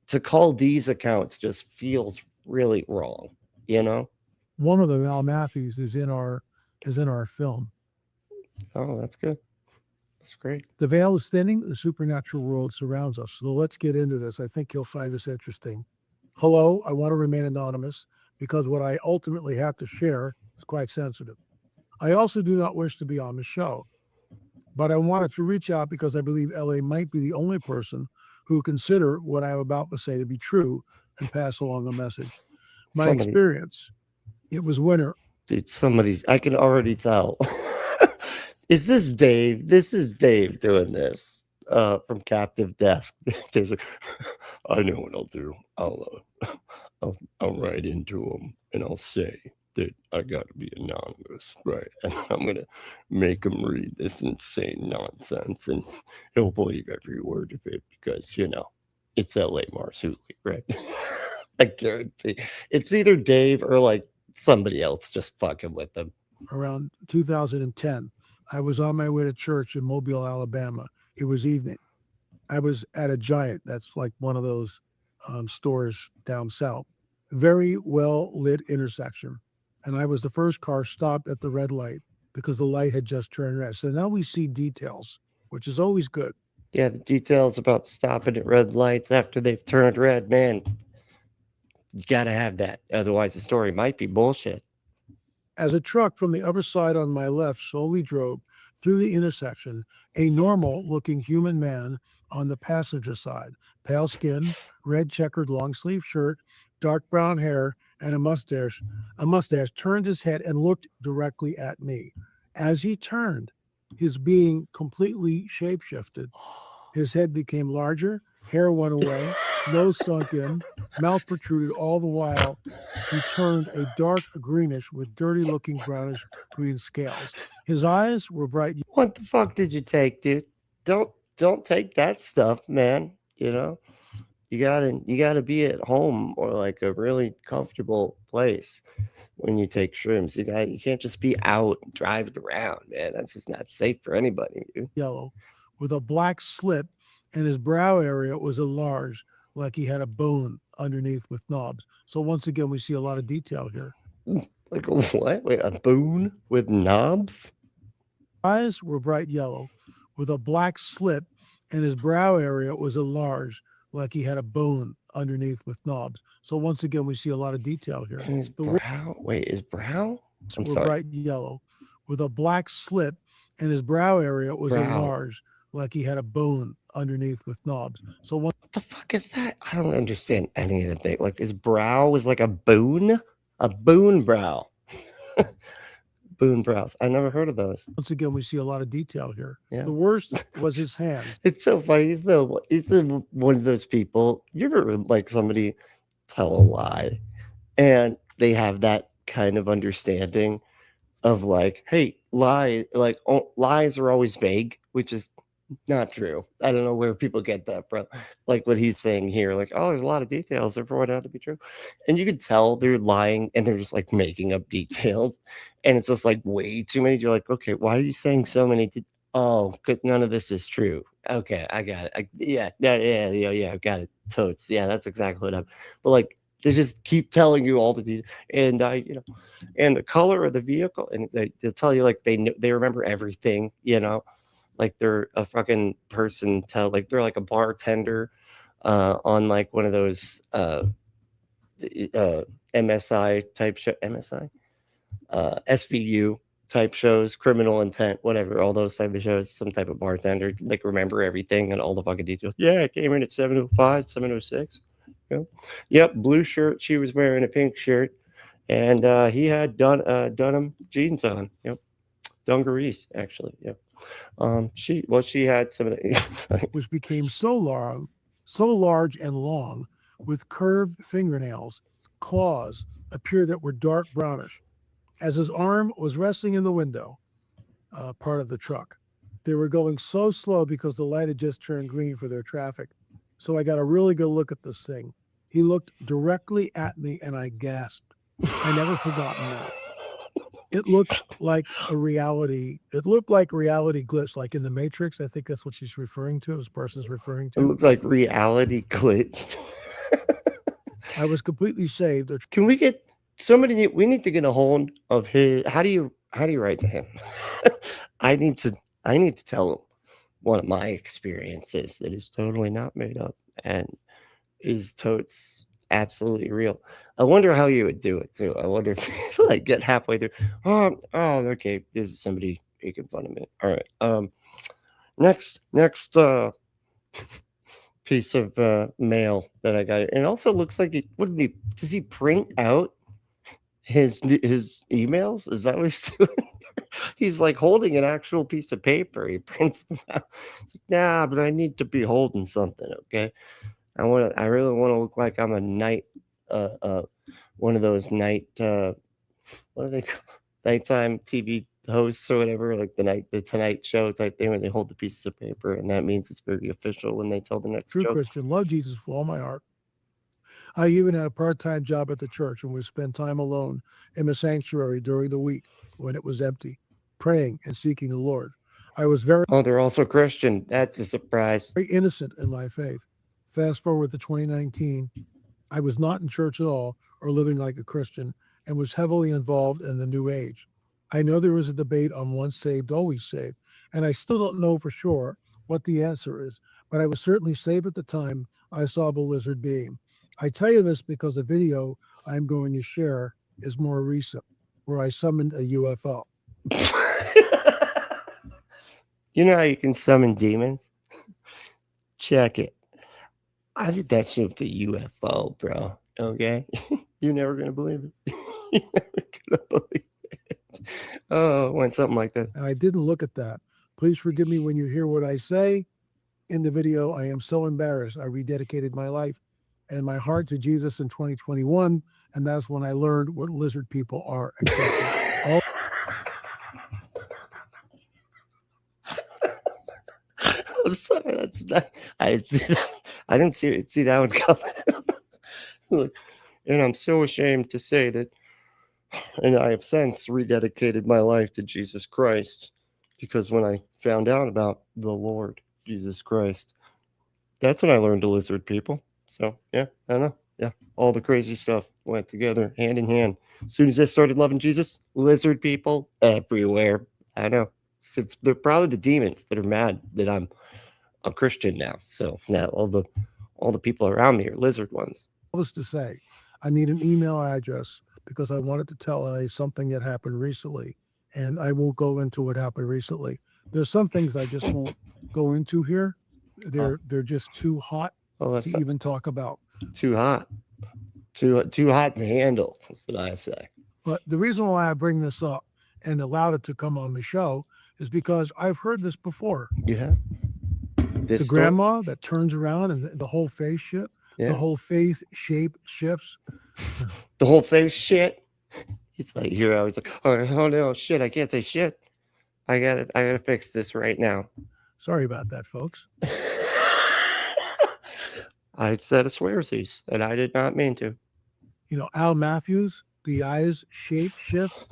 to call these accounts just feels really wrong, One of the Val Matthews is in our film. Oh, that's good. That's great. The veil is thinning. The supernatural world surrounds us. So let's get into this. I think you'll find this interesting. Hello, I want to remain anonymous because what I ultimately have to share is quite sensitive. I also do not wish to be on the show, but I wanted to reach out because I believe LA might be the only person who consider what I'm about to say to be true and pass along a message. My experience, it was winter. Dude, I can already tell. Is this Dave? This is Dave doing this from Captive Desk. Dave's like, I know what I'll do. I'll write into him and I'll say that I got to be anonymous, right? And I'm going to make him read this insane nonsense and he'll believe every word of it because, it's L.A. Marzulli, right? I guarantee it's either Dave or like somebody else just fucking with them. Around 2010, I was on my way to church in Mobile, Alabama. It was evening. I was at a Giant. That's like one of those stores down south. Very well lit intersection. And I was the first car stopped at the red light because the light had just turned red. So now we see details, which is always good. Yeah, the details about stopping at red lights after they've turned red, man. You got to have that. Otherwise, the story might be bullshit. As a truck from the other side on my left slowly drove through the intersection, a normal-looking human man on the passenger side, pale skin, red checkered long-sleeve shirt, dark brown hair, and a mustache turned his head and looked directly at me. As he turned, his being completely shapeshifted. His head became larger, hair went away, nose sunk in, mouth protruded all the while. He turned a dark greenish with dirty-looking brownish green scales. His eyes were bright. What the fuck did you take, dude? Don't take that stuff, man. You gotta be at home or like a really comfortable place when you take shrooms. You can't just be out and driving around, man. That's just not safe for anybody, dude. Yellow, with a black slit, and his brow area was enlarged, like he had a bone underneath with knobs. So once again, we see a lot of detail here. Like what? Wait, a bone with knobs? Eyes were bright yellow, with a black slit, and his brow area was enlarged, like he had a bone underneath with knobs. So once again, we see a lot of detail here. And his brow? Wait, his brow? I'm were sorry. bright yellow, with a black slit, and his brow area was enlarged, like he had a bone underneath with knobs. So what the fuck is that? I don't understand any of it. Like his brow was like a boon brow. Boon brows. I never heard of those. Once again, we see a lot of detail here. Yeah. The worst was his hands. It's so funny. He's the one of those people. You ever like somebody tell a lie, and they have that kind of understanding of like, hey, lies are always vague, which is not true. I don't know where people get that from. Like what he's saying here, like, oh, there's a lot of details. Everyone had to be true. And you can tell they're lying and they're just like making up details. And it's just like way too many. You're like, okay, why are you saying so many? Oh, because none of this is true. Okay, I got it. Yeah, I got it. Totes. Yeah, that's exactly what I'm. But like, they just keep telling you all the details, and and the color of the vehicle, and they'll tell you like they remember everything. Like they're a fucking person. Like they're like a bartender on like one of those MSI type show, SVU type shows, Criminal Intent, whatever, all those type of shows. Some type of bartender, like remember everything and all the fucking details. Yeah, I came in at 7:05, 7:06. Yep, blue shirt. She was wearing a pink shirt, and he had denim jeans on. Yep, dungarees actually. Yep. She had some of the which became so large and long with curved fingernails claws appeared that were dark brownish. As his arm was resting in the window, part of the truck, they were going so slow because the light had just turned green for their traffic. So I got a really good look at this thing. He looked directly at me and I gasped. I never forgotten that. It looked like reality glitch, like in the Matrix. I think that's what she's referring to, this person's referring to. It looked like reality glitched. I was completely saved. Can we get somebody? We need to get a hold of his. How do you write to him? I need to tell him one of my experiences that is totally not made up and is totes absolutely real. I wonder how you would do it too. I wonder if you like get halfway through. Oh, okay. This is somebody making fun of me. All right. Next piece of mail that I got. It also looks like does he print out his emails? Is that what he's doing? He's like holding an actual piece of paper. He prints them out. It's like, nah, but I need to be holding something, okay? I really want to look like I'm a night one of those night what are they called? Nighttime TV hosts or whatever, like the Tonight Show type thing where they hold the pieces of paper, and that means it's very official when they tell the next True joke. Christian, love Jesus with all my heart. I even had a part-time job at the church and would spend time alone in the sanctuary during the week when it was empty, praying and seeking the Lord. I was very they're also Christian. That's a surprise. Very innocent in my faith. Fast forward to 2019, I was not in church at all or living like a Christian and was heavily involved in the New Age. I know there is a debate on once saved, always saved, and I still don't know for sure what the answer is, but I was certainly saved at the time I saw the lizard being. I tell you this because the video I'm going to share is more recent, where I summoned a UFO. You know how you can summon demons? Check it. I did that shit with the UFO, bro. Okay? You're never going to believe it. You're never going to believe it. Oh, when something like that. And I didn't look at that. Please forgive me when you hear what I say. In the video, I am so embarrassed. I rededicated my life and my heart to Jesus in 2021, and that's when I learned what lizard people are. I'm sorry, that's not. I didn't see that one coming. Look, and I'm so ashamed to say that, and I have since rededicated my life to Jesus Christ, because when I found out about the Lord Jesus Christ, that's when I learned to lizard people. So yeah, I know. Yeah, all the crazy stuff went together hand in hand. As soon as I started loving Jesus, lizard people everywhere. I know. They're probably the demons that are mad that I'm a Christian now. So now all the people around me are lizard ones. Needless to say, I need an email address because I wanted to tell something that happened recently, and I won't go into what happened recently. There's some things I just won't go into here. They're just too hot to even talk about. Too hot. Too hot to handle. That's what I say. But the reason why I bring this up and allowed it to come on the show is because I've heard this before. Yeah. The grandma that turns around and the whole face shit. Yeah. The whole face shape shifts. The whole face shit. He's like, here I was like, oh no, shit, I can't say shit. I gotta fix this right now. Sorry about that, folks. I said a swearsies, and I did not mean to. You know, Al Matthews, the eyes shape shift,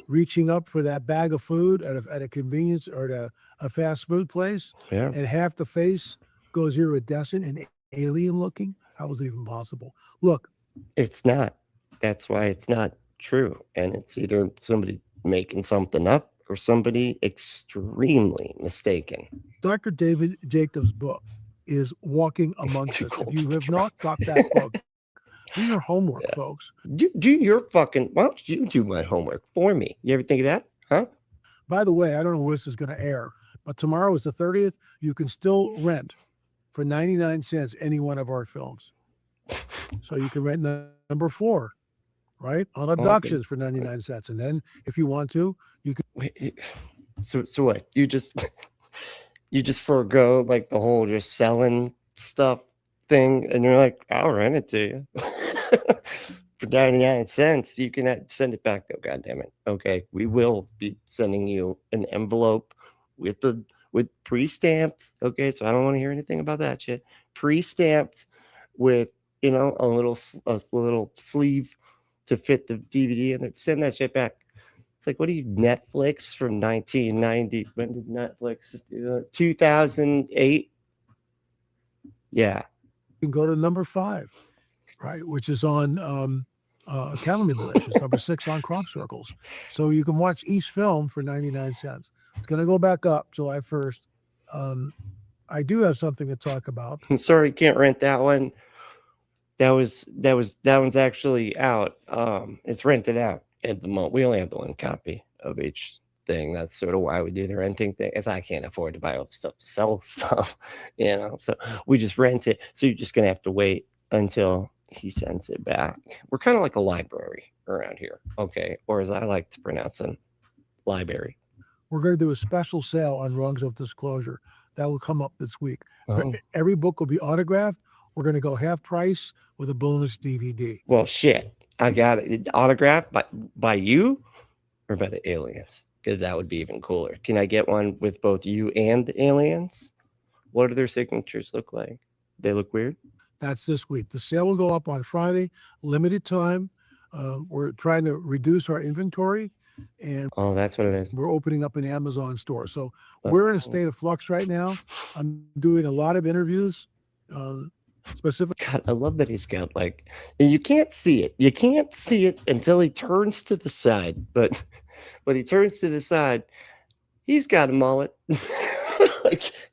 reaching up for that bag of food at a convenience or at a fast food place. Yeah. And half the face goes iridescent and alien looking. How is it even possible? Look. It's not. That's why it's not true. And it's either somebody making something up or somebody extremely mistaken. Dr. David Jacobs' book is Walking Amongst Us. If you have not got that book, do your homework, folks. Do your fucking, why don't you do my homework for me? You ever think of that? Huh? By the way, I don't know when this is going to air, but tomorrow is the 30th. You can still rent for 99 cents any one of our films. So you can rent number 4, right? On Abductions for 99 cents. And then if you want to, you can. Wait, so what? You just forego like the whole just selling stuff thing, and you're like, I'll rent it to you. for 99 cents. You can send it back though. God damn it. Okay, we will be sending you an envelope with pre-stamped. Okay, so I don't want to hear anything about that shit. Pre-stamped with a little sleeve to fit the DVD, and send that shit back. It's like, what are you, Netflix from 1990? When did Netflix? 2008. Yeah. You can go to number 5, right, which is on Academy List. It's number 6 on Crop Circles. So you can watch each film for 99 cents. It's going to go back up July 1st. I do have something to talk about. I'm sorry, you can't rent that one. That one's actually out. It's rented out at the moment. We only have the one copy of each thing. That's sort of why we do the renting thing, as I can't afford to buy all the stuff to sell stuff, so we just rent it. So you're just gonna have to wait until he sends it back. We're kind of like a library around here, okay, or as I like to pronounce them, library. We're going to do a special sale on Rungs of Disclosure that will come up this week. Oh. Every book will be autographed. We're going to go half price with a bonus DVD. Well, shit, I got it autographed by you or by the aliens, because that would be even cooler. Can I get one with both you and the aliens? What do their signatures look like? They look weird. That's this week. The sale will go up on Friday, limited time. We're trying to reduce our inventory, and that's what it is. We're opening up an Amazon store. So we're in a state of flux right now. I'm doing a lot of interviews. Specific. God, I love that he's got you can't see it. You can't see it until he turns to the side. But when he turns to the side, he's got a mullet,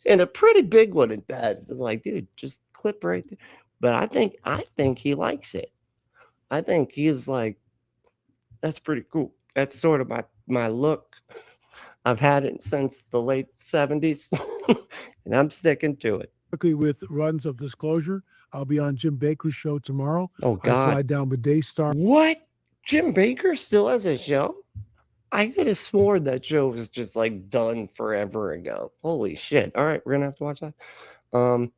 and a pretty big one at that. It's like, dude, just clip right there. But I think he likes it. I think he's like, that's pretty cool. That's sort of my look. I've had it since the late 70s, and I'm sticking to it. With Runs of Disclosure, I'll be on Jim Baker's show tomorrow. Oh, God. I fly down with Daystar. What? Jim Baker still has a show? I could have sworn that show was just done forever ago. Holy shit. All right, we're going to have to watch that. Gonna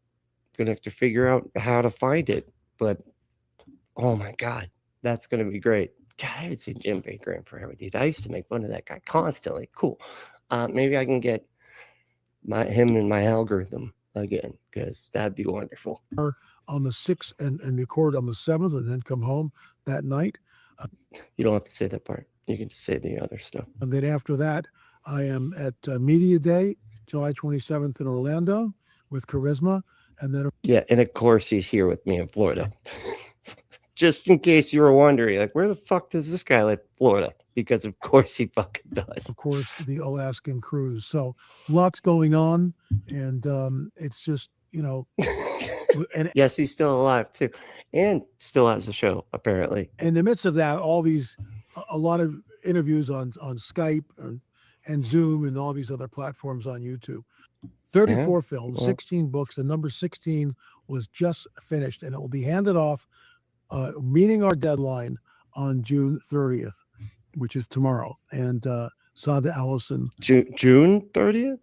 have to figure out how to find it. But, oh, my God, that's going to be great. God, I haven't seen Jim Baker in forever, dude. I used to make fun of that guy constantly. Cool. Maybe I can get him in my algorithm again, because that'd be wonderful. On the 6th and record on the 7th, and then come home that night. You don't have to say that part. You can just say the other stuff. And then after that, I am at Media Day, July 27th in Orlando with Charisma. And then and of course he's here with me in Florida. Just in case you were wondering, where the fuck does this guy live? Florida. Because of course he fucking does. Of course, the Alaskan cruise. So lots going on, and it's just, and yes, he's still alive too, and still has a show apparently. In the midst of that, a lot of interviews on Skype and Zoom and all these other platforms on YouTube. 34 films, 16 books, and number 16 was just finished, and it will be handed off, meeting our deadline on June 30th. Which is tomorrow, and Sada Allison. June 30th?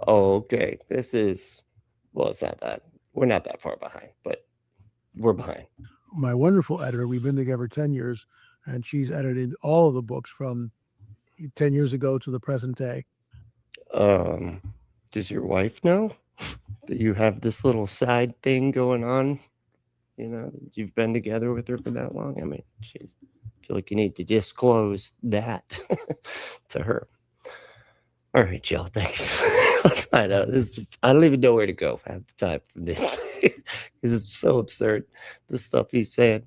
Oh, okay. This is, it's not that. We're not that far behind, but we're behind. My wonderful editor, we've been together 10 years, and she's edited all of the books from 10 years ago to the present day. Does your wife know that you have this little side thing going on? You've been together with her for that long? I mean, I feel like you need to disclose that to her. All right, Jill, thanks. I know I don't even know where to go half the time from this because it's so absurd, the stuff he's saying.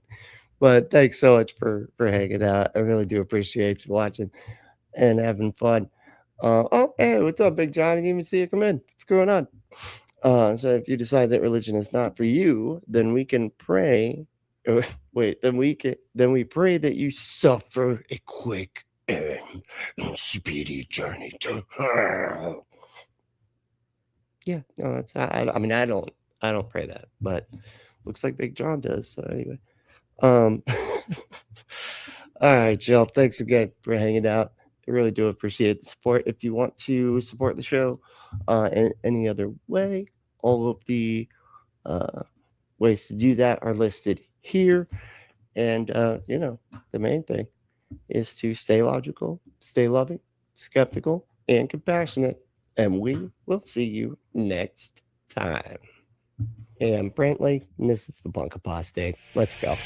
But thanks so much for hanging out. I really do appreciate you watching and having fun. Hey, what's up, Big John? I didn't even see you come in. What's going on? So if you decide that religion is not for you, then we can pray. Then we pray that you suffer a quick and speedy journey to hell. Yeah, no, that's I mean I don't pray that, but looks like Big John does. So anyway, all right, Jill. Thanks again for hanging out. I really do appreciate the support. If you want to support the show in any other way, all of the ways to do that are listed here. And, you know, the main thing is to stay logical, stay loving, skeptical, and compassionate. And we will see you next time. And Brently, and this is the Punk Apostate. Let's go.